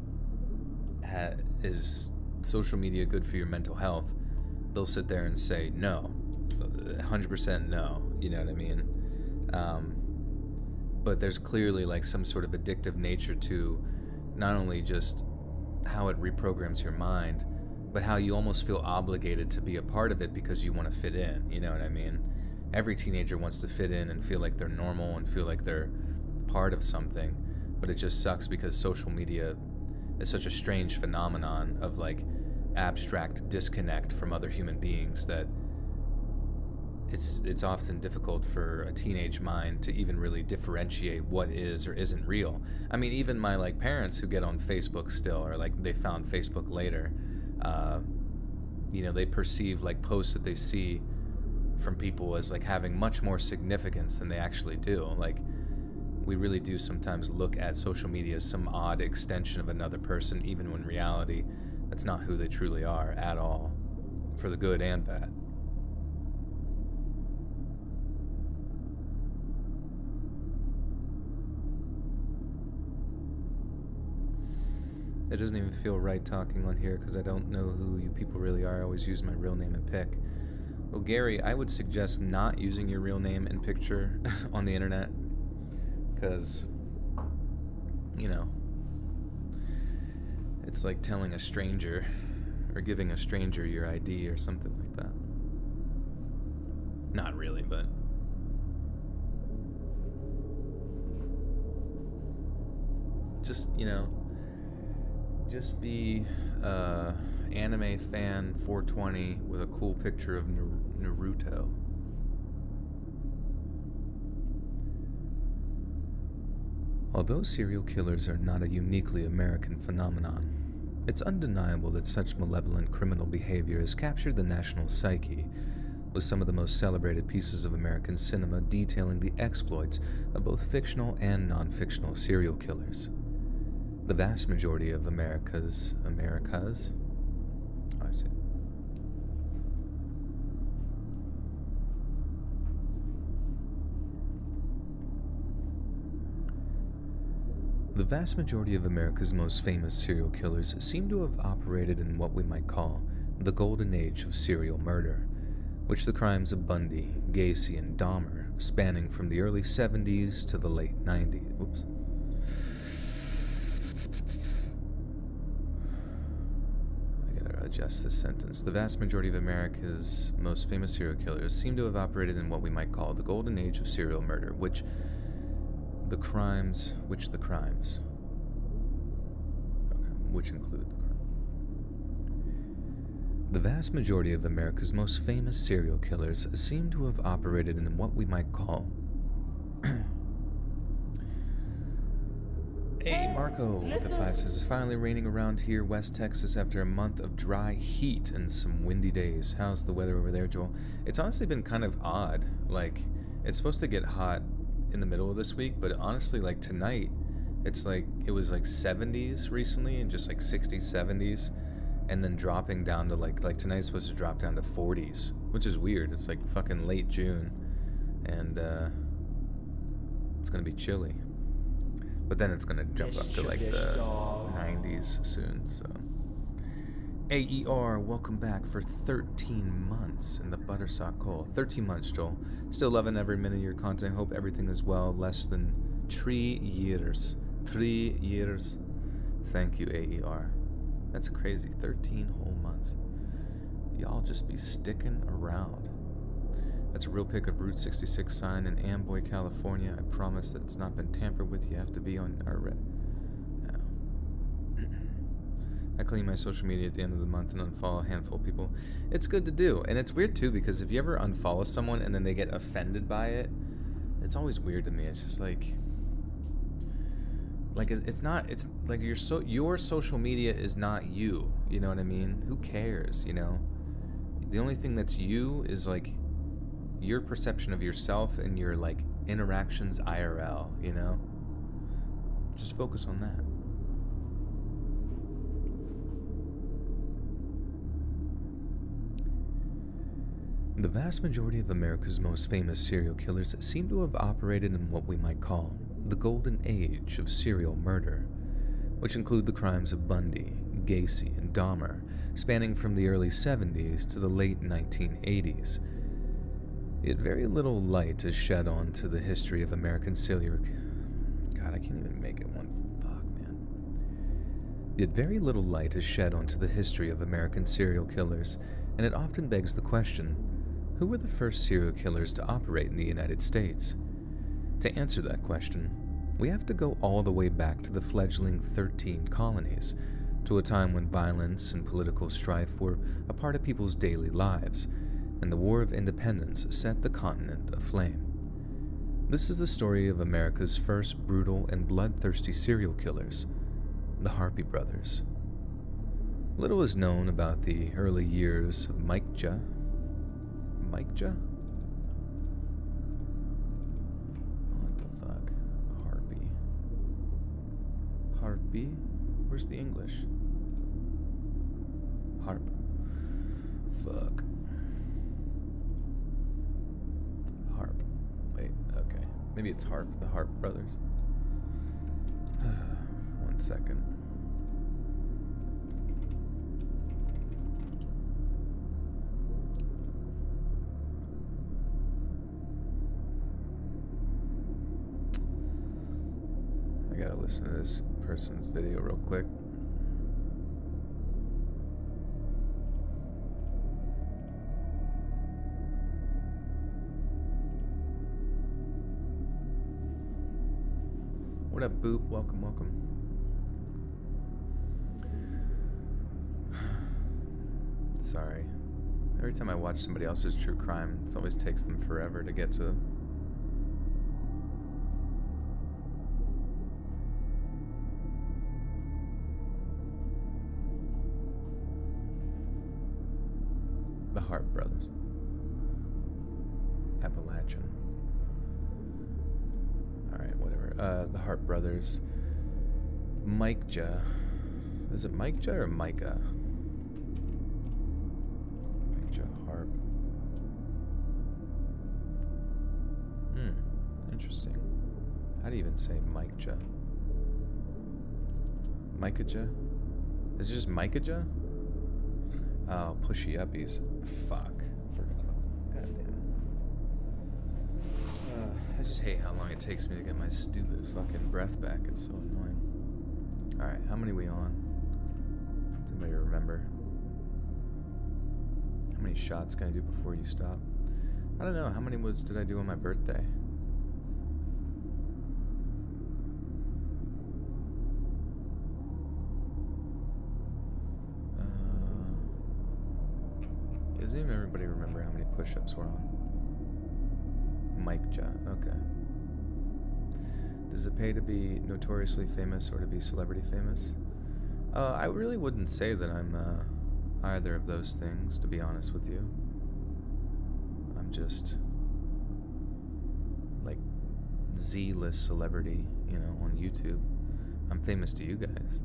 is social media good for your mental health? They'll sit there and say no, 100% no. You know what I mean? But there's clearly like some sort of addictive nature to not only just how it reprograms your mind, but how you almost feel obligated to be a part of it because you want to fit in. You know what I mean? Every teenager wants to fit in and feel like they're normal and feel like they're part of something, but it just sucks because social media is such a strange phenomenon of like abstract disconnect from other human beings that it's often difficult for a teenage mind to even really differentiate what is or isn't real. I mean, even my like parents who get on Facebook still, or like they found Facebook later, you know, they perceive like posts that they see from people as like having much more significance than they actually do. Like, we really do sometimes look at social media as some odd extension of another person, even when in reality That's not who they truly are at all, for the good and bad. It doesn't even feel right talking on here because I don't know who you people really are. I always use my real name and pic. Well, Gary, I would suggest not using your real name and picture on the internet because, you know, it's like telling a stranger or giving a stranger your ID or something like that. Not really, but... just, you know, just be anime fan 420 with a cool picture of Naruto. Although serial killers are not a uniquely American phenomenon, it's undeniable that such malevolent criminal behavior has captured the national psyche, with some of the most celebrated pieces of American cinema detailing the exploits of both fictional and non-fictional serial killers. The vast majority of America's... I see. The vast majority of America's most famous serial killers seem to have operated in what we might call the golden age of serial murder, which the crimes of Bundy, Gacy, and Dahmer, spanning from the early 70s to the late 90s. Oops. I gotta adjust this sentence. The vast majority of America's most famous serial killers seem to have operated in what we might call the golden age of serial murder, which include the crimes. The vast majority of America's most famous serial killers seem to have operated in what we might call... Hey, Marco with the 5 says, it's finally raining around here, West Texas, after a month of dry heat and some windy days. How's the weather over there, Joel? It's honestly been kind of odd. Like, it's supposed to get hot in the middle of this week, but honestly, like tonight, it's like, it was like 70s recently and just like 60s, 70s, and then dropping down to like tonight's supposed to drop down to 40s, which is weird. It's like fucking late June, and it's gonna be chilly. But then it's gonna jump up to like the 90s soon, so. AER, welcome back for 13 months in the Buttersock Hole. 13 months, Joel. Still loving every minute of your content. Hope everything is well. Less than 3 years. 3 years. Thank you, AER. That's crazy. 13 whole months. Y'all just be sticking around. That's a real pic of Route 66 sign in Amboy, California. I promise that it's not been tampered with. You have to be on our I clean my social media at the end of the month and unfollow a handful of people. It's good to do. And it's weird too, because if you ever unfollow someone and then they get offended by it, it's always weird to me. It's just like it's like your social media is not you. You know what I mean? Who cares, you know? The only thing that's you is like your perception of yourself and your like interactions IRL, you know? Just focus on that. The vast majority of America's most famous serial killers seem to have operated in what we might call the golden age of serial murder, which include the crimes of Bundy, Gacy, and Dahmer, spanning from the early 70s to the late 1980s. Yet very little light is shed onto the history of American serial... God, I can't even make it one. Fuck, man. Yet very little light is shed onto the history of American serial killers, and it often begs the question, who were the first serial killers to operate in the United States? To answer that question, we have to go all the way back to the fledgling 13 colonies, to a time when violence and political strife were a part of people's daily lives, and the War of Independence set the continent aflame. This is the story of America's first brutal and bloodthirsty serial killers, the Harpy Brothers. Little is known about the early years of Mike Ja? What the fuck? Harpy? Where's the English? Harp. Fuck. Harp. Wait, okay. Maybe it's Harp, the Harp brothers. 1 second. I gotta listen to this person's video real quick. What up, Boop? Welcome, welcome. Sorry. Every time I watch somebody else's true crime, it always takes them forever to get to. The Hart brothers. Appalachian. Alright, whatever. The Hart brothers. Mike Ja. Is it Mike Ja or Micah? Mike Ja Harp. Interesting. How do you even say Mike Ja? Micah Ja? Is it just Micah Ja? Oh, pushy uppies. Fuck. I forgot about it. God damn it. I just hate how long it takes me to get my stupid fucking breath back. It's so annoying. Alright, how many we on? Does anybody remember? How many shots can I do before you stop? I don't know. How many did I do on my birthday? Doesn't even everybody remember how many push-ups we're on? Mike Ja, okay. Does it pay to be notoriously famous or to be celebrity famous? I really wouldn't say that I'm either of those things, to be honest with you. I'm just like Z-list celebrity, you know, on YouTube. I'm famous to you guys,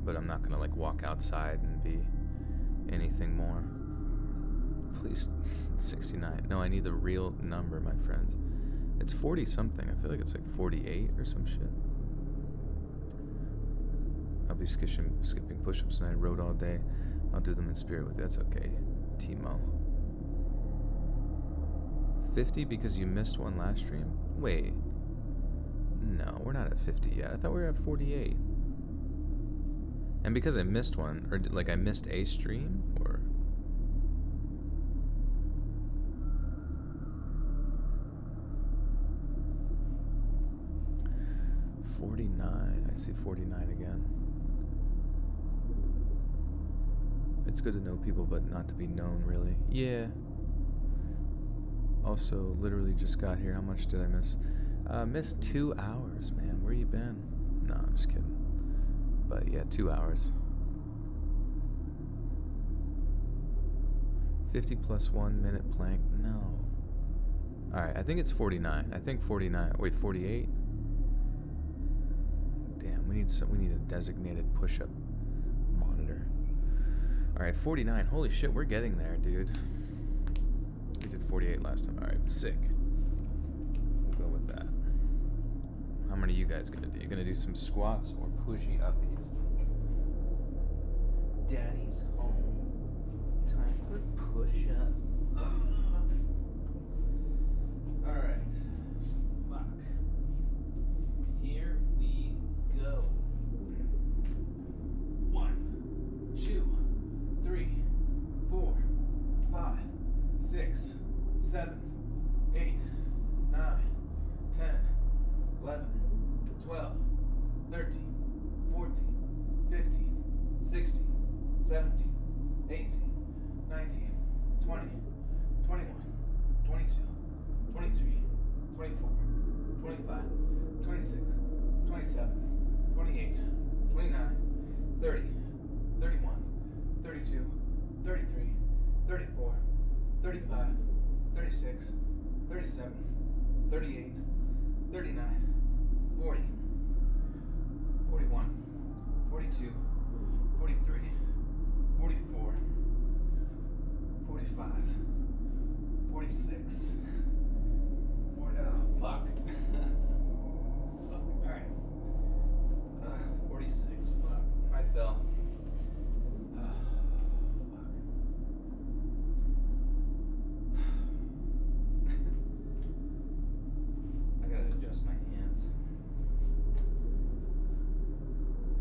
but I'm not gonna like walk outside and be anything more. Please, 69. No, I need the real number, my friends. It's 40 something. I feel like it's like 48 or some shit. I'll be skipping push-ups tonight. I rode all day. I'll do them in spirit with you. That's okay, Timo. 50 because you missed one last stream? Wait. No, we're not at 50 yet. I thought we were at 48. And because I missed one, or like I missed a stream, or... 49. I see 49 again. It's good to know people, but not to be known, really. Yeah. Also, literally just got here. How much did I miss? Missed 2 hours, man. Where you been? No, I'm just kidding. But yeah, 2 hours. 50 plus 1 minute plank. No. Alright, I think it's 49. I think 49. Wait, 48? Damn, we need a designated push-up monitor. Alright, 49. Holy shit, we're getting there, dude. We did 48 last time. Alright, sick. We'll go with that. How many are you guys gonna do? You gonna do some squats or pushy uppies? Daddy's home. Time for push-up. Alright. Fuck. Here we go. 1, 2, 3, 4, 5, 6, 7, 8, 9, 10, 11, 12, 13, 14, 15, 16, 17, 18, 19, 20, 21, 22, 23, 24, 25, 26, 27, 28, 29, 30, 31, 32, 33, 34, 35, 36, 37, 38, 39, 40, 41, 42, 43, 44, 45, 46, 40, oh, fuck. Fuck, alright. 46, fuck, I fell. Fuck. I gotta adjust my hands.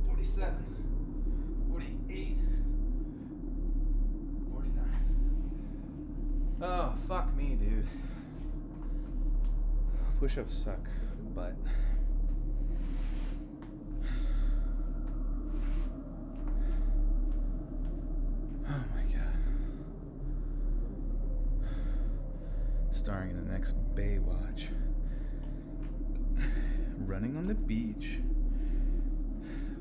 47, 48, 49. Oh, fuck me, dude. Push-ups suck, but oh my god. Starring in the next Baywatch. Running on the beach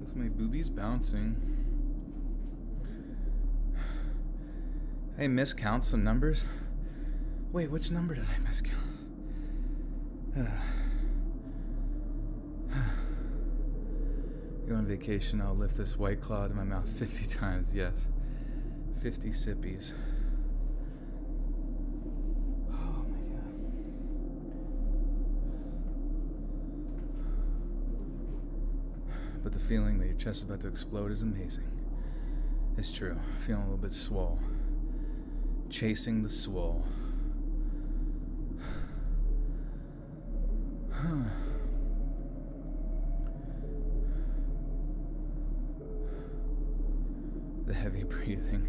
with my boobies bouncing. Hey, miscount some numbers. Wait, which number did I miscount? Go on vacation, I'll lift this White Claw to my mouth 50 times, yes. 50 sippies. Oh my god. But the feeling that your chest is about to explode is amazing. It's true, feeling a little bit swole. Chasing the swole. The heavy breathing.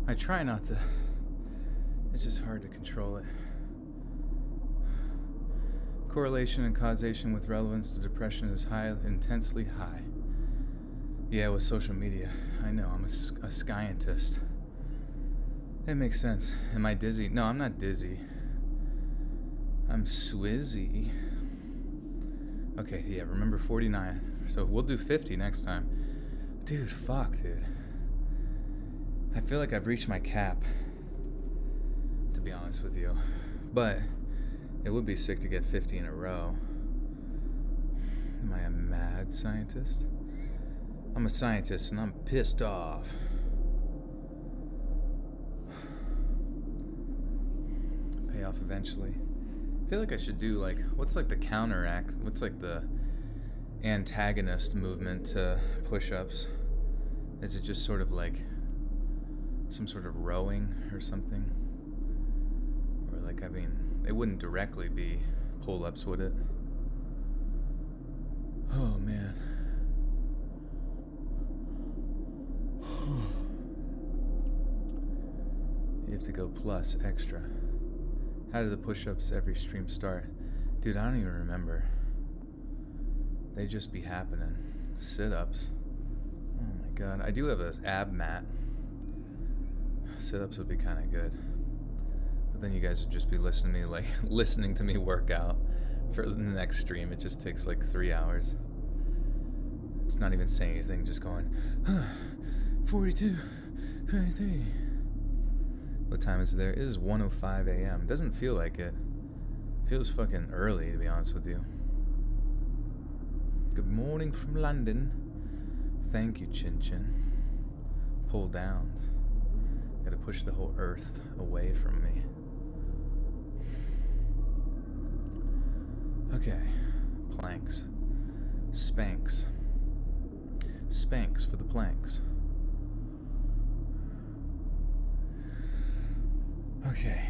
I try not to. It's just hard to control it. Correlation and causation with relevance to depression is intensely high. Yeah, with social media. I know, I'm a scientist. It makes sense. Am I dizzy? No, I'm not dizzy. I'm swizzy. Okay, yeah, remember 49. So we'll do 50 next time. Dude, fuck, dude. I feel like I've reached my cap, to be honest with you. But it would be sick to get 50 in a row. Am I a mad scientist? I'm a scientist and I'm pissed off. Pay off eventually. I feel like I should do what's the counteract? What's the antagonist movement to push-ups? Is it just sort of some sort of rowing or something? Or it wouldn't directly be pull-ups, would it? Oh man. You have to go plus extra. How do the push-ups every stream start? Dude, I don't even remember. They just be happening. Sit-ups. Oh my god. I do have an ab mat. Sit-ups would be kind of good. But then you guys would just be listening to me work out for the next stream. It just takes 3 hours. It's not even saying anything, just going, 42, 23. What time is it there? It is 1:05 a.m. Doesn't feel like it. Feels fucking early, to be honest with you. Good morning from London. Thank you, Chin Chin. Pull downs. Gotta push the whole earth away from me. Okay. Planks. Spanks. Spanks for the planks. Okay.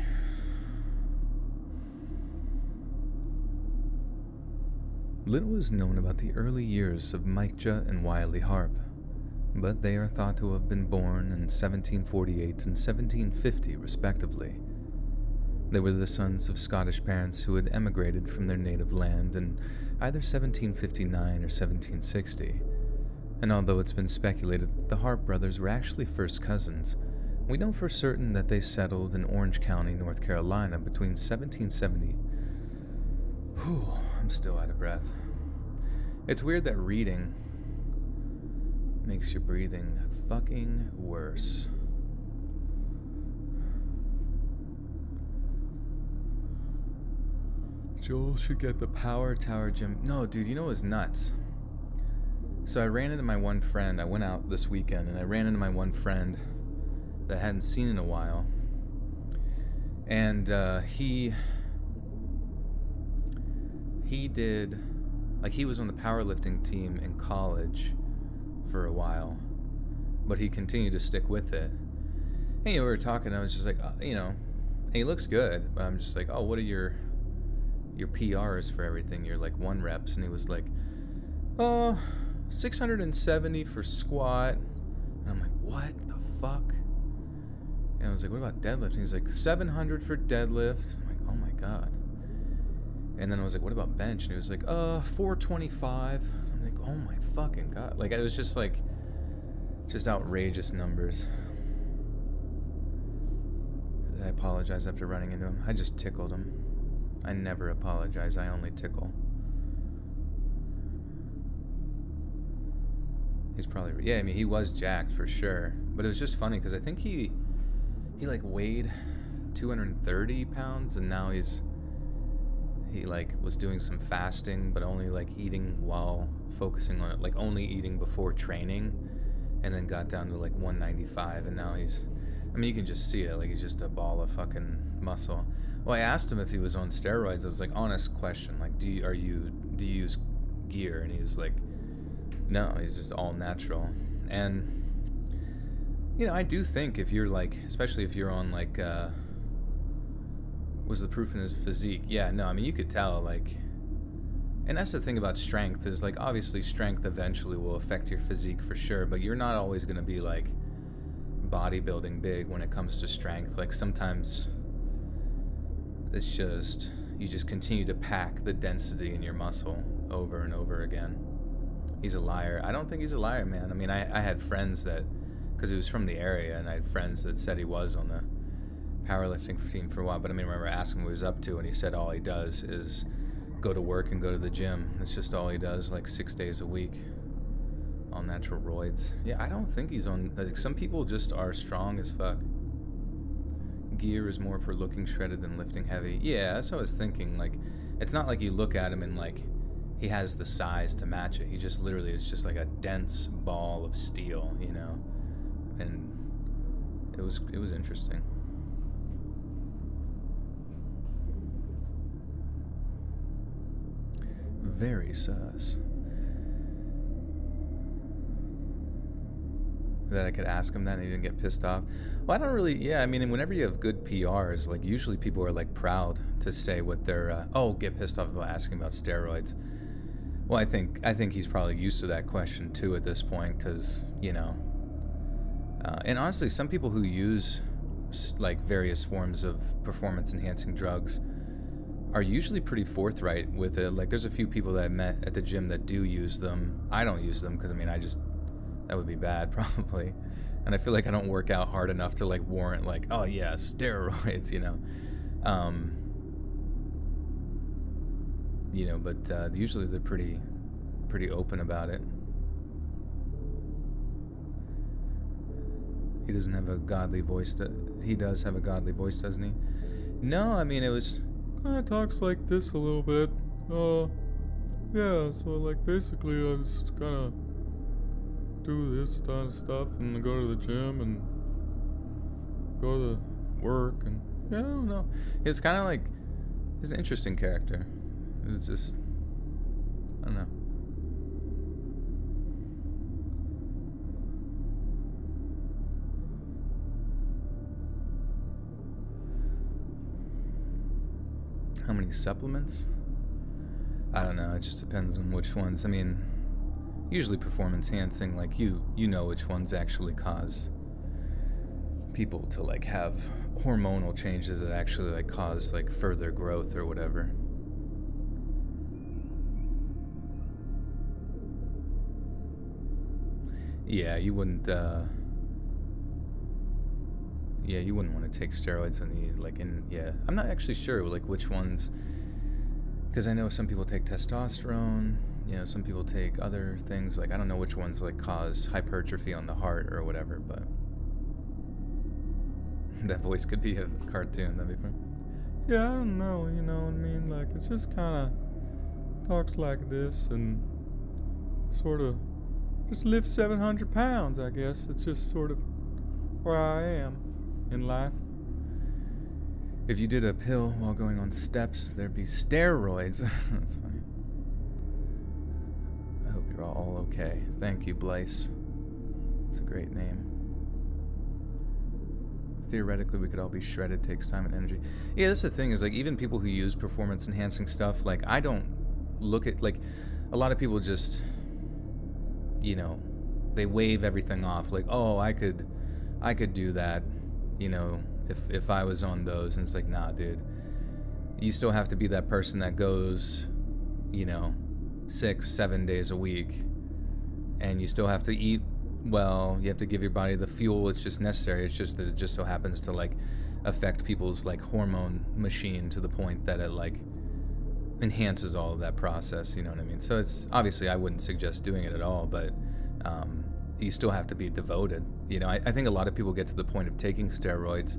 Little is known about the early years of Micah and Wiley Harp, but they are thought to have been born in 1748 and 1750, respectively. They were the sons of Scottish parents who had emigrated from their native land in either 1759 or 1760, and although it's been speculated that the Harp brothers were actually first cousins, we know for certain that they settled in Orange County, North Carolina between 1770. Whew, I'm still out of breath. It's weird that reading makes your breathing fucking worse. Joel should get the Power Tower gym. No, dude, you know what's nuts? So I ran into my one friend. I went out this weekend and I ran into my one friend that I hadn't seen in a while. And he did, like, he was on the powerlifting team in college for a while, but he continued to stick with it. And we were talking, and I was just like, and he looks good, but I'm just like, oh, what are your PRs for everything? Your like 1 reps? And he was like, 670 for squat. And I'm like, what the fuck? And I was like, what about deadlift? And he's like, 700 for deadlift. I'm like, oh my god. And then I was like, what about bench? And he was like, 425. I'm like, oh my fucking god. Like, it was just like, just outrageous numbers. I apologize after running into him. I just tickled him. I never apologize. I only tickle. He's probably, yeah, I mean, he was jacked for sure. But it was just funny because I think he like weighed 230 pounds, and now he like was doing some fasting, but only like eating while focusing on it, like only eating before training, and then got down to like 195, and now he's, I mean, you can just see it, like he's just a ball of fucking muscle. Well, I asked him if he was on steroids. I was like, honest question, like, do you use gear? And he was like, no, he's just all natural. And I do think if you're like, especially if you're on like, was the proof in his physique? Yeah, no, I mean, you could tell, like, and that's the thing about strength is, like, obviously strength eventually will affect your physique for sure, but you're not always going to be like bodybuilding big when it comes to strength. Like, sometimes it's just, you just continue to pack the density in your muscle over and over again. He's a liar. I don't think he's a liar, man. I mean, I had friends that, because he was from the area, and I had friends that said he was on the powerlifting team for a while, but I mean, I remember asking him what he was up to, and he said all he does is go to work and go to the gym. That's just all he does, like 6 days a week, on natural roids. Yeah, I don't think he's on, like, some people just are strong as fuck. Gear is more for looking shredded than lifting heavy. Yeah, that's what I was thinking. Like, it's not like you look at him and like he has the size to match it. He just literally is just like a dense ball of steel, and it was interesting. Very sus. That I could ask him that and he didn't get pissed off. Well, I don't really, yeah, I mean, whenever you have good PRs, like, usually people are like proud to say what they're, get pissed off about asking about steroids. Well, I think he's probably used to that question too at this point, because, and honestly, some people who use like various forms of performance enhancing drugs are usually pretty forthright with it. Like, there's a few people that I met at the gym that do use them. I don't use them because, I mean, that would be bad probably. And I feel like I don't work out hard enough to like warrant like, oh yeah, steroids, but usually they're pretty open about it. He doesn't have a godly voice. He does have a godly voice, doesn't he? No, I mean, it was kind of talks like this a little bit. Yeah, so like basically I just kind of do this kind of stuff and go to the gym and go to work, and yeah, I don't know. It's kind of like, he's an interesting character. It's just, I don't know. How many supplements? I don't know. It just depends on which ones. I mean, usually performance enhancing, like you know which ones actually cause people to like have hormonal changes that actually like cause like further growth or whatever. Yeah, you wouldn't want to take steroids I'm not actually sure like which ones, because I know some people take testosterone, some people take other things, like I don't know which ones like cause hypertrophy on the heart or whatever, but that voice could be a cartoon, that'd be fun. Yeah, I don't know, what I mean, like it just kind of talks like this and sort of just lift 700 pounds, I guess. It's just sort of where I am in life. If you did a pill while going on steps, there'd be steroids. That's funny. I hope you're all okay. Thank you, Blaise. It's a great name. Theoretically, we could all be shredded. Takes time and energy. Yeah, that's the thing, is like, even people who use performance enhancing stuff, like, I don't look at, like, a lot of people just, you know, they wave everything off, like, oh, I could do that, you know, if I was on those. And it's like, nah, dude, you still have to be that person that goes, you know, 6-7 days a week, and you still have to eat well. You have to give your body the fuel. It's just necessary. It's just that it just so happens to, like, affect people's, like, hormone machine to the point that it, like, enhances all of that process, you know what I mean? So it's, obviously I wouldn't suggest doing it at all, but you still have to be devoted. You know, I think a lot of people get to the point of taking steroids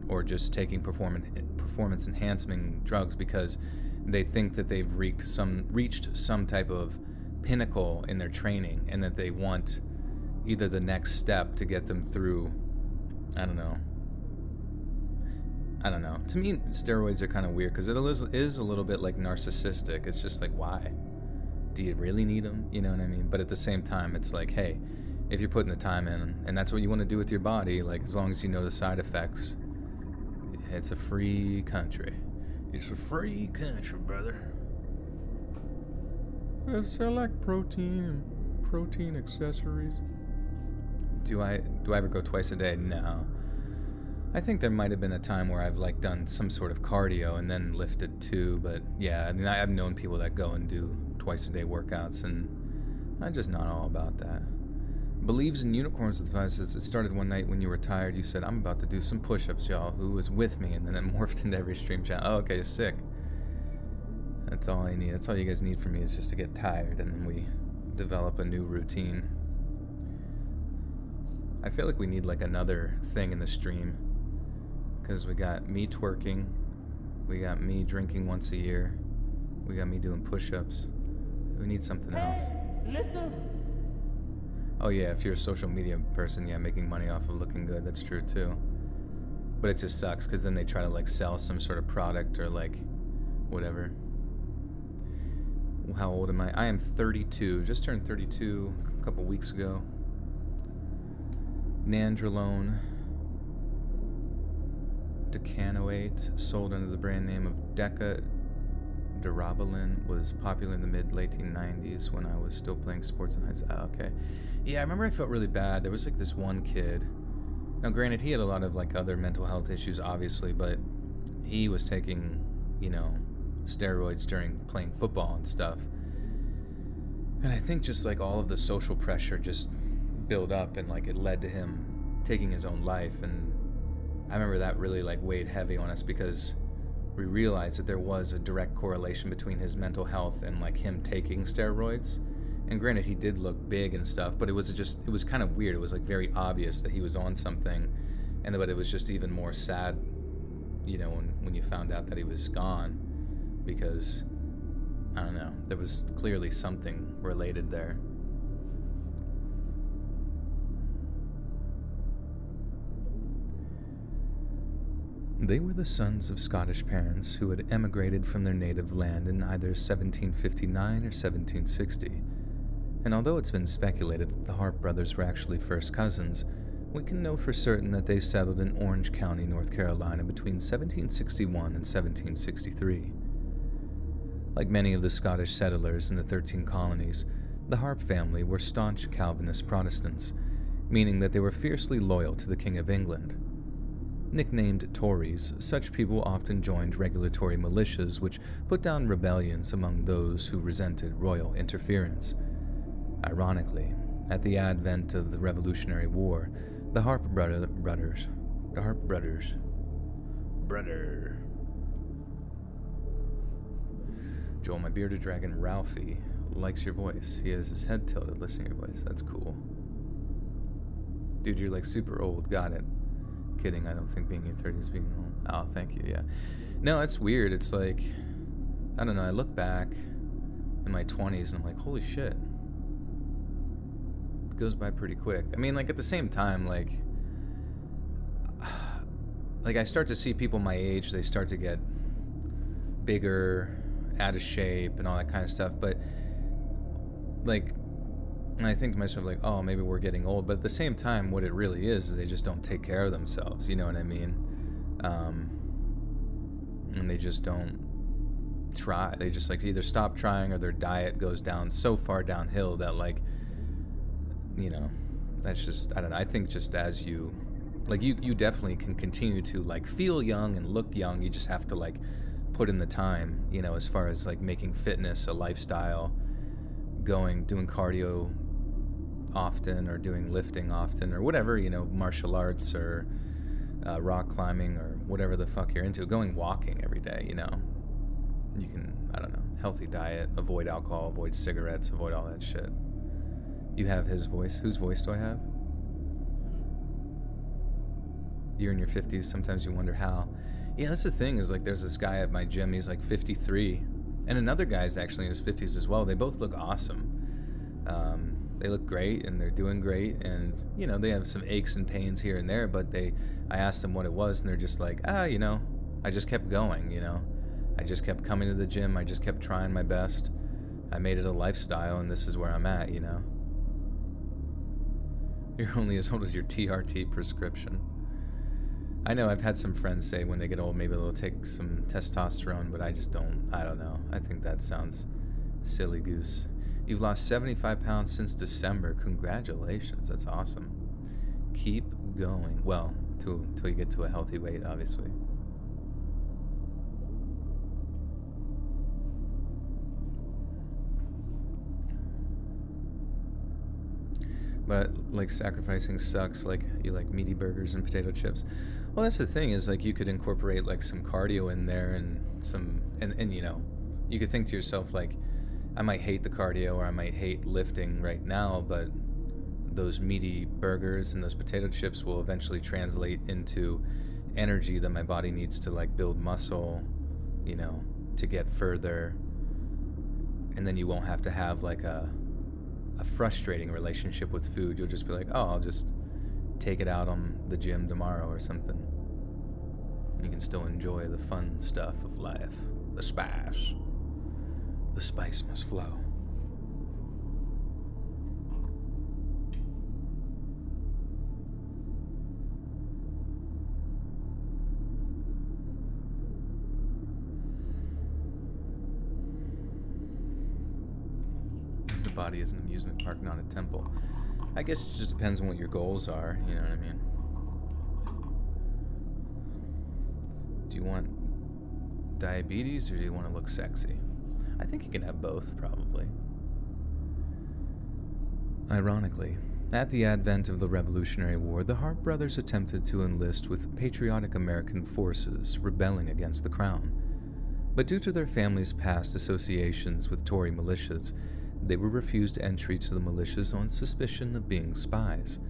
or just taking performance enhancing drugs because they think that they've reached some type of pinnacle in their training, and that they want either the next step to get them through. I don't know. To me, steroids are kind of weird because it is a little bit, like, narcissistic. It's just like, why? Do you really need them? You know what I mean? But at the same time, it's like, hey, if you're putting the time in and that's what you want to do with your body, like, as long as you know the side effects, it's a free country. It's a free country, brother. I sell, like, protein and protein accessories. Do I ever go twice a day? No. I think there might have been a time where I've, like, done some sort of cardio and then lifted too, but yeah, I mean, I've known people that go and do twice a day workouts, and I'm just not all about that. Believes in unicorns with advice says, it started one night when you were tired. You said, I'm about to do some push-ups, y'all. Who was with me? And then it morphed into every stream chat. Oh, okay, sick. That's all I need. That's all you guys need from me, is just to get tired, and then we develop a new routine. I feel like we need, like, another thing in the stream, because we got me twerking, we got me drinking once a year, we got me doing push-ups. We need something else. Listen. Oh yeah, if you're a social media person, yeah, making money off of looking good, that's true too. But it just sucks, because then they try to, like, sell some sort of product or, like, whatever. How old am I? I am 32. Just turned 32 a couple weeks ago. Nandrolone decanoate, sold under the brand name of Deca Durabolin, was popular in the mid-late 1990s when I was still playing sports in high school. Okay. Yeah, I remember I felt really bad. There was, like, this one kid. Now, granted, he had a lot of, like, other mental health issues, obviously, but he was taking, you know, steroids during playing football and stuff. And I think just, like, all of the social pressure just built up, and, like, it led to him taking his own life. And I remember that really, like, weighed heavy on us, because we realized that there was a direct correlation between his mental health and, like, him taking steroids. And granted, he did look big and stuff, but it was kind of weird. It was, like, very obvious that he was on something, but it was just even more sad, you know, when you found out that he was gone, because, I don't know, there was clearly something related there. They were the sons of Scottish parents who had emigrated from their native land in either 1759 or 1760. And although it's been speculated that the Harp brothers were actually first cousins, we can know for certain that they settled in Orange County, North Carolina between 1761 and 1763. Like many of the Scottish settlers in the 13 colonies, the Harp family were staunch Calvinist Protestants, meaning that they were fiercely loyal to the King of England. Nicknamed Tories, such people often joined regulatory militias which put down rebellions among those who resented royal interference. Ironically, at the advent of the Revolutionary War, the Harp brothers. Joel, my bearded dragon Ralphie likes your voice. He has his head tilted listening to your voice. That's cool. Dude, you're, like, super old. Got it. Kidding, I don't think being in your 30s being old. Oh, thank you, yeah. No, it's weird. It's like, I don't know, I look back in my 20s and I'm like, holy shit. It goes by pretty quick. I mean, like, at the same time, like, like, I start to see people my age, they start to get bigger, out of shape, and all that kind of stuff. But, like, and I think to myself, like, oh, maybe we're getting old. But at the same time, what it really is they just don't take care of themselves. You know what I mean? And they just don't try. They just, like, either stop trying or their diet goes down so far downhill that, like, you know, that's just, I don't know. I think just as you, like, you definitely can continue to, like, feel young and look young. You just have to, like, put in the time, you know, as far as, like, making fitness a lifestyle, doing cardio often, or doing lifting often, or whatever, you know, martial arts, or rock climbing, or whatever the fuck you're into. Going walking every day, you know. You can, I don't know, healthy diet, avoid alcohol, avoid cigarettes, avoid all that shit. You have his voice. Whose voice do I have? You're in your 50s. Sometimes you wonder how. Yeah, that's the thing, is, like, there's this guy at my gym. He's like 53, and another guy's actually in his 50s as well. They both look awesome. They look great, and they're doing great, and, you know, they have some aches and pains here and there, but I asked them what it was, and they're just like, you know, I just kept going, you know. I just kept coming to the gym. I just kept trying my best. I made it a lifestyle, and this is where I'm at, you know. You're only as old as your TRT prescription. I know I've had some friends say when they get old, maybe they'll take some testosterone, but I just don't. I don't know. I think that sounds silly goose. You've lost 75 pounds since December. Congratulations. That's awesome. Keep going. Well, till you get to a healthy weight, obviously. But, like, sacrificing sucks. Like, you like meaty burgers and potato chips. Well, that's the thing, is, like, you could incorporate, like, some cardio in there, and some, and you know, you could think to yourself, like, I might hate the cardio, or I might hate lifting right now, but those meaty burgers and those potato chips will eventually translate into energy that my body needs to, like, build muscle, you know, to get further. And then you won't have to have, like, a frustrating relationship with food. You'll just be like, oh, I'll just take it out on the gym tomorrow or something. You can still enjoy the fun stuff of life. The spice. The spice must flow. The body is an amusement park, not a temple. I guess it just depends on what your goals are, you know what I mean? Do you want diabetes, or do you want to look sexy? I think you can have both, probably. Ironically, at the advent of the Revolutionary War, the Hart brothers attempted to enlist with patriotic American forces rebelling against the Crown. But due to their families' past associations with Tory militias, they were refused entry to the militias on suspicion of being spies.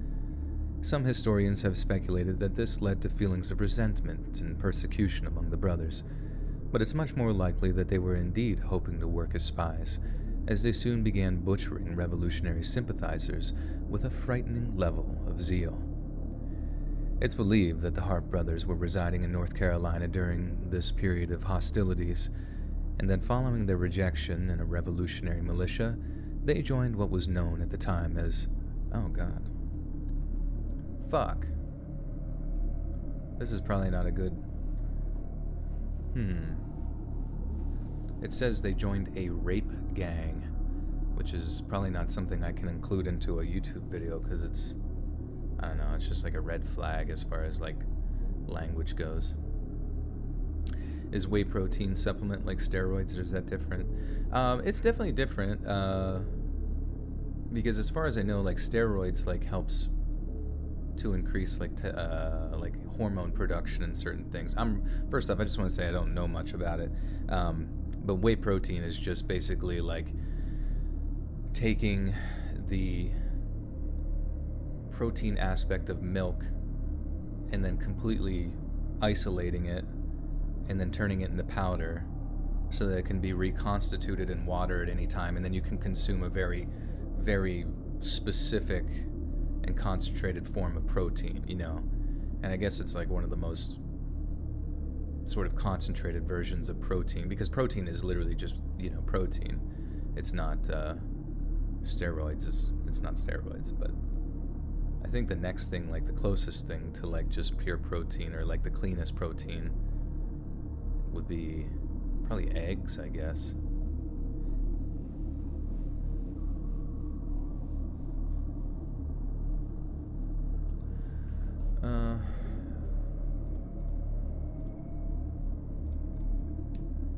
Some historians have speculated that this led to feelings of resentment and persecution among the brothers, but it's much more likely that they were indeed hoping to work as spies, as they soon began butchering revolutionary sympathizers with a frightening level of zeal. It's believed that the Hart brothers were residing in North Carolina during this period of hostilities, and that following their rejection in a revolutionary militia, they joined what was known at the time as, oh god, fuck. This is probably not a good, It says they joined a rape gang, which is probably not something I can include into a YouTube video, because it's, I don't know, it's just like a red flag as far as, like, language goes. Is whey protein supplement like steroids, or is that different? It's definitely different, because as far as I know, like, steroids, like, helps to increase, like, like hormone production and certain things. First off, I just want to say I don't know much about it, but whey protein is just basically like taking the protein aspect of milk and then completely isolating it and then turning it into powder so that it can be reconstituted in water at any time, and then you can consume a very, very specific and concentrated form of protein, you know. And I guess it's like one of the most sort of concentrated versions of protein, because protein is literally just, protein. It's not steroids. It's not steroids, but I think the next thing, like the closest thing to like just pure protein, or like the cleanest protein, would be probably eggs, I guess.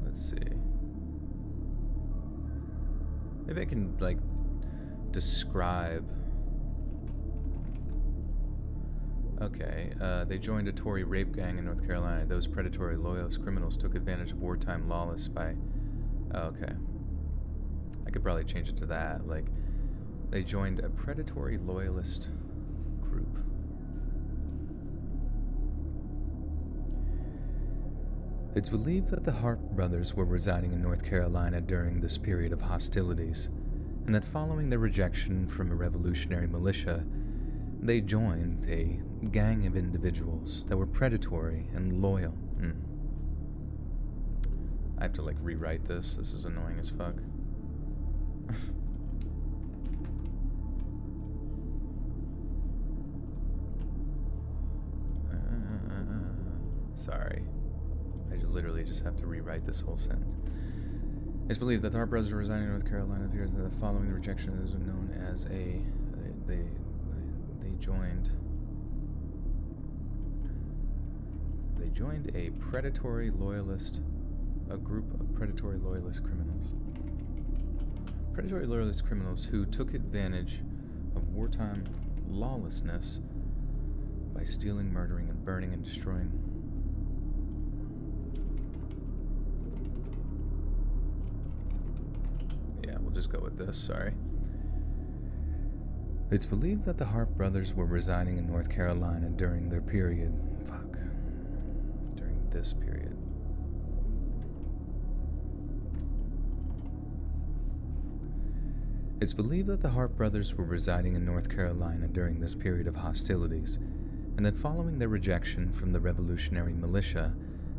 Let's see. Maybe I can like describe. Okay, they joined a Tory rape gang in North Carolina. Those predatory loyalist criminals took advantage of wartime lawless by... Oh, okay. I could probably change it to that. Like, they joined a predatory loyalist group. It's believed that the Harp brothers were residing in North Carolina during this period of hostilities, and that following their rejection from a revolutionary militia, they joined a gang of individuals that were predatory and loyal. I have to like rewrite this. This is annoying as fuck. Sorry. I literally just have to rewrite this whole sentence. It's believed that the Harp brothers residing in North Carolina appears that following the rejection of those known as a... They joined a predatory loyalist, a group of predatory loyalist criminals. Predatory loyalist criminals who took advantage of wartime lawlessness by stealing, murdering, and burning and destroying. Yeah, we'll just go with this, sorry. It's believed that the Harp brothers were residing in North Carolina during their period. During this period. It's believed that the Harp brothers were residing in North Carolina during this period of hostilities, and that following their rejection from the revolutionary militia,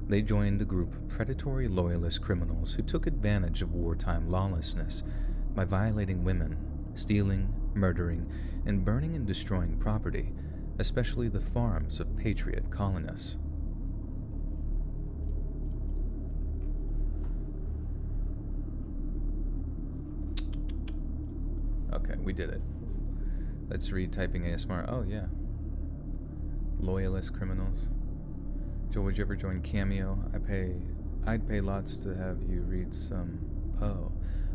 they joined a group of predatory loyalist criminals who took advantage of wartime lawlessness by violating women, stealing, murdering, and burning and destroying property, especially the farms of patriot colonists. Okay, we did it. Let's read typing ASMR. Oh, yeah. Loyalist criminals. Joe, would you ever join Cameo? I'd pay lots to have you read some Poe.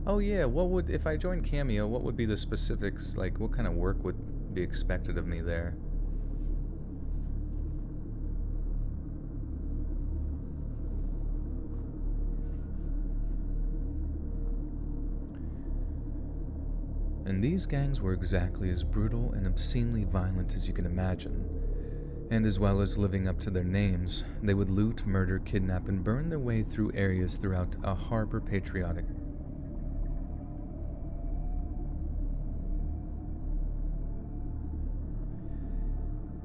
Oh yeah, if I joined Cameo, what would be the specifics, like what kind of work would be expected of me there? And these gangs were exactly as brutal and obscenely violent as you can imagine. And as well as living up to their names, they would loot, murder, kidnap, and burn their way through areas throughout a harbor patriotic.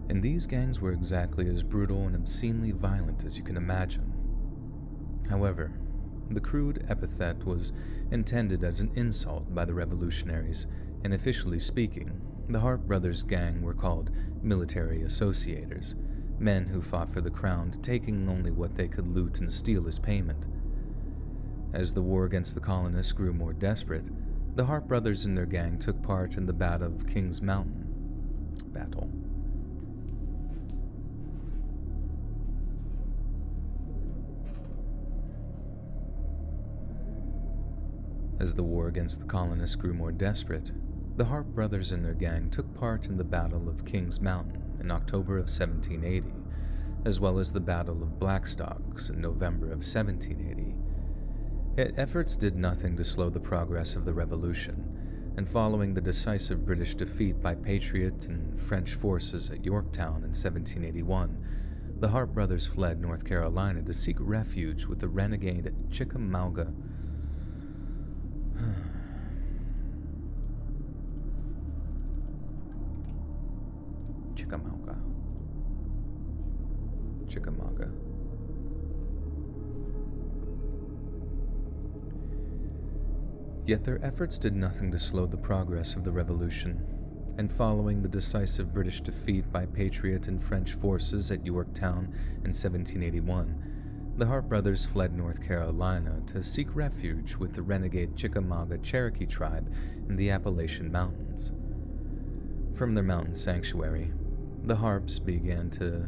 And these gangs were exactly as brutal and obscenely violent as you can imagine. However, the crude epithet was intended as an insult by the revolutionaries, and officially speaking, the Harp brothers' gang were called military associators, men who fought for the crown, taking only what they could loot and steal as payment. As the war against the colonists grew more desperate, the Harp brothers and their gang took part in the Battle of Kings Mountain. As the war against the colonists grew more desperate, the Harp brothers and their gang took part in the Battle of Kings Mountain in October of 1780, as well as the Battle of Blackstocks in November of 1780. Yet efforts did nothing to slow the progress of the revolution, and following the decisive British defeat by Patriot and French forces at Yorktown in 1781, the Harp brothers fled North Carolina to seek refuge with the renegade Chickamauga. Chickamauga. Yet their efforts did nothing to slow the progress of the revolution, and following the decisive British defeat by Patriot and French forces at Yorktown in 1781, the Harp brothers fled North Carolina to seek refuge with the renegade Chickamauga Cherokee tribe in the Appalachian Mountains. From their mountain sanctuary, the Harps began to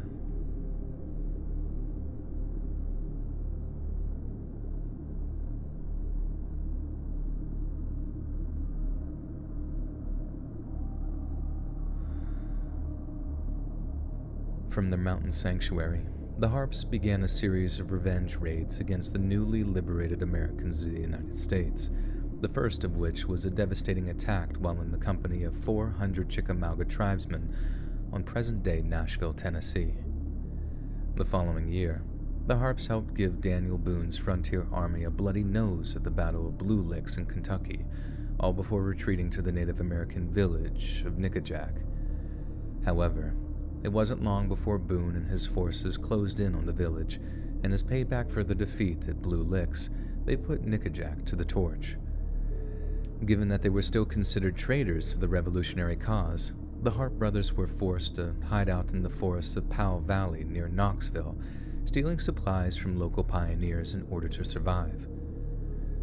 the Harps began a series of revenge raids against the newly liberated Americans of the United States, the first of which was a devastating attack while in the company of 400 Chickamauga tribesmen on present-day Nashville, Tennessee. The following year, the Harps helped give Daniel Boone's frontier army a bloody nose at the Battle of Blue Licks in Kentucky, all before retreating to the Native American village of Nickajack. However, it wasn't long before Boone and his forces closed in on the village, and as payback for the defeat at Blue Licks, they put Nickajack to the torch. Given that they were still considered traitors to the revolutionary cause, the Harp brothers were forced to hide out in the forests of Powell Valley near Knoxville, stealing supplies from local pioneers in order to survive.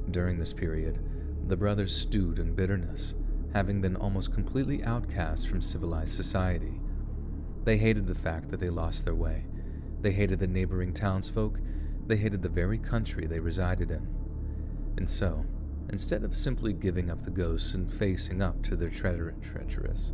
During this period, the brothers stewed in bitterness, having been almost completely outcast from civilized society. They hated the fact that they lost their way. They hated the neighboring townsfolk. They hated the very country they resided in. And so, instead of simply giving up the ghosts and facing up to their treacherous.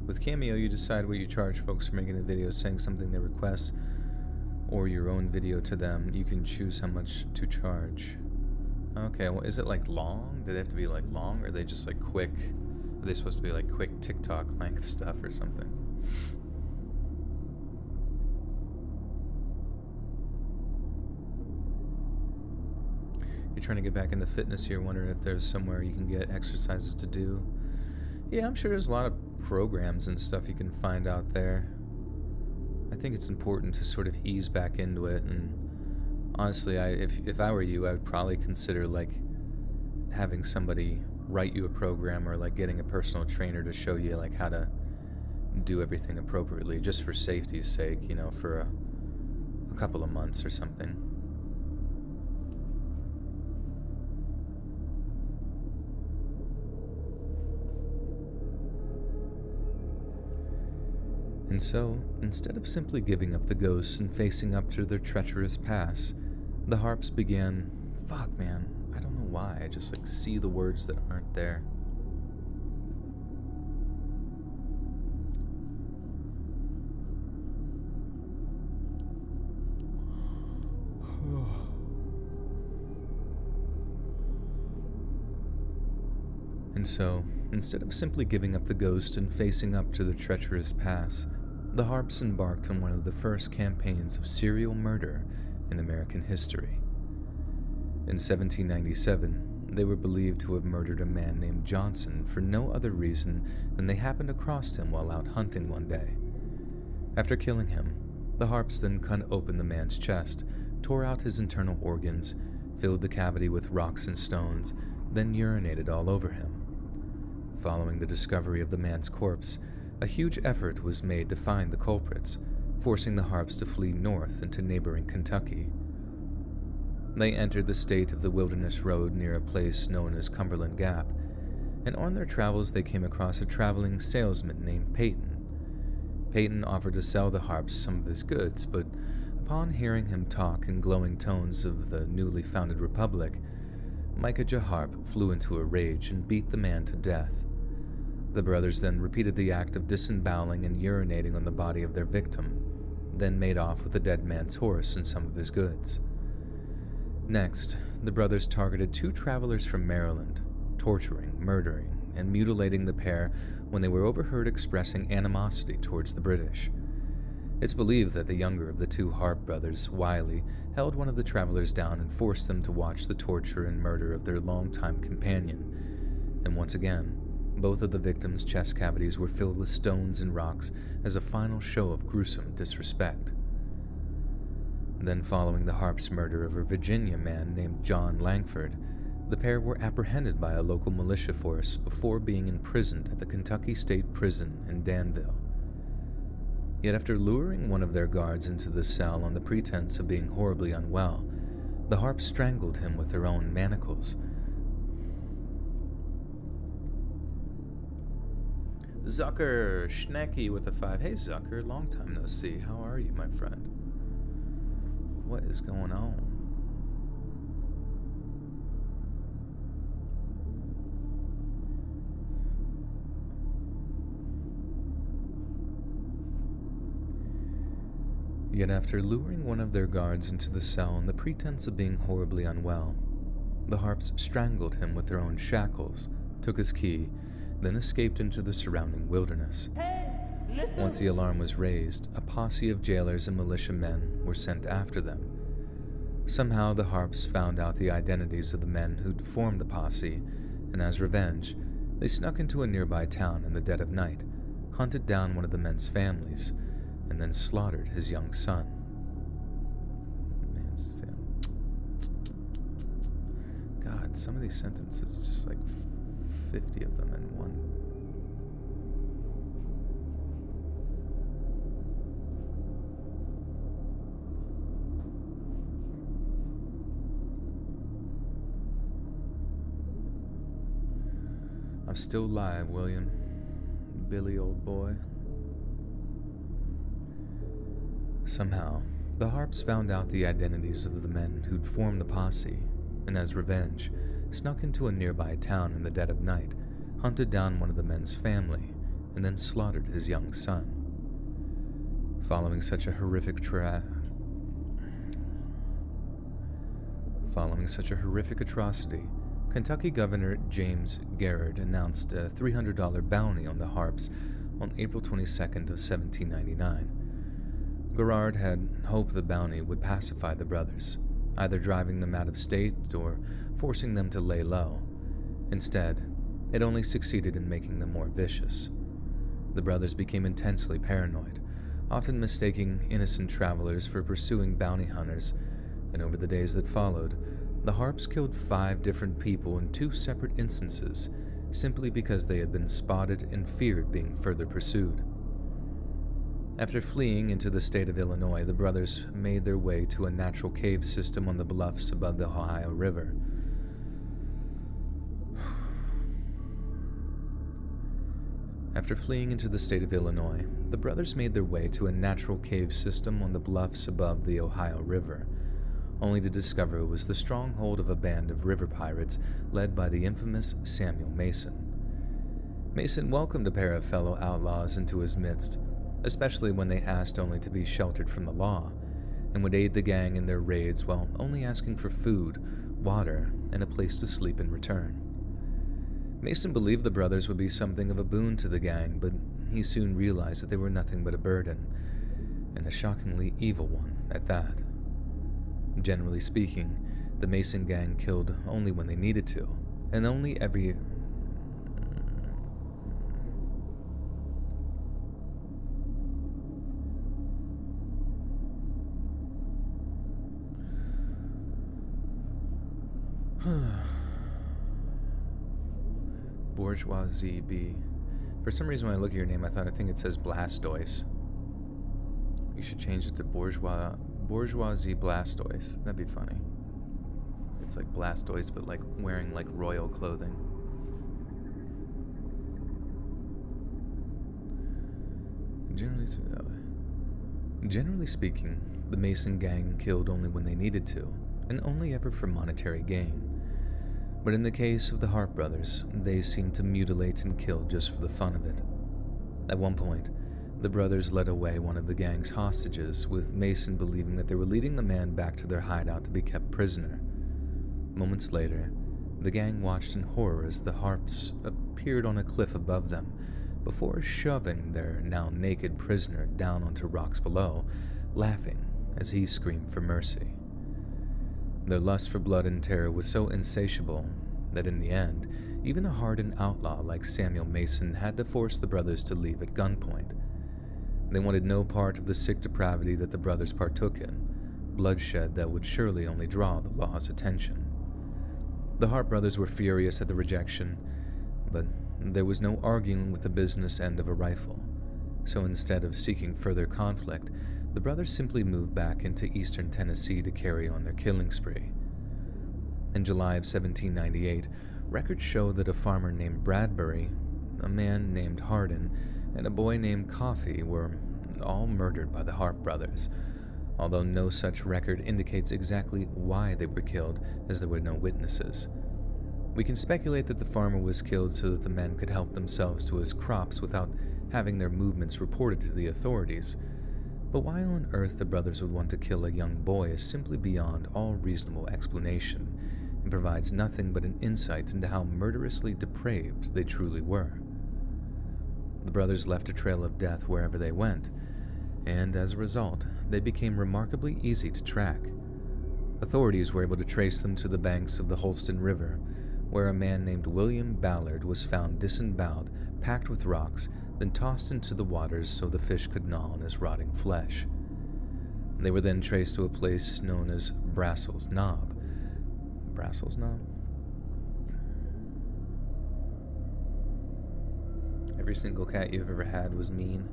With Cameo, you decide what you charge folks for making a video saying something they request, or your own video to them. You can choose how much to charge. Okay, well, is it like long? Do they have to be like long, or are they just like quick? Are they supposed to be like quick TikTok length stuff or something? You're trying to get back into fitness here, wondering if there's somewhere you can get exercises to do. Yeah, I'm sure there's a lot of programs and stuff you can find out there. I think it's important to sort of ease back into it, and honestly, if I were you, I would probably consider like having somebody write you a program, or like getting a personal trainer to show you like how to do everything appropriately, just for safety's sake, you know, for a couple of months or something. And so, instead of simply giving up the ghosts and facing up to their treacherous past, the Harps began... Fuck, man. I don't know why. I just, like, see the words that aren't there. And so, instead of simply giving up the ghost and facing up to their treacherous past, the Harps embarked on one of the first campaigns of serial murder in American history. In 1797, they were believed to have murdered a man named Johnson for no other reason than they happened across him while out hunting one day. After killing him, the Harps then cut open the man's chest, tore out his internal organs, filled the cavity with rocks and stones, then urinated all over him. Following the discovery of the man's corpse, a huge effort was made to find the culprits, forcing the Harps to flee north into neighboring Kentucky. They entered the state of the Wilderness Road near a place known as Cumberland Gap, and on their travels they came across a traveling salesman named Peyton. Peyton offered to sell the Harps some of his goods, but upon hearing him talk in glowing tones of the newly founded republic, Micah Harp flew into a rage and beat the man to death. The brothers then repeated the act of disemboweling and urinating on the body of their victim, then made off with the dead man's horse and some of his goods. Next, the brothers targeted 2 travelers from Maryland, torturing, murdering, and mutilating the pair when they were overheard expressing animosity towards the British. It's believed that the younger of the 2 Harp brothers, Wiley, held one of the travelers down and forced them to watch the torture and murder of their longtime companion. And once again, Both of the victims' chest cavities were filled with stones and rocks as a final show of gruesome disrespect. Then, following the Harps' murder of a Virginia man named John Langford, the pair were apprehended by a local militia force before being imprisoned at the Kentucky State Prison in Danville. Yet after luring one of their guards into the cell on the pretense of being horribly unwell, the Harps strangled him with their own manacles. Zucker Schnecky with a 5. Hey Zucker, long time no see. How are you, my friend? What is going on? Yet after luring one of their guards into the cell on the pretense of being horribly unwell, the Harps strangled him with their own shackles, took his key, then escaped into the surrounding wilderness. Once the alarm was raised, a posse of jailers and militiamen were sent after them. Somehow the Harps found out the identities of the men who'd formed the posse, and as revenge, they snuck into a nearby town in the dead of night, hunted down one of the men's families, and then slaughtered his young son. Man's family. God, some of these sentences, just like 50 of them in one. I'm still live, William. Billy, old boy. Somehow, the Harps found out the identities of the men who'd formed the posse, and as revenge, snuck into a nearby town in the dead of night, hunted down one of the men's family, and then slaughtered his young son. Following such a horrific atrocity, Kentucky Governor James Garrard announced a $300 bounty on the Harps on April 22nd of 1799. Garrard had hoped the bounty would pacify the brothers, either driving them out of state or forcing them to lay low. Instead, it only succeeded in making them more vicious. The brothers became intensely paranoid, often mistaking innocent travelers for pursuing bounty hunters, and over the days that followed, the Harps killed 5 different people in 2 separate instances, simply because they had been spotted and feared being further pursued. After fleeing into the state of Illinois, the brothers made their way to a natural cave system on the bluffs above the Ohio River. After fleeing into the state of Illinois, the brothers made their way to a natural cave system on the bluffs above the Ohio River, only to discover it was the stronghold of a band of river pirates led by the infamous Samuel Mason. Mason welcomed a pair of fellow outlaws into his midst, especially when they asked only to be sheltered from the law, and would aid the gang in their raids while only asking for food, water, and a place to sleep in return. Mason believed the brothers would be something of a boon to the gang, but he soon realized that they were nothing but a burden, and a shockingly evil one at that. Generally speaking, the Mason gang killed only when they needed to, and only every Bourgeoisie B. For some reason when I look at your name, I think it says Blastoise. You should change it to Bourgeoisie Blastoise. That'd be funny. It's like Blastoise, but like wearing like royal clothing. Generally speaking, the Mason gang killed only when they needed to, and only ever for monetary gain. But in the case of the Harp brothers, they seemed to mutilate and kill just for the fun of it. At one point, the brothers led away one of the gang's hostages, with Mason believing that they were leading the man back to their hideout to be kept prisoner. Moments later, the gang watched in horror as the Harps appeared on a cliff above them, before shoving their now naked prisoner down onto rocks below, laughing as he screamed for mercy. Their lust for blood and terror was so insatiable that in the end, even a hardened outlaw like Samuel Mason had to force the brothers to leave at gunpoint. They wanted no part of the sick depravity that the brothers partook in, bloodshed that would surely only draw the law's attention. The Hart brothers were furious at the rejection, but there was no arguing with the business end of a rifle, so instead of seeking further conflict, the brothers simply moved back into eastern Tennessee to carry on their killing spree. In July of 1798, records show that a farmer named Bradbury, a man named Hardin, and a boy named Coffey were all murdered by the Hart brothers, although no such record indicates exactly why they were killed, as there were no witnesses. We can speculate that the farmer was killed so that the men could help themselves to his crops without having their movements reported to the authorities, but why on earth the brothers would want to kill a young boy is simply beyond all reasonable explanation, and provides nothing but an insight into how murderously depraved they truly were. The brothers left a trail of death wherever they went, and as a result, they became remarkably easy to track. Authorities were able to trace them to the banks of the Holston River, where a man named William Ballard was found disemboweled, packed with rocks, then tossed into the waters so the fish could gnaw on his rotting flesh. They were then traced to a place known as Brassell's Knob. Brassell's Knob? Every single cat you've ever had was mean.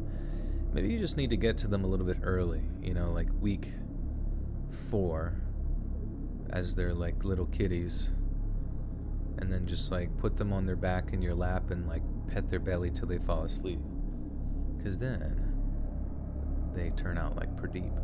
Maybe you just need to get to them a little bit early, like week 4, as they're like little kitties, and then just like put them on their back in your lap and like pet their belly till they fall asleep, because then they turn out like Pradeep.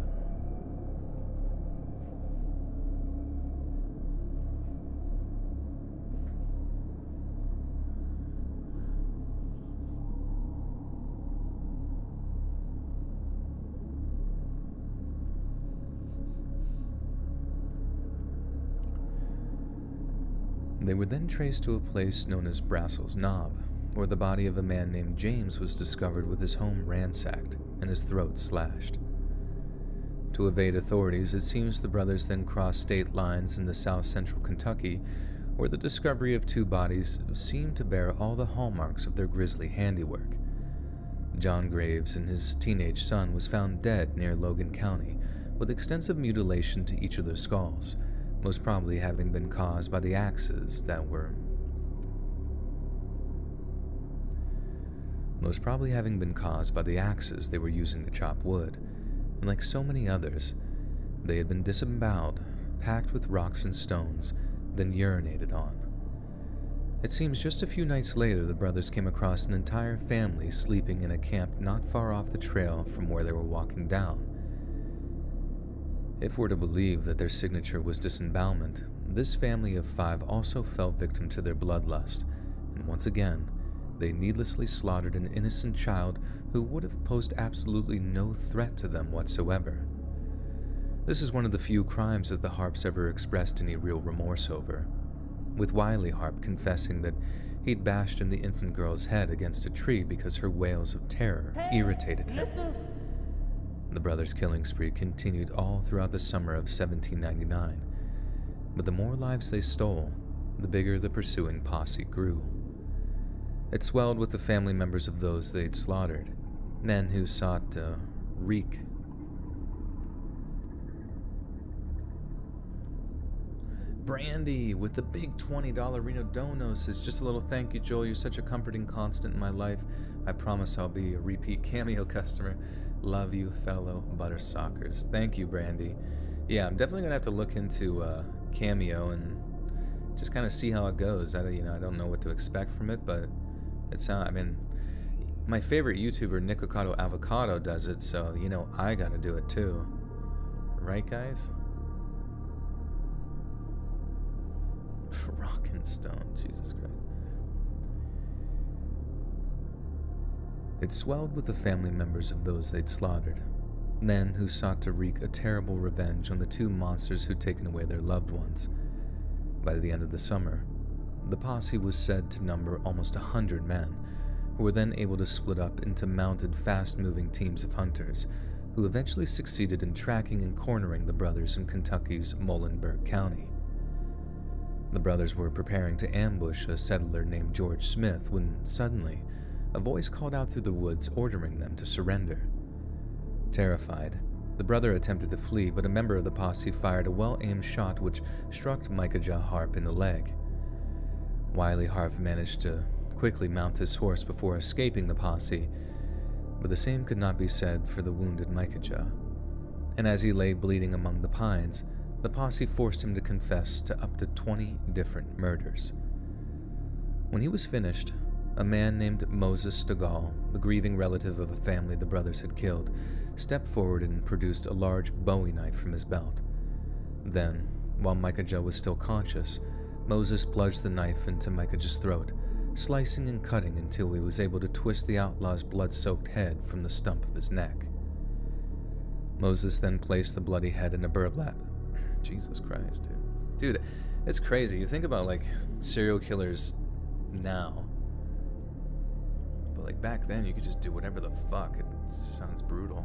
They were then traced to a place known as Brassell's Knob, where the body of a man named James was discovered with his home ransacked and his throat slashed. To evade authorities, it seems the brothers then crossed state lines into south-central Kentucky, where the discovery of 2 bodies seemed to bear all the hallmarks of their grisly handiwork. John Graves and his teenage son was found dead near Logan County, with extensive mutilation to each of their skulls, most probably having been caused by the axes they were using to chop wood, and like so many others, they had been disemboweled, packed with rocks and stones, then urinated on. It seems just a few nights later the brothers came across an entire family sleeping in a camp not far off the trail from where they were walking down. If we're to believe that their signature was disembowelment, this family of 5 also fell victim to their bloodlust, and once again, they needlessly slaughtered an innocent child who would have posed absolutely no threat to them whatsoever. This is one of the few crimes that the Harps ever expressed any real remorse over, with Wiley Harp confessing that he'd bashed in the infant girl's head against a tree because her wails of terror irritated him. The brothers' killing spree continued all throughout the summer of 1799, but the more lives they stole, the bigger the pursuing posse grew. It swelled with the family members of those they'd slaughtered, men who sought to wreak Brandy with the big $20 Reno Dono says, just a little thank you, Joel. You're such a comforting constant in my life. I promise I'll be a repeat Cameo customer. Love you, fellow Buttersockers. Thank you, Brandy. Yeah, I'm definitely gonna have to look into Cameo and just kind of see how it goes. I don't know what to expect from it, but my favorite YouTuber, Nicocado Avocado, does it, so I gotta do it too. Right, guys? Rockin' Stone, Jesus Christ. It swelled with the family members of those they'd slaughtered, men who sought to wreak a terrible revenge on the 2 monsters who'd taken away their loved ones. By the end of the summer, the posse was said to number almost 100 men, who were then able to split up into mounted, fast-moving teams of hunters, who eventually succeeded in tracking and cornering the brothers in Kentucky's Muhlenberg County. The brothers were preparing to ambush a settler named George Smith when suddenly a voice called out through the woods ordering them to surrender. Terrified, the brother attempted to flee, but a member of the posse fired a well-aimed shot which struck Micah Harp in the leg. Wiley Harp managed to quickly mount his horse before escaping the posse, but the same could not be said for the wounded Micah. And as he lay bleeding among the pines, the posse forced him to confess to up to 20 different murders. When he was finished, a man named Moses Stegall, the grieving relative of a family the brothers had killed, stepped forward and produced a large Bowie knife from his belt. Then, while Micah was still conscious, Moses plunged the knife into Micah's throat, slicing and cutting until he was able to twist the outlaw's blood-soaked head from the stump of his neck. Moses then placed the bloody head in a burlap. Jesus Christ, dude. Dude, it's crazy. You think about, like, serial killers now. But, like, back then, you could just do whatever the fuck. It sounds brutal.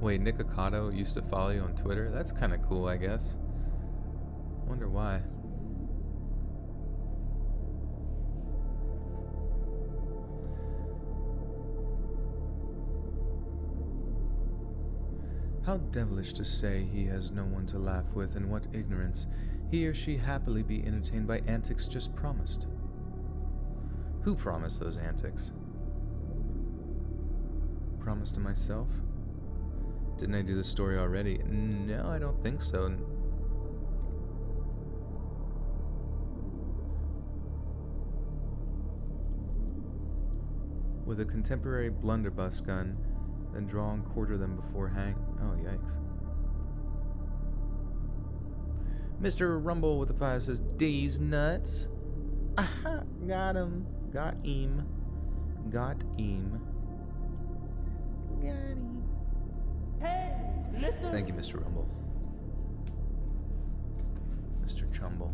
Wait, Nick Ocado used to follow you on Twitter? That's kind of cool, I guess. Wonder why. How devilish to say he has no one to laugh with, and what ignorance he or she happily be entertained by antics just promised. Who promised those antics? Promised to myself? Didn't I do this story already? No, I don't think so. With a contemporary blunderbuss gun, then draw and quarter them before hang. Oh, yikes. Mr. Rumble with the 5 says, D's nuts. Aha, got him. Got him. Got him. Got him. Hey, listen. Thank you, Mr. Rumble. Mr. Chumble.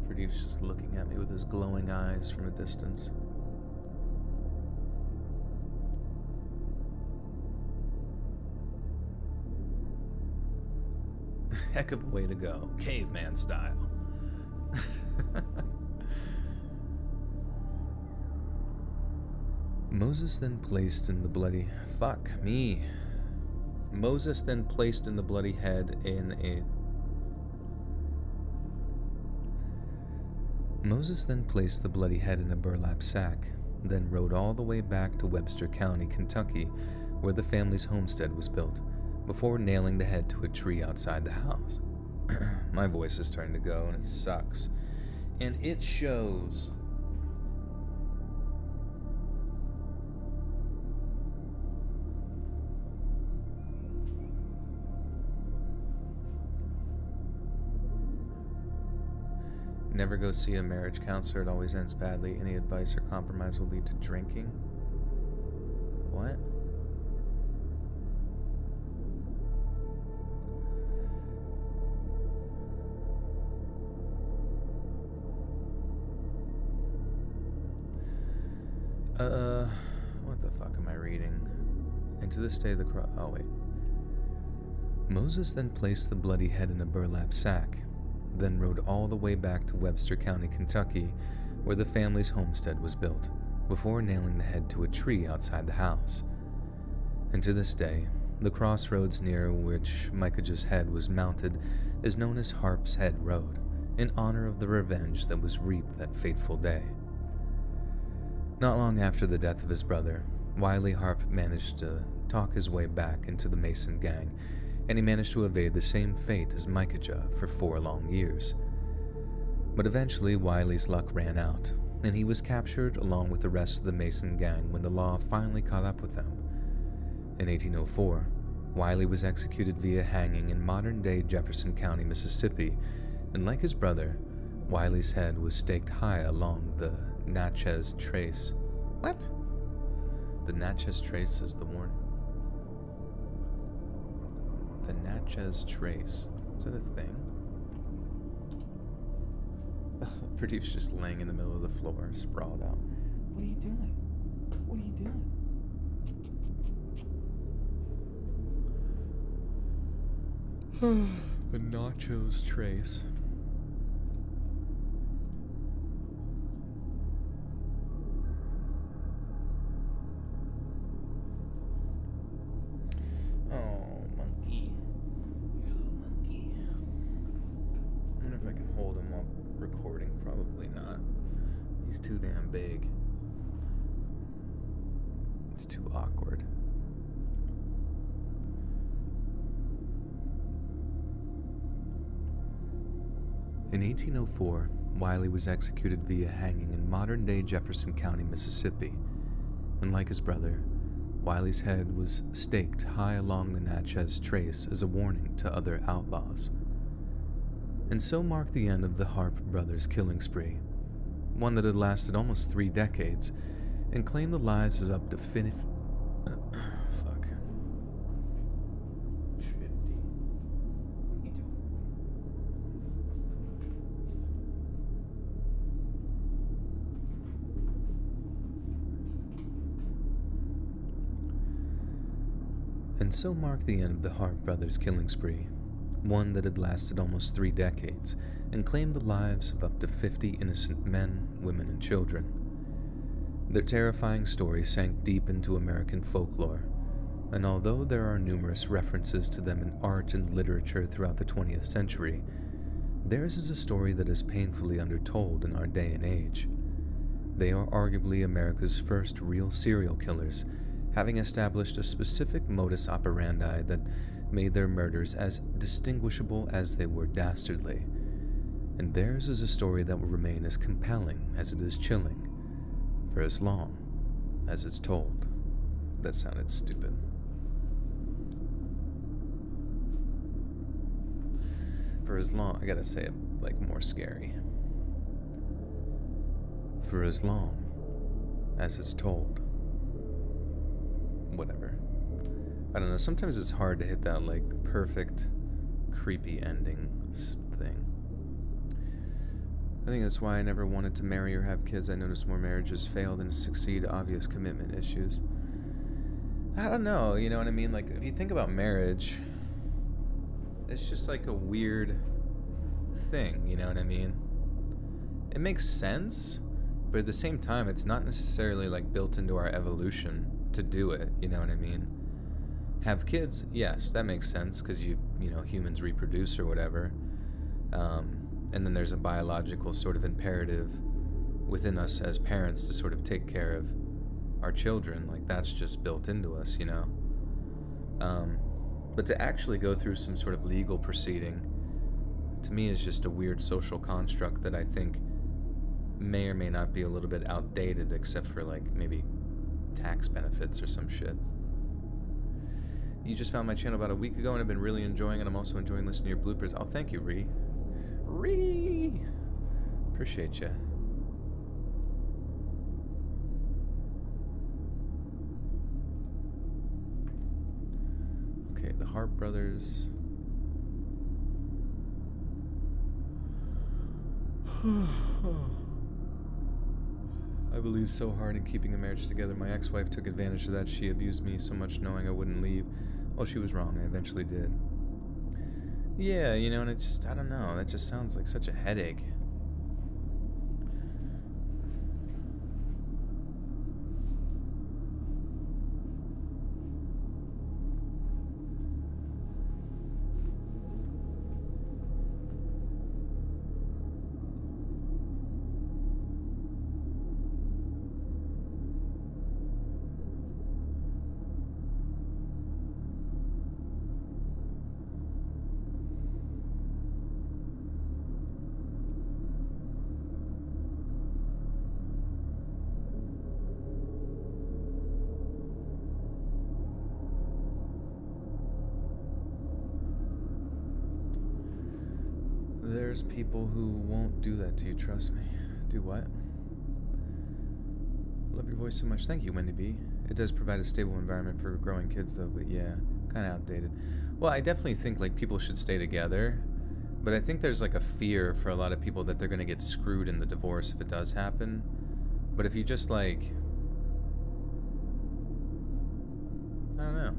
Pradeep's just looking at me with his glowing eyes from a distance. Heck of a way to go, caveman style. Moses then placed in the bloody Moses then placed in the bloody head in a Moses then placed the bloody head in a burlap sack, then rode all the way back to Webster County, Kentucky, where the family's homestead was built, before nailing the head to a tree outside the house. My voice is starting to go, and it sucks. And it shows. Never go see a marriage counselor. It always ends badly. Any advice or compromise will lead to drinking. What? What the fuck am I reading? And to this day the oh wait. Moses then placed the bloody head in a burlap sack, then rode all the way back to Webster County, Kentucky, where the family's homestead was built, before nailing the head to a tree outside the house. And to this day, the crossroads near which Micah's head was mounted is known as Harp's Head Road, in honor of the revenge that was reaped that fateful day. Not long after the death of his brother, Wiley Harp managed to talk his way back into the Mason gang, and he managed to evade the same fate as Micah for 4 long years. But eventually, Wiley's luck ran out, and he was captured along with the rest of the Mason gang when the law finally caught up with them. In 1804, Wiley was executed via hanging in modern-day Jefferson County, Mississippi, and like his brother, Wiley's head was staked high along the Natchez Trace. What? The Natchez Trace is the warning. The Natchez Trace. Is that a thing? Pradeep's just laying in the middle of the floor, sprawled out. What are you doing? What are you doing? The Nachos Trace. Oh, monkey. You little monkey. I wonder if I can hold him while recording. Probably not. He's too damn big. It's too awkward. In 1804, Wiley was executed via hanging in modern-day Jefferson County, Mississippi, and like his brother, Wiley's head was staked high along the Natchez Trace as a warning to other outlaws. And so marked the end of the Harp brothers' killing spree, one that had lasted almost 3 decades and claimed the lives of up to 50. And so marked the end of the Harp brothers' killing spree, one that had lasted almost 3 decades and claimed the lives of up to 50 innocent men, women, and children. Their terrifying story sank deep into American folklore, and although there are numerous references to them in art and literature throughout the 20th century, theirs is a story that is painfully undertold in our day and age. They are arguably America's first real serial killers, having established a specific modus operandi that made their murders as distinguishable as they were dastardly. And theirs is a story that will remain as compelling as it is chilling, for as long as it's told. That sounded stupid. For as long, I gotta say it like more scary. For as long as it's told. Whatever. I don't know, sometimes it's hard to hit that like perfect creepy ending thing. I think that's why I never wanted to marry or have kids. I noticed more marriages fail than succeed. Obvious commitment issues. I don't know, you know what I mean? Like, if you think about marriage, it's just like a weird thing, you know what I mean? It makes sense, but at the same time, it's not necessarily like built into our evolution to do it, you know what I mean? Have kids, yes, that makes sense, because you know, humans reproduce or whatever. And then there's a biological sort of imperative within us as parents to sort of take care of our children. Like, that's just built into us, you know? But to actually go through some sort of legal proceeding, to me, is just a weird social construct that I think may or may not be a little bit outdated, except for, like, maybe tax benefits or some shit. You just found my channel about a week ago and I've been really enjoying it. I'm also enjoying listening to your bloopers. Oh, thank you, Ree. Ree! Appreciate you. Okay, the Harp brothers. I believe so hard in keeping a marriage together. My ex-wife took advantage of that. She abused me so much knowing I wouldn't leave. Well, she was wrong. I eventually did. Yeah, you know, and it just, I don't know. That just sounds like such a headache. There's people who won't do that to you, trust me. Do what? Love your voice so much. Thank you, Wendy B. It does provide a stable environment for growing kids, though, but yeah, kind of outdated. Well, I definitely think, like, people should stay together, but I think there's, like, a fear for a lot of people that they're going to get screwed in the divorce if it does happen. But if you just, like, I don't know,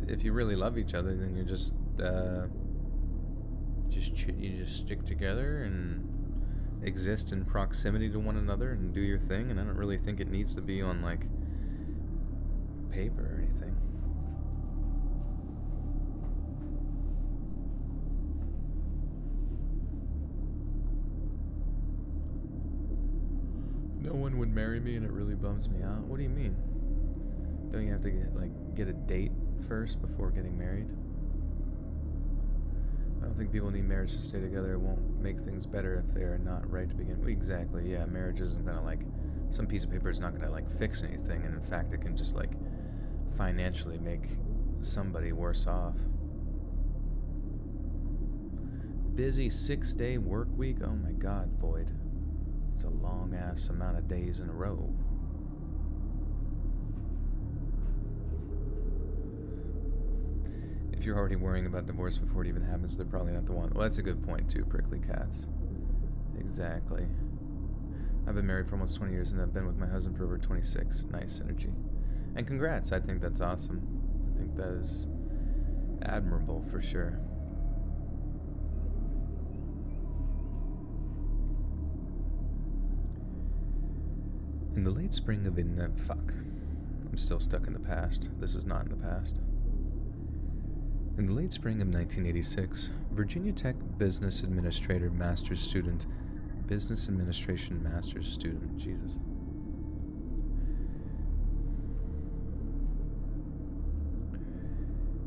if you really love each other, then you just stick together and exist in proximity to one another and do your thing. And I don't really think it needs to be on, like, paper or anything. No one would marry me and it really bums me out. What do you mean? Don't you have to get a date first before getting married? I don't think people need marriage to stay together. It won't make things better if they are not right to begin with. Exactly, yeah. Marriage isn't gonna, like, some piece of paper is not gonna, like, fix anything, and in fact it can just, like, financially make somebody worse off. Busy 6-day work week? Oh my god, Void. It's a long ass amount of days in a row. If you're already worrying about divorce before it even happens, they're probably not the one. Well, that's a good point too, Prickly Cats. Exactly. I've been married for almost 20 years and I've been with my husband for over 26. Nice synergy. And congrats, I think that's awesome. I think that is admirable for sure. In the late spring of fuck. I'm still stuck in the past. This is not in the past. In the late spring of 1986, Virginia Tech Business Administrator Master's Student, Business Administration Master's Student, Jesus.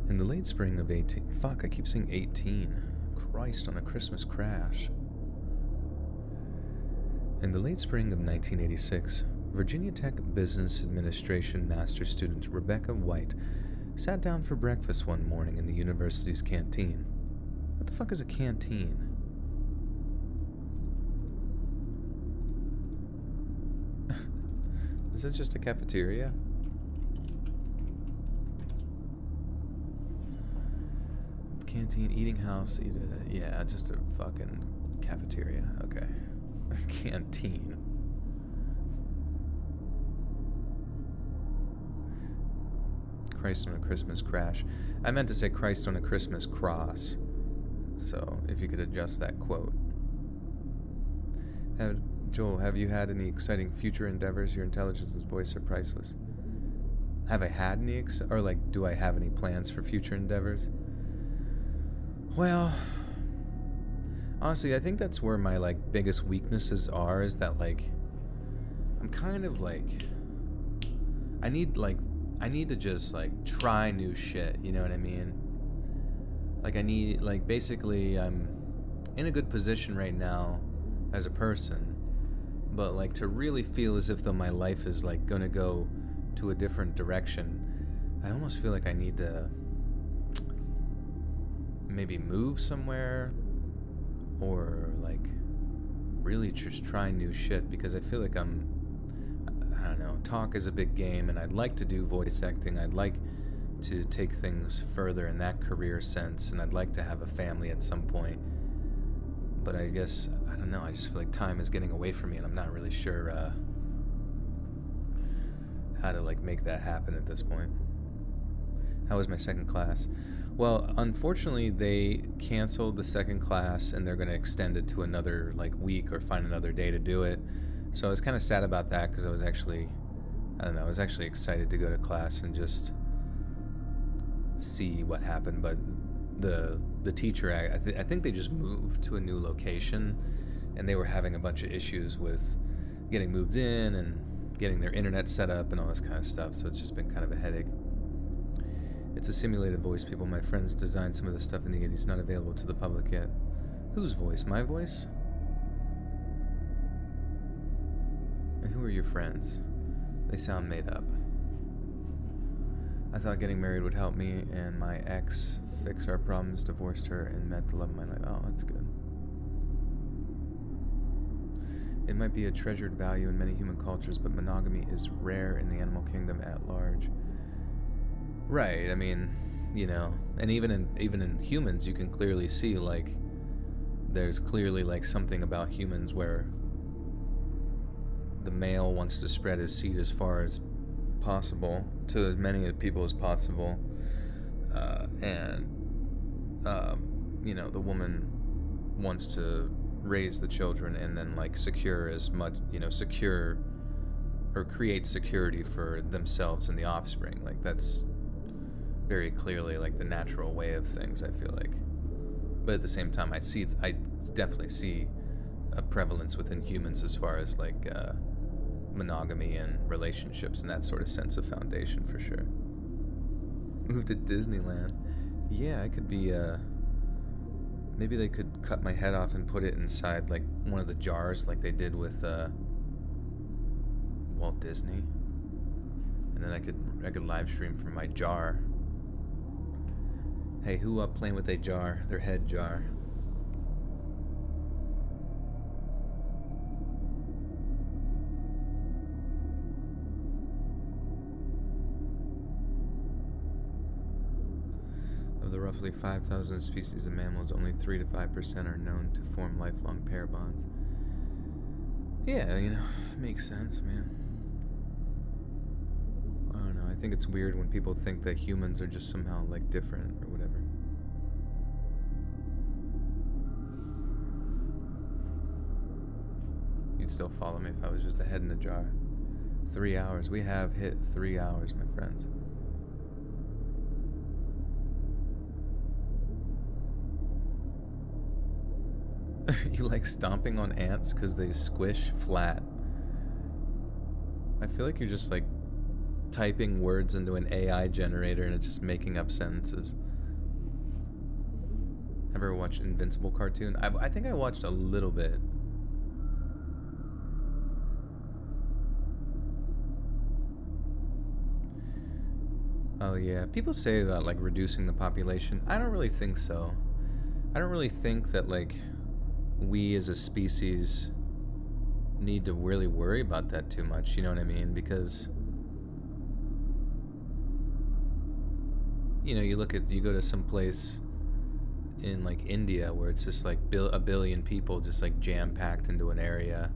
In the late spring of 18, fuck, I keep saying 18. Christ on a Christmas crash. In the late spring of 1986, Virginia Tech Business Administration Master's Student Rebecca White sat down for breakfast one morning in the university's canteen. What the fuck is a canteen? Is it just a cafeteria? Canteen, eating house, yeah, just a fucking cafeteria. Okay. Canteen. Christ on a Christmas crash. I meant to say Christ on a Christmas cross. So, if you could adjust that quote. Joel, have you had any exciting future endeavors? Your intelligence and voice are priceless. Have I had any, do I have any plans for future endeavors? Well, honestly, I think that's where my, biggest weaknesses are, is that, I'm kind of, I need to just, try new shit, you know what I mean? Basically, I'm in a good position right now as a person, but, to really feel as if though my life is, gonna go to a different direction, I almost feel like I need to maybe move somewhere, or, really just try new shit, because I feel like I don't know, talk is a big game, and I'd like to do voice acting. I'd like to take things further in that career sense, and I'd like to have a family at some point. But I guess, I don't know, I just feel like time is getting away from me, and I'm not really sure how to make that happen at this point. How was my second class? Well, unfortunately, they canceled the second class, and they're going to extend it to another week or find another day to do it. So I was kind of sad about that, because I was actually excited to go to class and just see what happened. But the teacher, I think they just moved to a new location, and they were having a bunch of issues with getting moved in and getting their internet set up and all this kind of stuff. So it's just been kind of a headache. It's a simulated voice, people. My friends designed some of the stuff in the 80s, not available to the public yet. Whose voice? My voice? And who are your friends? They sound made up. I thought getting married would help me and my ex fix our problems, divorced her, and met the love of my life. Oh, that's good. It might be a treasured value in many human cultures, but monogamy is rare in the animal kingdom at large. Right, I mean, and even in humans, you can clearly see, like, there's clearly, like, something about humans where the male wants to spread his seed as far as possible to as many people as possible, and the woman wants to raise the children and then, like, secure as much, secure or create security for themselves and the offspring. Like, that's very clearly, like, the natural way of things, I feel like. But at the same time, I definitely see a prevalence within humans as far as, like, monogamy and relationships and that sort of sense of foundation, for sure. Move to Disneyland. Yeah, I could be, maybe they could cut my head off and put it inside, like, one of the jars like they did with, Walt Disney. And then I could live stream from my jar. Hey, who up playing with a jar? Their head jar. Of the roughly 5,000 species of mammals, only 3 to 5% are known to form lifelong pair bonds. Yeah, it makes sense, man. I don't know, I think it's weird when people think that humans are just somehow, like, different or whatever. You'd still follow me if I was just a head in a jar. 3 hours. We have hit 3 hours, my friends. You like stomping on ants because they squish flat. I feel like you're just, like, typing words into an AI generator and it's just making up sentences. Ever watched Invincible cartoon? I think I watched a little bit. Oh yeah, people say about, like, reducing the population. I don't really think so. I don't really think that, like, we as a species need to really worry about that too much, you know what I mean? Because, you go to some place in, like, India where it's just, like, a billion people just, like, jam-packed into an area.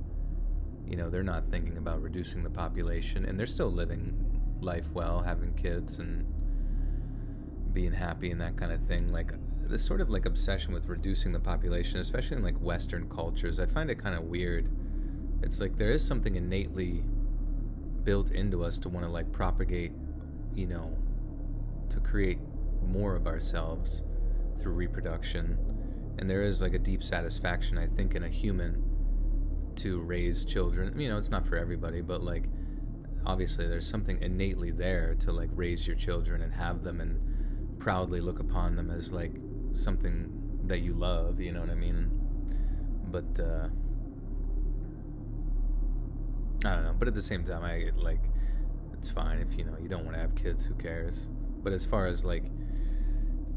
They're not thinking about reducing the population, and they're still living life well, having kids and being happy and that kind of thing. Like, this sort of, like, obsession with reducing the population, especially in, like, Western cultures, I find it kind of weird. It's like there is something innately built into us to want to, like, propagate, to create more of ourselves through reproduction. And there is, like, a deep satisfaction, I think, in a human to raise children. It's not for everybody, but, like, obviously there's something innately there to, like, raise your children and have them and proudly look upon them as, like, something that you love, you know what I mean? But I don't know, but at the same time, it's fine if, you don't want to have kids, who cares? But as far as, like,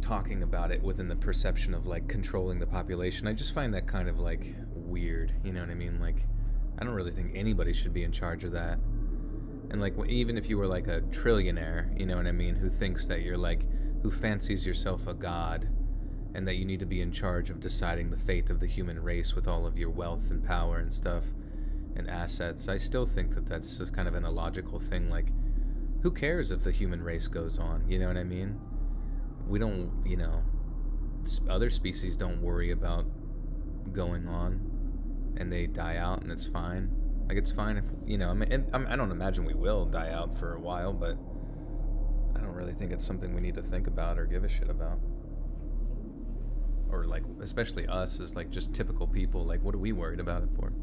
talking about it within the perception of, like, controlling the population, I just find that kind of, like, weird, you know what I mean? Like, I don't really think anybody should be in charge of that. And, like, even if you were, like, a trillionaire, you know what I mean, who thinks that you're, like, who fancies yourself a god, and that you need to be in charge of deciding the fate of the human race with all of your wealth and power and stuff and assets, I still think that that's just kind of an illogical thing. Like, who cares if the human race goes on, you know what I mean? We don't, other species don't worry about going on, and they die out, and it's fine. Like, it's fine if, I don't imagine we will die out for a while, but I don't really think it's something we need to think about or give a shit about. Or, like, especially us as, like, just typical people. Like, what are we worried about it for?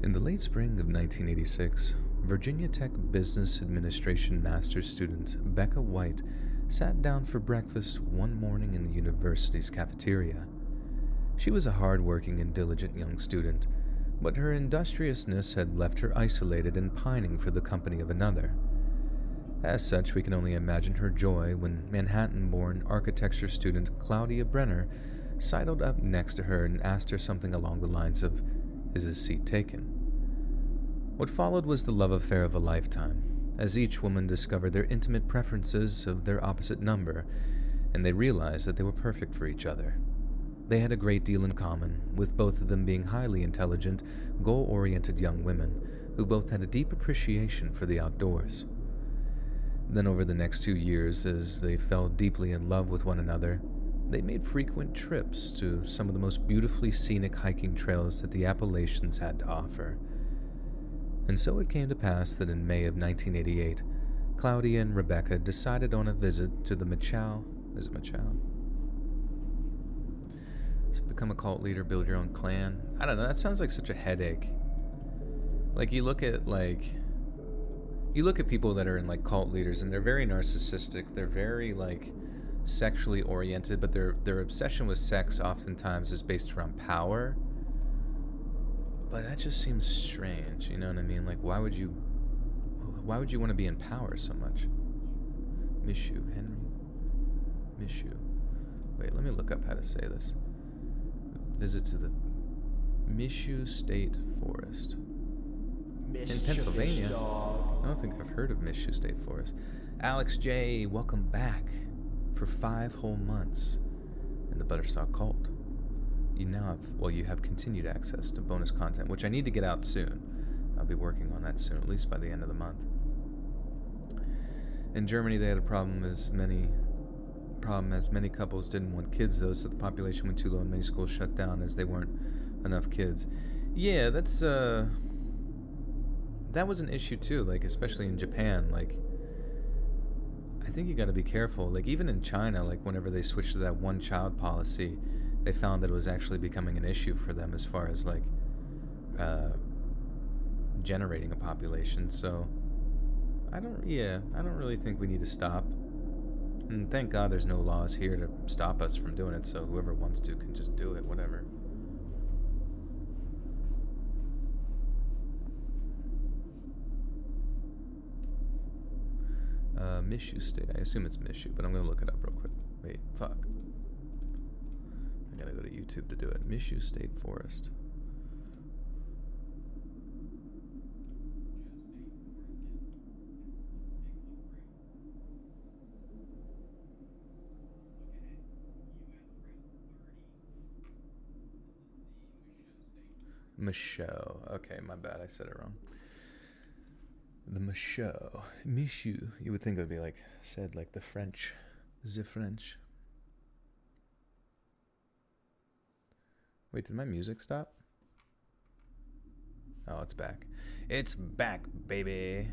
In the late spring of 1986, Virginia Tech Business Administration master's student Becca White sat down for breakfast one morning in the university's cafeteria. She was a hard-working and diligent young student, but her industriousness had left her isolated and pining for the company of another. As such, we can only imagine her joy when Manhattan-born architecture student Claudia Brenner sidled up next to her and asked her something along the lines of, "Is this seat taken?" What followed was the love affair of a lifetime, as each woman discovered their intimate preferences of their opposite number, and they realized that they were perfect for each other. They had a great deal in common, with both of them being highly intelligent, goal-oriented young women who both had a deep appreciation for the outdoors. Then over the next 2 years, as they fell deeply in love with one another, they made frequent trips to some of the most beautifully scenic hiking trails that the Appalachians had to offer. And so it came to pass that in May of 1988, Claudia and Rebecca decided on a visit to the Machow. Is it Machow? So become a cult leader, build your own clan. I don't know, that sounds like such a headache. Like you look at people that are in like cult leaders and they're very narcissistic, they're very like sexually oriented, but their obsession with sex oftentimes is based around power. But that just seems strange, you know what I mean? Like why would you want to be in power so much? Mishu, Henry Mishu. Wait, let me look up how to say this. Visit to the Mishu State Forest in Pennsylvania. I don't think I've heard of Mishu State Forest. Alex J, welcome back for 5 whole months in the Butterstock Cult. You have continued access to bonus content, which I need to get out soon. I'll be working on that soon, at least by the end of the month. In Germany, they had a problem as many couples didn't want kids, though, so the population went too low and many schools shut down as they weren't enough kids. Yeah, that was an issue too, like especially in Japan. Like I think you got to be careful. Like even in China, like whenever they switched to that one-child policy, they found that it was actually becoming an issue for them as far as like generating a population. So I don't really think we need to stop. And thank God there's no laws here to stop us from doing it, so whoever wants to can just do it, whatever. Mishu State. I assume it's Mishu, but I'm going to look it up real quick. Wait, fuck. I gotta go to YouTube to do it. Mishu State Forest. Michaud. Okay, my bad. I said it wrong. The Michaud. Michu. You would think it would be like, said like the French. The French. Wait, did my music stop? Oh, it's back. It's back, baby.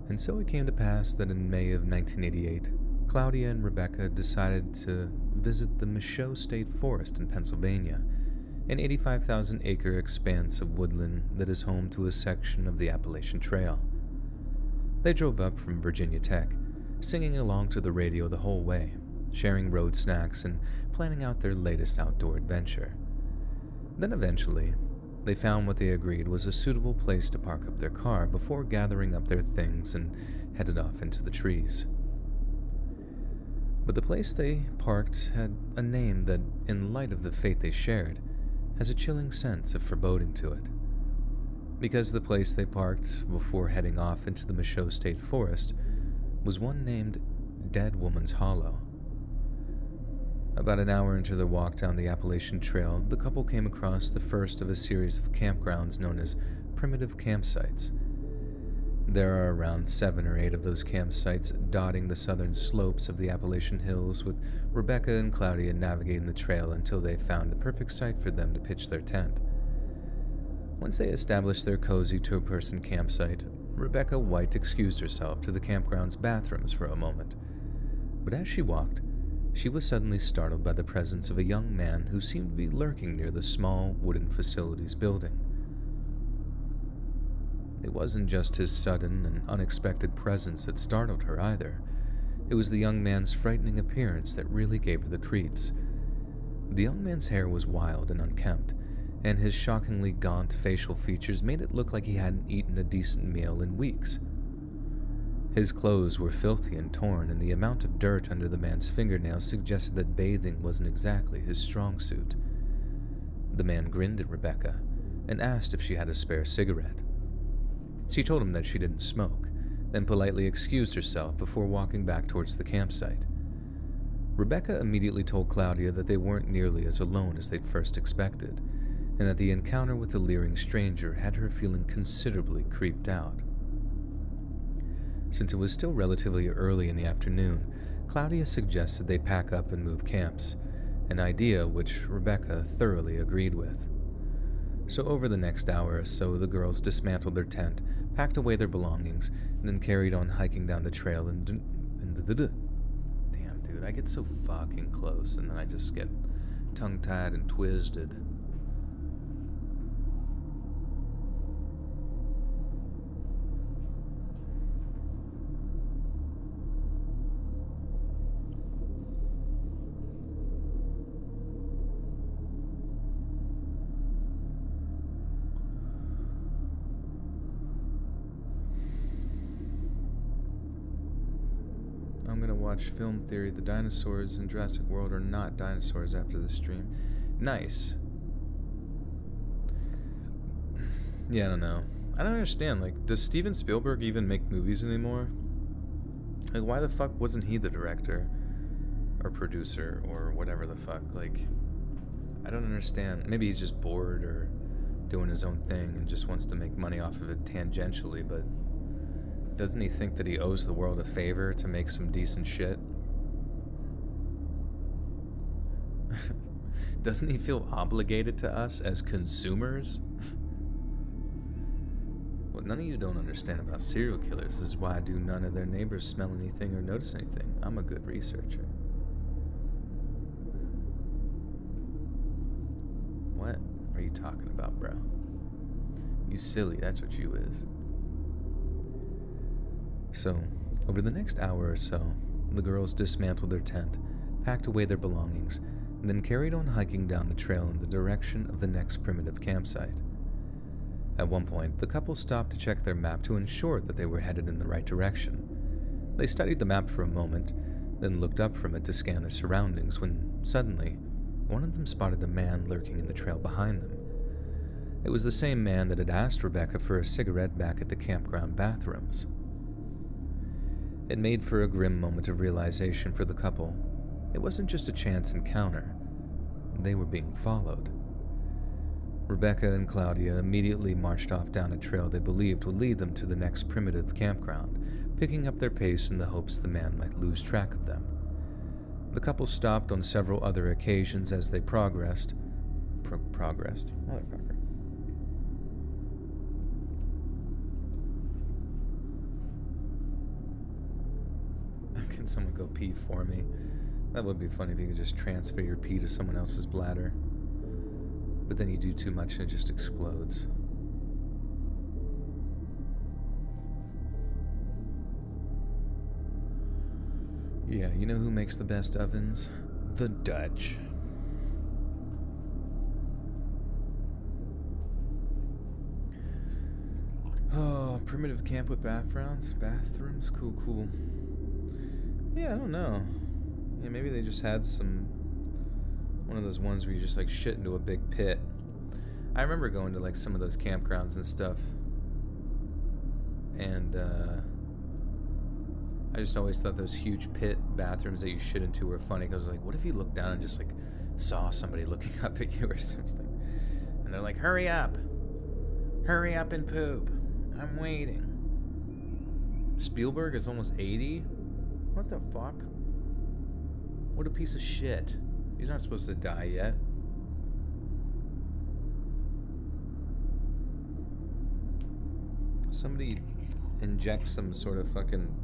And so it came to pass that in May of 1988, Claudia and Rebecca decided to visit the Michaud State Forest in Pennsylvania, an 85,000-acre expanse of woodland that is home to a section of the Appalachian Trail. They drove up from Virginia Tech, singing along to the radio the whole way, sharing road snacks and planning out their latest outdoor adventure. Then eventually, they found what they agreed was a suitable place to park up their car before gathering up their things and headed off into the trees. But the place they parked had a name that, in light of the fate they shared, has a chilling sense of foreboding to it. Because the place they parked before heading off into the Michaud State Forest was one named Dead Woman's Hollow. About an hour into their walk down the Appalachian Trail, the couple came across the first of a series of campgrounds known as primitive campsites. There are around 7 or 8 of those campsites dotting the southern slopes of the Appalachian Hills, with Rebecca and Claudia navigating the trail until they found the perfect site for them to pitch their tent. Once they established their cozy 2-person campsite, Rebecca White excused herself to the campground's bathrooms for a moment. But as she walked, she was suddenly startled by the presence of a young man who seemed to be lurking near the small wooden facilities building. It wasn't just his sudden and unexpected presence that startled her either. It was the young man's frightening appearance that really gave her the creeps. The young man's hair was wild and unkempt, and his shockingly gaunt facial features made it look like he hadn't eaten a decent meal in weeks. His clothes were filthy and torn, and the amount of dirt under the man's fingernails suggested that bathing wasn't exactly his strong suit. The man grinned at Rebecca and asked if she had a spare cigarette. She told him that she didn't smoke, then politely excused herself before walking back towards the campsite. Rebecca immediately told Claudia that they weren't nearly as alone as they'd first expected, and that the encounter with the leering stranger had her feeling considerably creeped out. Since it was still relatively early in the afternoon, Claudia suggested they pack up and move camps, an idea which Rebecca thoroughly agreed with. So over the next hour or so, the girls dismantled their tent, packed away their belongings, and then carried on hiking down the trail Damn, dude, I get so fucking close, and then I just get tongue-tied and twisted. I'm gonna watch Film Theory. The dinosaurs in Jurassic World are not dinosaurs after the stream. Nice. Yeah, I don't know. I don't understand. Like, does Steven Spielberg even make movies anymore? Like, why the fuck wasn't he the director or producer or whatever the fuck? Like, I don't understand. Maybe he's just bored or doing his own thing and just wants to make money off of it tangentially, but doesn't he think that he owes the world a favor to make some decent shit? Doesn't he feel obligated to us as consumers? What none of you don't understand about serial killers is why do none of their neighbors smell anything or notice anything. I'm a good researcher. What are you talking about, bro? You silly, that's what you is. So, over the next hour or so, the girls dismantled their tent, packed away their belongings, and then carried on hiking down the trail in the direction of the next primitive campsite. At one point, the couple stopped to check their map to ensure that they were headed in the right direction. They studied the map for a moment, then looked up from it to scan their surroundings when, suddenly, one of them spotted a man lurking in the trail behind them. It was the same man that had asked Rebecca for a cigarette back at the campground bathrooms. It made for a grim moment of realization for the couple. It wasn't just a chance encounter. They were being followed. Rebecca and Claudia immediately marched off down a trail they believed would lead them to the next primitive campground, picking up their pace in the hopes the man might lose track of them. The couple stopped on several other occasions as they progressed. Progressed? Motherfucker. Can someone go pee for me? That would be funny if you could just transfer your pee to someone else's bladder. But then you do too much and it just explodes. Yeah, you know who makes the best ovens? The Dutch. Oh, primitive camp with bathrooms? Bathrooms? Cool, cool. Yeah, I don't know. Yeah, maybe they just had one of those ones where you just like shit into a big pit. I remember going to like some of those campgrounds and stuff. And I just always thought those huge pit bathrooms that you shit into were funny because like, what if you looked down and just like saw somebody looking up at you or something? And they're like, hurry up and poop. I'm waiting. Spielberg is almost 80? What the fuck? What a piece of shit. He's not supposed to die yet. Somebody inject some sort of fucking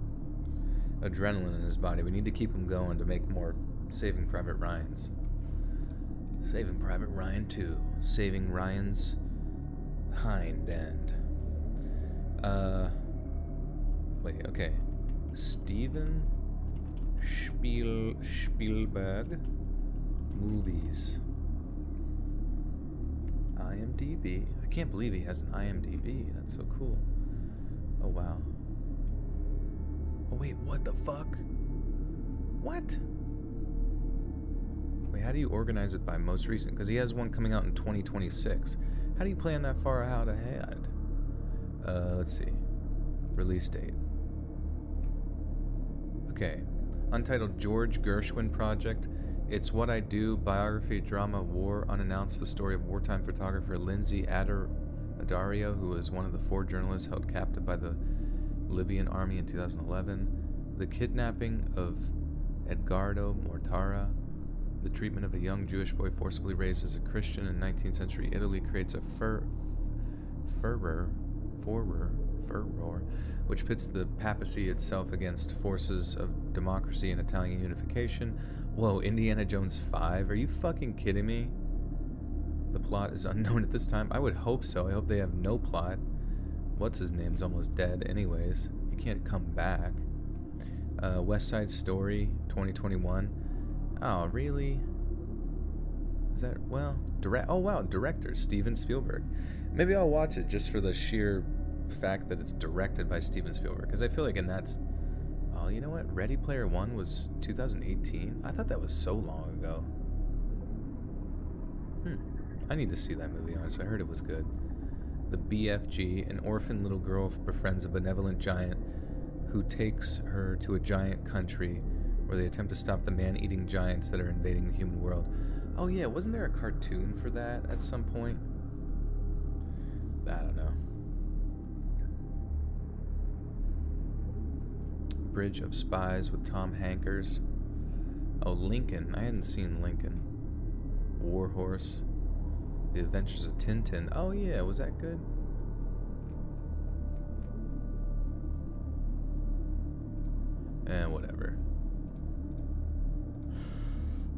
adrenaline in his body. We need to keep him going to make more Saving Private Ryans. Saving Private Ryan 2. Saving Ryan's hind end. Wait, okay. Steven Spielberg movies. IMDb. I can't believe he has an IMDb. That's so cool. Oh, wow. Oh, wait, what the fuck? What? Wait, how do you organize it by most recent? Because he has one coming out in 2026. How do you plan that far out ahead? Let's see. Release date. Okay. Untitled George Gershwin Project. It's What I Do, biography, drama, war, unannounced, the story of wartime photographer Lindsay Addario, who was one of the 4 journalists held captive by the Libyan army in 2011. The kidnapping of Edgardo Mortara. The treatment of a young Jewish boy forcibly raised as a Christian in 19th century Italy creates a furor, which pits the papacy itself against forces of democracy and Italian unification. Whoa, Indiana Jones 5? Are you fucking kidding me? The plot is unknown at this time. I would hope so. I hope they have no plot. What's his name's almost dead anyways. He can't come back. West Side Story 2021. Oh, really? Is that, well, oh wow, director Steven Spielberg. Maybe I'll watch it just for the sheer fact that it's directed by Steven Spielberg, because I feel like, and that's, oh, you know what? Ready Player One was 2018. I thought that was so long ago. I need to see that movie, honestly. I heard it was good. The BFG, an orphan little girl befriends a benevolent giant who takes her to a giant country where they attempt to stop the man-eating giants that are invading the human world. Oh yeah, wasn't there a cartoon for that at some point? I don't know. Bridge of Spies with Tom Hankers. Oh, Lincoln. I hadn't seen Lincoln. War Horse. The Adventures of Tintin. Oh yeah, was that good? Whatever.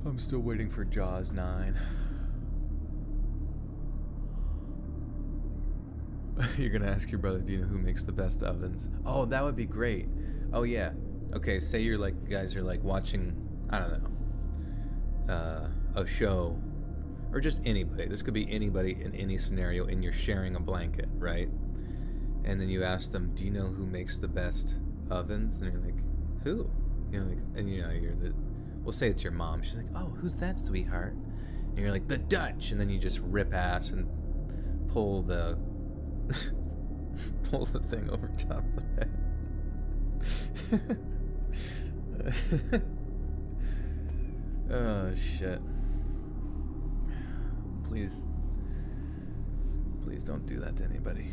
I'm still waiting for Jaws 9. You're gonna ask your brother, do you know who makes the best ovens? Oh, that would be great. Oh yeah. Okay, say you're like, you guys are like watching, I don't know, a show, or just anybody. This could be anybody in any scenario, and you're sharing a blanket, right? And then you ask them, do you know who makes the best ovens? And you're like, who? You know, like, and you know, you're the, we'll say it's your mom. She's like, oh, who's that, sweetheart? And you're like, the Dutch. And then you just rip ass and pull the pull the thing over top of the head. Oh shit. Please don't do that to anybody.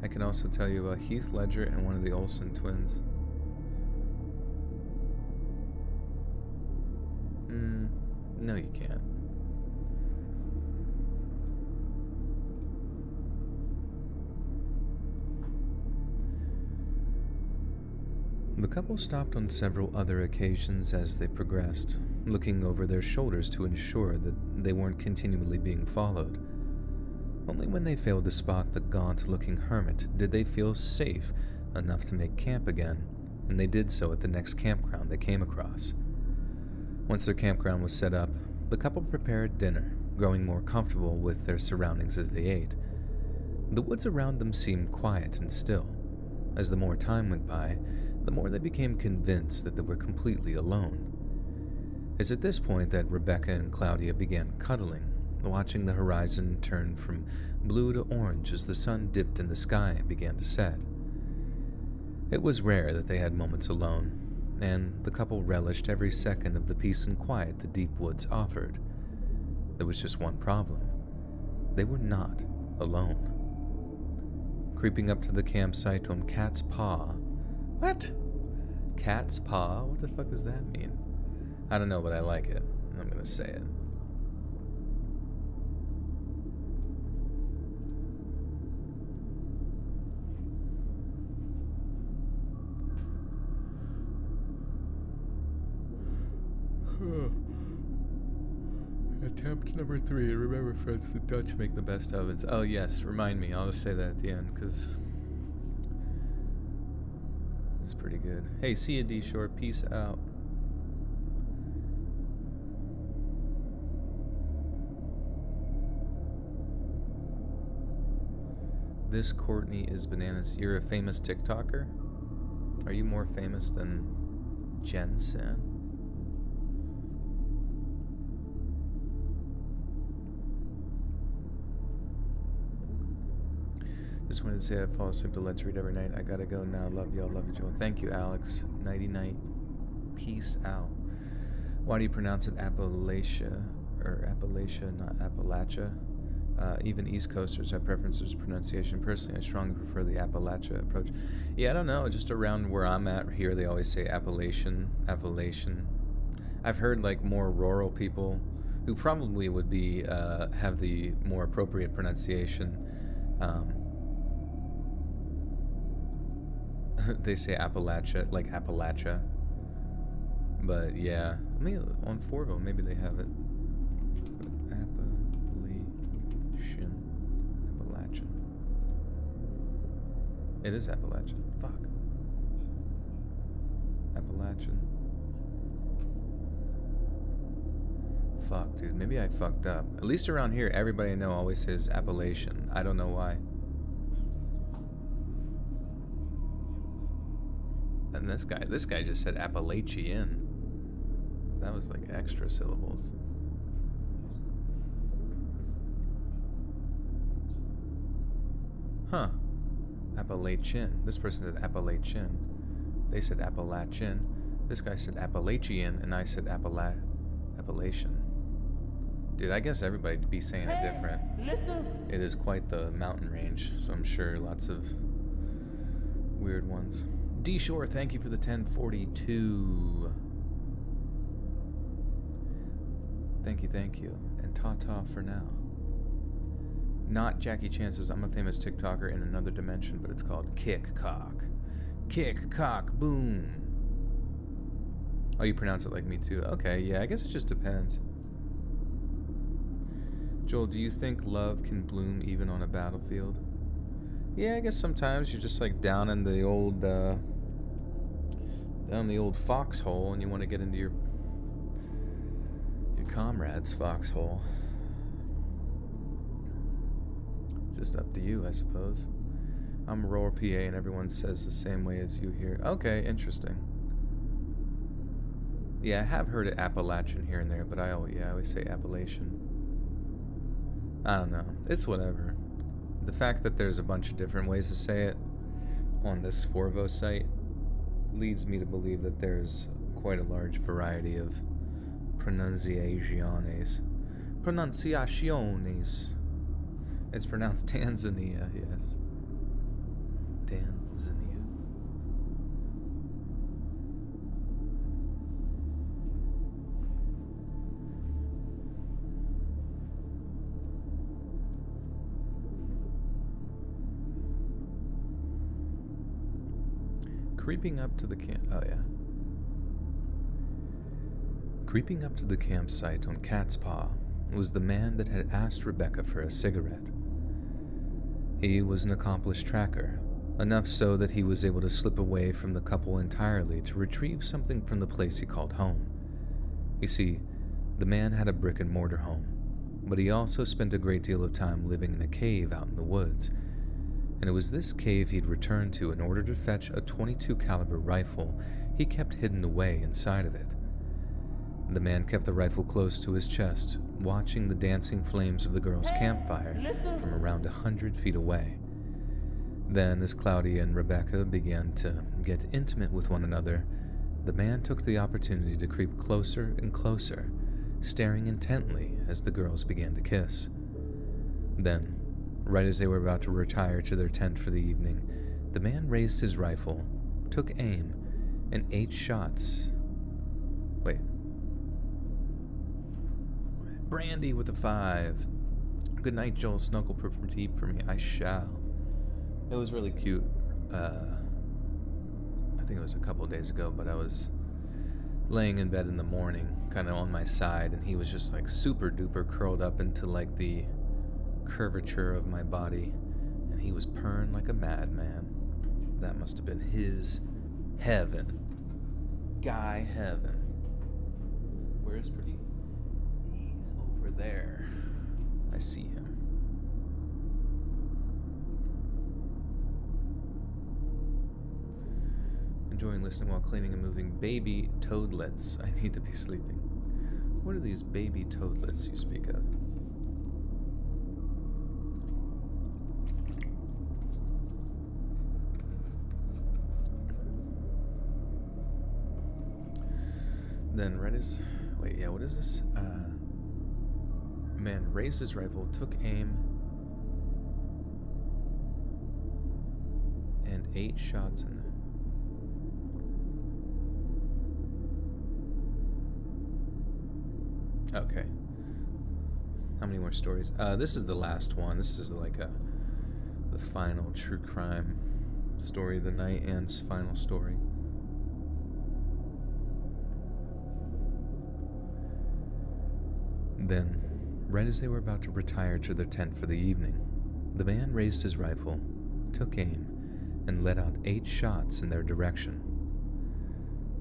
I can also tell you about Heath Ledger and one of the Olsen twins. No, you can't. The couple stopped on several other occasions as they progressed, looking over their shoulders to ensure that they weren't continually being followed. Only when they failed to spot the gaunt-looking hermit did they feel safe enough to make camp again, and they did so at the next campground they came across. Once their campground was set up, the couple prepared dinner, growing more comfortable with their surroundings as they ate. The woods around them seemed quiet and still. As the more time went by, the more they became convinced that they were completely alone. It's at this point that Rebecca and Claudia began cuddling, watching the horizon turn from blue to orange as the sun dipped in the sky and began to set. It was rare that they had moments alone, and the couple relished every second of the peace and quiet the deep woods offered. There was just one problem. They were not alone. Creeping up to the campsite on Cat's Paw. What? Cat's Paw? What the fuck does that mean? I don't know, but I like it. I'm gonna say it. Attempt number 3. Remember, friends, the Dutch make the best ovens. Oh, yes. Remind me. I'll just say that at the end, because it's pretty good. Hey, see you, D-Shore. Peace out. This Courtney is bananas. You're a famous TikToker? Are you more famous than Jensen? Just wanted to say I fall asleep to Let's Read every night. I gotta go now. Love y'all. Love you, Joel. Thank you, Alex. Nighty night. Peace out. Why do you pronounce it Appalachia? Or Appalachia, not Appalachia? Even East Coasters have preferences for pronunciation. Personally, I strongly prefer the Appalachia approach. Yeah, I don't know. Just around where I'm at here, they always say Appalachian. I've heard like more rural people who probably would be have the more appropriate pronunciation. They say Appalachia, like Appalachia. But yeah, I mean, on Forville, maybe they have it. Appalachian. It is Appalachian. Fuck. Appalachian. Fuck, dude. Maybe I fucked up. At least around here, everybody I know always says Appalachian. I don't know why. And this guy just said Appalachian. That was like extra syllables. Huh. Appalachian. This person said Appalachian. They said Appalachian. This guy said Appalachian, and I said Appalachian. Dude, I guess everybody'd be saying it different. It is quite the mountain range, so I'm sure lots of weird ones. D Shore, thank you for the 1042. Thank you. And ta-ta for now. Not Jackie Chan says, I'm a famous TikToker in another dimension, but it's called Kick Cock. Kick Cock Boom. Oh, you pronounce it like me too. Okay, yeah, I guess it just depends. Joel, do you think love can bloom even on a battlefield? Yeah, I guess sometimes you're just like down in the old foxhole and you want to get into your comrade's foxhole. Just up to you, I suppose. I'm Aurora, PA, and everyone says the same way as you here. Okay, interesting. Yeah, I have heard it Appalachian here and there, but I always say Appalachian. I don't know. It's whatever. The fact that there's a bunch of different ways to say it on this Forvo site leads me to believe that there's quite a large variety of pronunciaciones. It's pronounced Tanzania, yes. Tanzania. Creeping up to the Creeping up to the campsite on Cat's Paw was the man that had asked Rebecca for a cigarette. He was an accomplished tracker, enough so that he was able to slip away from the couple entirely to retrieve something from the place he called home. You see, the man had a brick-and-mortar home, but he also spent a great deal of time living in a cave out in the woods, and it was this cave he'd returned to in order to fetch a .22 caliber rifle he kept hidden away inside of it. The man kept the rifle close to his chest, watching the dancing flames of the girl's campfire from around 100 feet away. Then, as Claudia and Rebecca began to get intimate with one another, the man took the opportunity to creep closer and closer, staring intently as the girls began to kiss. Then, right as they were about to retire to their tent for the evening, the man raised his rifle, took aim, and 8 shots. Wait. Brandy with a 5. Good night, Joel. Snuggle from deep for me. I shall. It was really cute. I think it was a couple days ago, but I was laying in bed in the morning, kind of on my side, and he was just like super duper curled up into like the curvature of my body, and he was purring like a madman. That must have been his heaven. Guy heaven. Where's pretty? He's over there. I see him. Enjoying listening while cleaning and moving. Baby toadlets. I need to be sleeping. What are these baby toadlets you speak of? Then what is this? Man raised his rifle, took aim, and 8 shots in there. Okay. How many more stories? This is the last one. This is like the final true crime story of the night, and final story. Then, right as they were about to retire to their tent for the evening, the man raised his rifle, took aim, and let out 8 shots in their direction.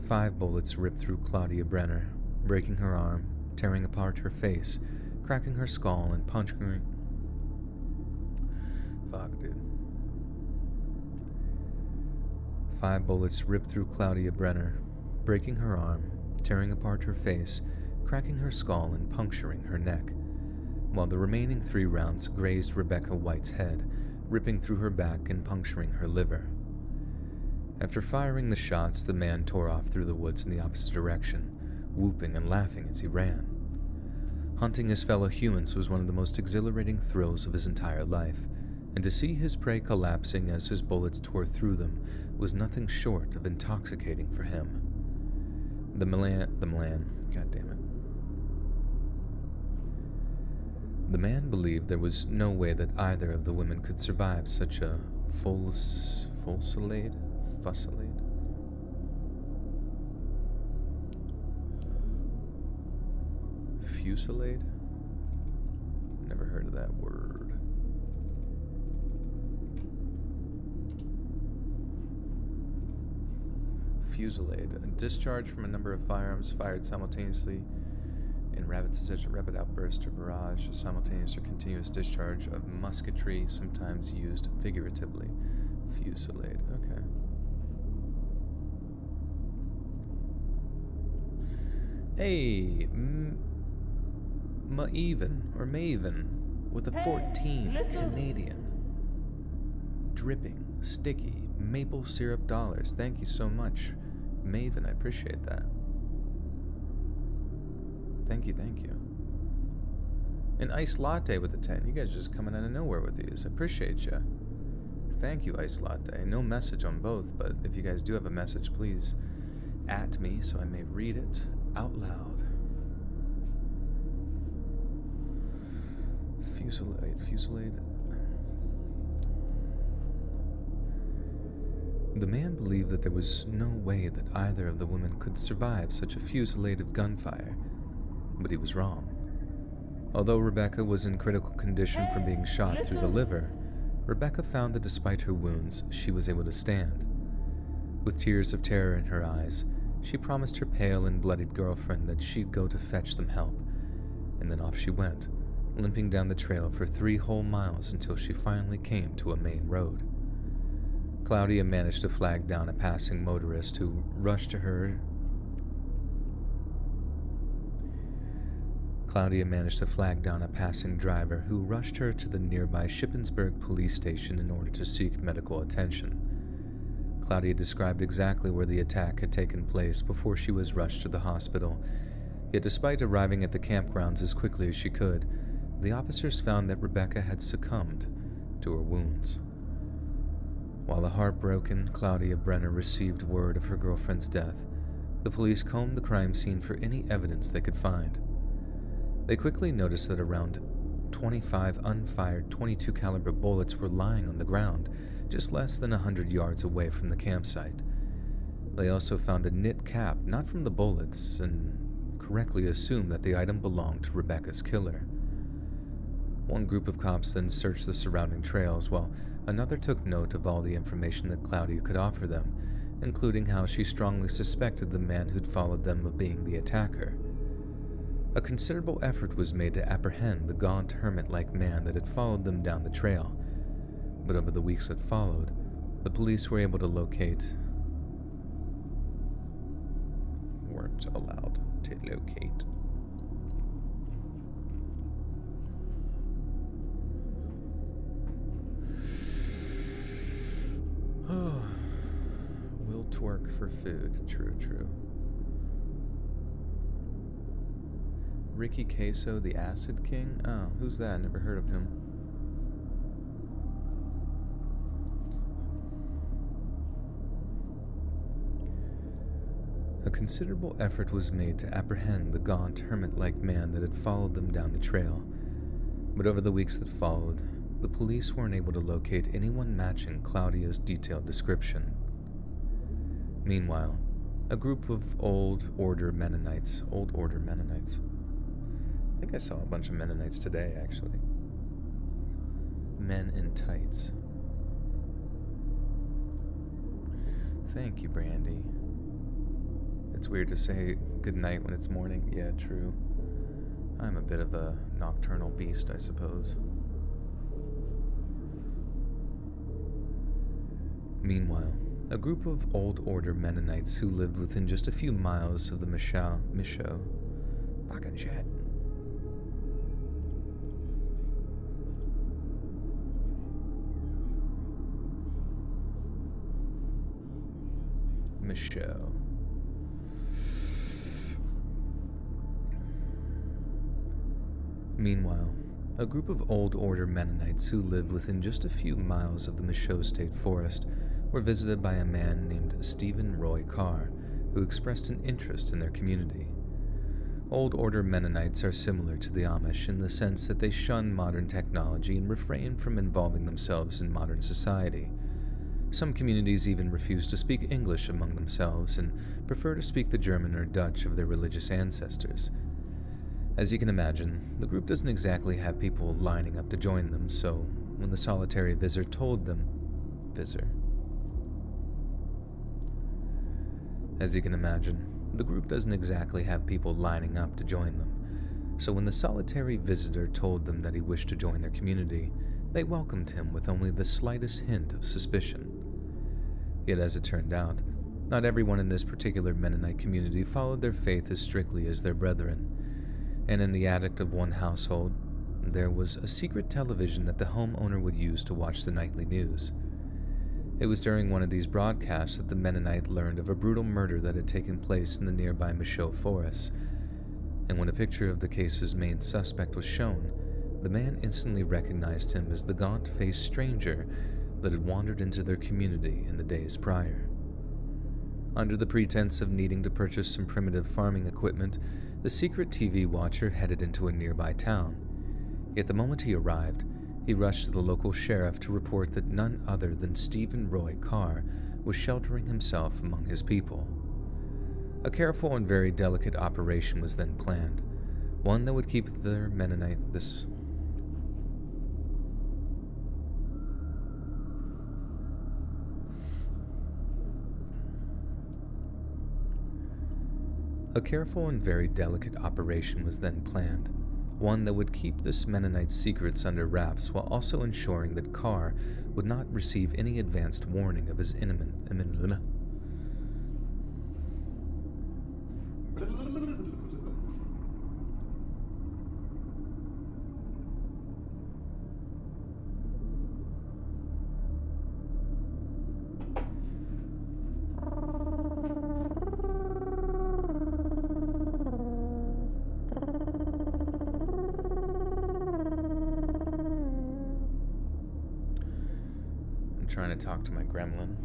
5 bullets ripped through Claudia Brenner, breaking her arm, tearing apart her face, cracking her skull, and puncturing... Fuck, dude. 5 bullets ripped through Claudia Brenner, breaking her arm, tearing apart her face, cracking her skull, and puncturing her neck, while the remaining 3 rounds grazed Rebecca White's head, ripping through her back and puncturing her liver. After firing the shots, the man tore off through the woods in the opposite direction, whooping and laughing as he ran. Hunting his fellow humans was one of the most exhilarating thrills of his entire life, and to see his prey collapsing as his bullets tore through them was nothing short of intoxicating for him. The man believed there was no way that either of the women could survive such a fusillade? Fusillade? Never heard of that word. Fusillade. A discharge from a number of firearms fired simultaneously in such a rapid outburst or barrage, a simultaneous or continuous discharge of musketry, sometimes used figuratively. Fusillade. Okay. Hey, Maven with a 14 Canadian. Dripping, sticky, maple syrup dollars. Thank you so much, Maven. I appreciate that. Thank you. An iced latte with a 10. You guys are just coming out of nowhere with these. I appreciate you. Thank you, iced latte. No message on both, but if you guys do have a message, please at me so I may read it out loud. Fusillade. The man believed that there was no way that either of the women could survive such a fusillade of gunfire, but he was wrong. Although Rebecca was in critical condition from being shot through the liver, Rebecca found that despite her wounds, she was able to stand. With tears of terror in her eyes, she promised her pale and bloodied girlfriend that she'd go to fetch them help, and then off she went, limping down the trail for 3 whole miles until she finally came to a main road. Claudia managed to flag down a passing motorist who rushed to her. Claudia managed to flag down a passing driver who rushed her to the nearby Shippensburg police station in order to seek medical attention. Claudia described exactly where the attack had taken place before she was rushed to the hospital, yet despite arriving at the campgrounds as quickly as she could, the officers found that Rebecca had succumbed to her wounds. While a heartbroken Claudia Brenner received word of her girlfriend's death, the police combed the crime scene for any evidence they could find. They quickly noticed that around 25 unfired .22 caliber bullets were lying on the ground, just less than 100 yards away from the campsite. They also found a knit cap, not from the bullets, and correctly assumed that the item belonged to Rebecca's killer. One group of cops then searched the surrounding trails, while another took note of all the information that Claudia could offer them, including how she strongly suspected the man who'd followed them of being the attacker. A considerable effort was made to apprehend the gaunt, hermit-like man that had followed them down the trail, but over the weeks that followed, the police were able to locate... weren't allowed to locate. Will twerk for food. True, true. Ricky Queso, the Acid King? Oh, who's that? Never heard of him. A considerable effort was made to apprehend the gaunt, hermit-like man that had followed them down the trail, but over the weeks that followed, the police weren't able to locate anyone matching Claudia's detailed description. Meanwhile, a group of Old Order Mennonites, I think I saw a bunch of Mennonites today, actually. Men in tights. Thank you, Brandy. It's weird to say goodnight when it's morning. Yeah, true. I'm a bit of a nocturnal beast, I suppose. Meanwhile, a group of Old Order Mennonites who lived within just a few miles of the Michaud fucking shit. Michaud. Meanwhile, a group of Old Order Mennonites who lived within just a few miles of the Michaud State Forest were visited by a man named Stephen Roy Carr, who expressed an interest in their community. Old Order Mennonites are similar to the Amish in the sense that they shun modern technology and refrain from involving themselves in modern society. Some communities even refuse to speak English among themselves and prefer to speak the German or Dutch of their religious ancestors. As you can imagine, the group doesn't exactly have people lining up to join them, so when the solitary visitor told them... As you can imagine, the group doesn't exactly have people lining up to join them, so when the solitary visitor told them that he wished to join their community, they welcomed him with only the slightest hint of suspicion. Yet as it turned out, not everyone in this particular Mennonite community followed their faith as strictly as their brethren, and in the attic of one household, there was a secret television that the homeowner would use to watch the nightly news. It was during one of these broadcasts that the Mennonite learned of a brutal murder that had taken place in the nearby Michaud Forest, and when a picture of the case's main suspect was shown, the man instantly recognized him as the gaunt-faced stranger that had wandered into their community in the days prior. Under the pretense of needing to purchase some primitive farming equipment, the secret TV watcher headed into a nearby town. Yet the moment he arrived, he rushed to the local sheriff to report that none other than Stephen Roy Carr was sheltering himself among his people. A careful and very delicate operation was then planned, one that would keep their Mennonite A careful and very delicate operation was then planned, one that would keep this Mennonite's secrets under wraps while also ensuring that Carr would not receive any advanced warning of his imminent trying to talk to my gremlin.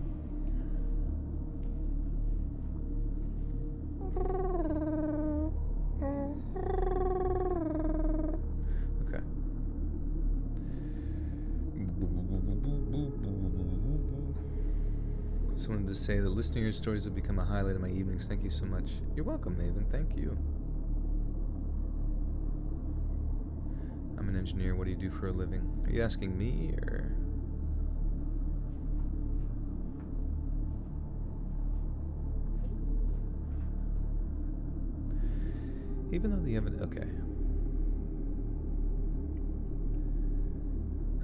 Okay. just wanted to say that listening to your stories have become a highlight of my evenings. Thank you so much. You're welcome, Maven. Thank you. I'm an engineer. What do you do for a living? Are you asking me, or...? Even though the evidence... Okay.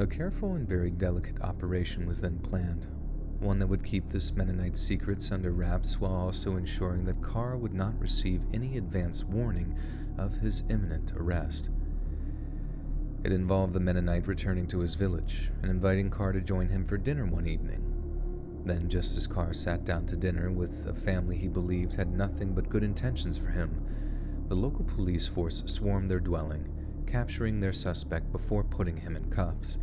A careful and very delicate operation was then planned. One that would keep this Mennonite's secrets under wraps while also ensuring that Carr would not receive any advance warning of his imminent arrest. It involved the Mennonite returning to his village and inviting Carr to join him for dinner one evening. Then, just as Carr sat down to dinner with a family he believed had nothing but good intentions for him, the local police force swarmed their dwelling, capturing their suspect before putting him in cuffs.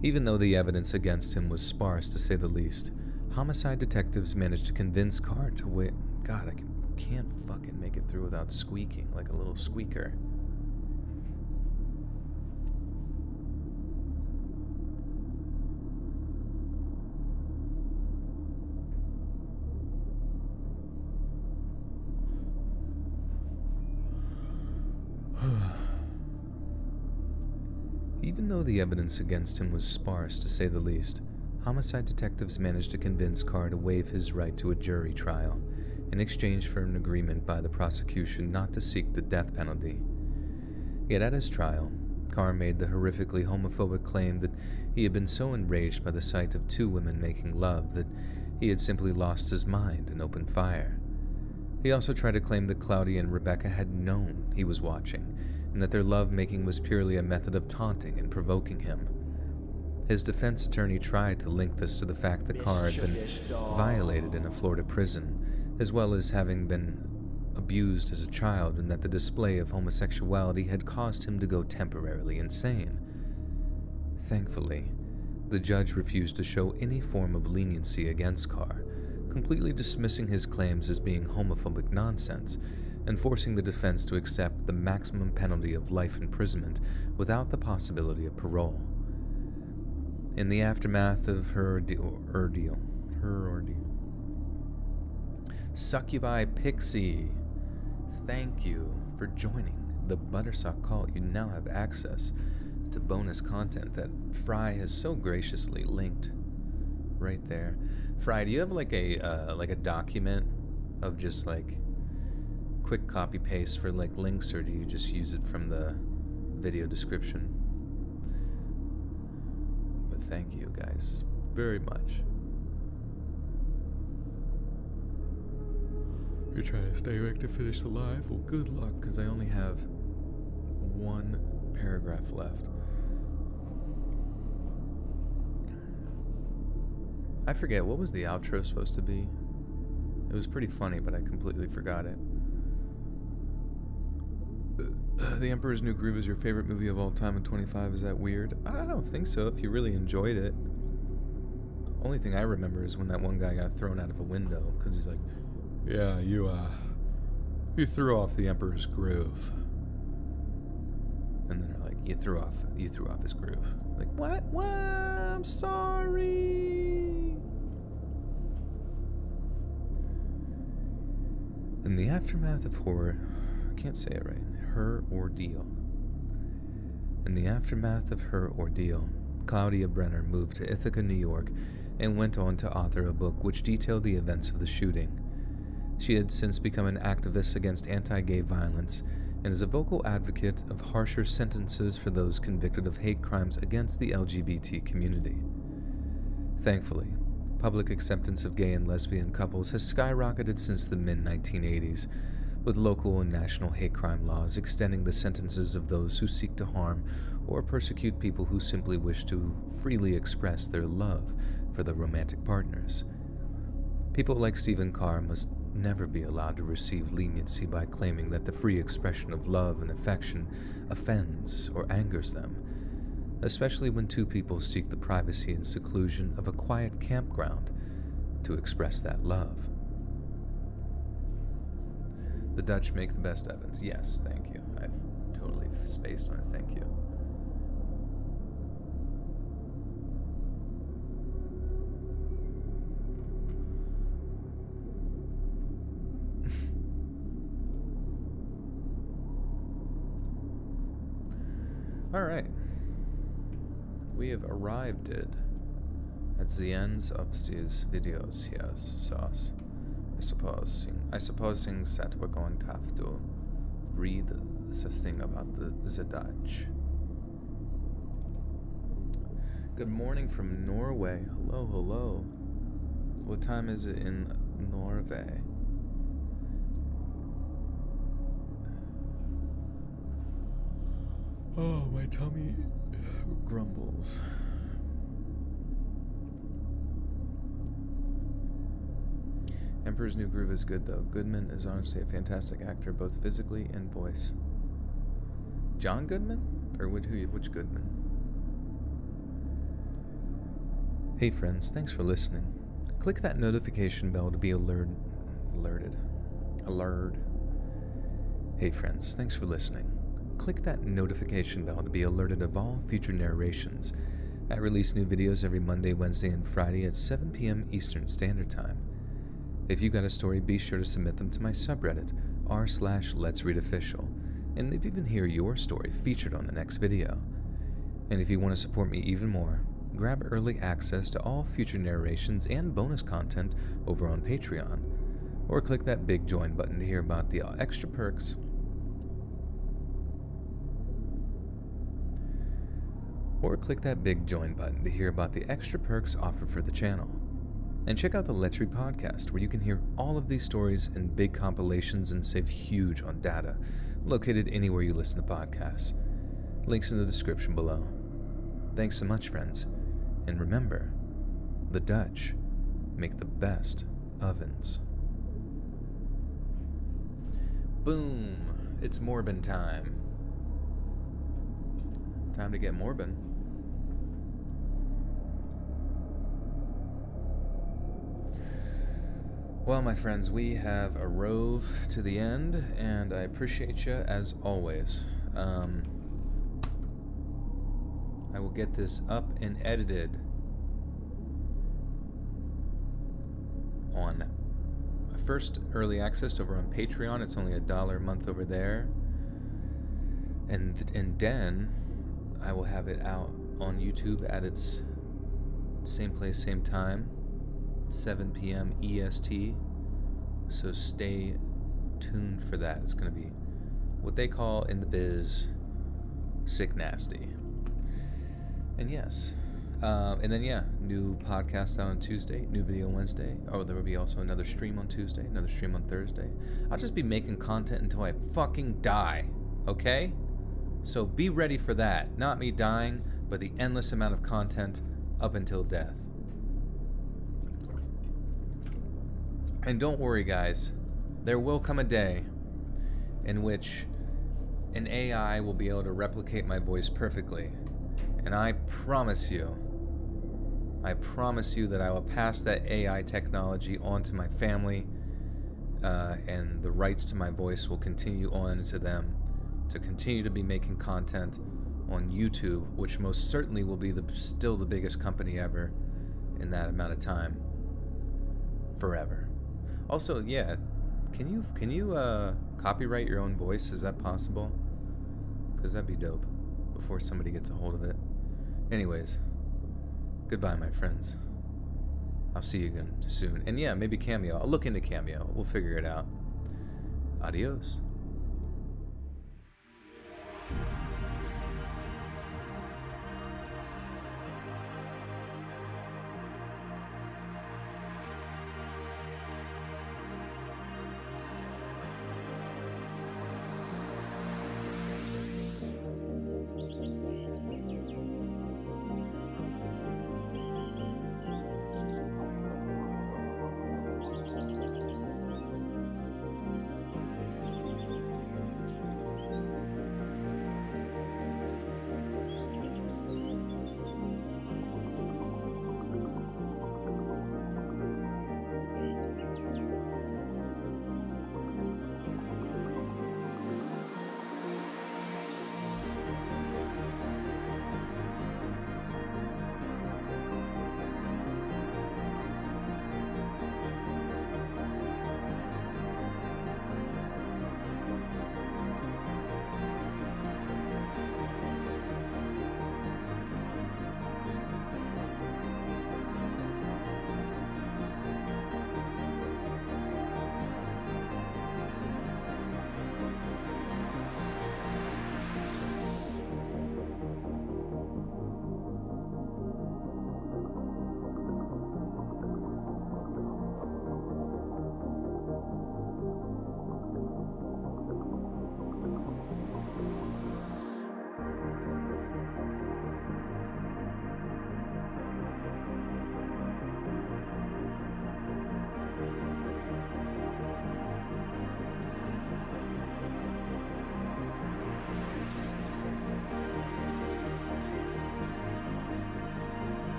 Even though the evidence against him was sparse to say the least, homicide detectives managed to convince Carr to wait. God, I can't fucking make it through without squeaking like a little squeaker. Even though the evidence against him was sparse, to say the least, homicide detectives managed to convince Carr to waive his right to a jury trial in exchange for an agreement by the prosecution not to seek the death penalty. Yet at his trial, Carr made the horrifically homophobic claim that he had been so enraged by the sight of two women making love that he had simply lost his mind and opened fire. He also tried to claim that Claudia and Rebecca had known he was watching, and that their love-making was purely a method of taunting and provoking him. His defense attorney tried to link this to the fact that Carr had been violated in a Florida prison, as well as having been abused as a child, and that the display of homosexuality had caused him to go temporarily insane. Thankfully, the judge refused to show any form of leniency against Carr, completely dismissing his claims as being homophobic nonsense, and forcing the defense to accept the maximum penalty of life imprisonment without the possibility of parole. In the aftermath of her ordeal. Succubi Pixie, thank you for joining the Buttersock Cult. You now have access to bonus content that Fry has so graciously linked right there. Fry, do you have like a document of just like quick copy paste for like links, or do you just use it from the video description? But thank you guys very much. You're trying to stay awake to finish the live? Well, good luck, because I only have one paragraph left. I forget, what was the outro supposed to be? It was pretty funny, but I completely forgot it. The Emperor's New Groove is your favorite movie of all time in 25. Is that weird? I don't think so, if you really enjoyed it. Only thing I remember is when that one guy got thrown out of a window, because he's like, yeah, you threw off the Emperor's Groove. And then they're like, you threw off his groove. Like, what? What? I'm sorry. In the aftermath of horror, I can't say it right. Her ordeal. In the aftermath of her ordeal, Claudia Brenner moved to Ithaca, New York, and went on to author a book which detailed the events of the shooting. She had since become an activist against anti-gay violence and is a vocal advocate of harsher sentences for those convicted of hate crimes against the LGBT community. Thankfully, public acceptance of gay and lesbian couples has skyrocketed since the mid-1980s, with local and national hate crime laws extending the sentences of those who seek to harm or persecute people who simply wish to freely express their love for their romantic partners. People like Stephen Carr must never be allowed to receive leniency by claiming that the free expression of love and affection offends or angers them, especially when two people seek the privacy and seclusion of a quiet campground to express that love. The Dutch make the best ovens. Yes, thank you. I've totally spaced on it. Thank you. Alright. We have arrived at the ends of these videos here, so I suppose that we're going to have to read the thing about the Dutch. Good morning from Norway. Hello, hello. What time is it in Norway? Oh, my tummy grumbles. Emperor's New Groove is good, though. Goodman is honestly a fantastic actor, both physically and voice. John Goodman? Or which Goodman? Hey friends, thanks for listening. Click that notification bell to be alerted. Hey friends, thanks for listening. Click that notification bell to be alerted of all future narrations. I release new videos every Monday, Wednesday, and Friday at 7 p.m. Eastern Standard Time. If you got a story, be sure to submit them to my subreddit, r/Let'sReadOfficial, and maybe even hear your story featured on the next video. And if you want to support me even more, grab early access to all future narrations and bonus content over on Patreon, or click that big join button to hear about the extra perks. Offered for the channel. And check out the Let's Read podcast, where you can hear all of these stories in big compilations and save huge on data, located anywhere you listen to podcasts. Links in the description below. Thanks so much, friends. And remember, the Dutch make the best ovens. Boom! It's Morbin time. Time to get Morbin. Well, my friends, we have arove to the end, and I appreciate you as always. I will get this up and edited on first early access over on Patreon. It's only $1 a month over there, and then I will have it out on YouTube at its same place, same time, 7 p.m. EST. So stay tuned for that. It's going to be what they call in the biz sick nasty. And yes, and then new podcast out on Tuesday, new video Wednesday. Oh, there will be also another stream on Tuesday, another stream on Thursday. I'll just be making content until I fucking die, okay? So be ready for that. Not me dying, but the endless amount of content up until death. And don't worry, guys. There will come a day in which an AI will be able to replicate my voice perfectly. And I promise you that I will pass that AI technology on to my family, and the rights to my voice will continue on to them to continue to be making content on YouTube, which most certainly will be still the biggest company ever in that amount of time. Forever. Also, yeah, can you copyright your own voice? Is that possible? Because that'd be dope before somebody gets a hold of it. Anyways, goodbye, my friends. I'll see you again soon. And yeah, maybe Cameo. I'll look into Cameo. We'll figure it out. Adios.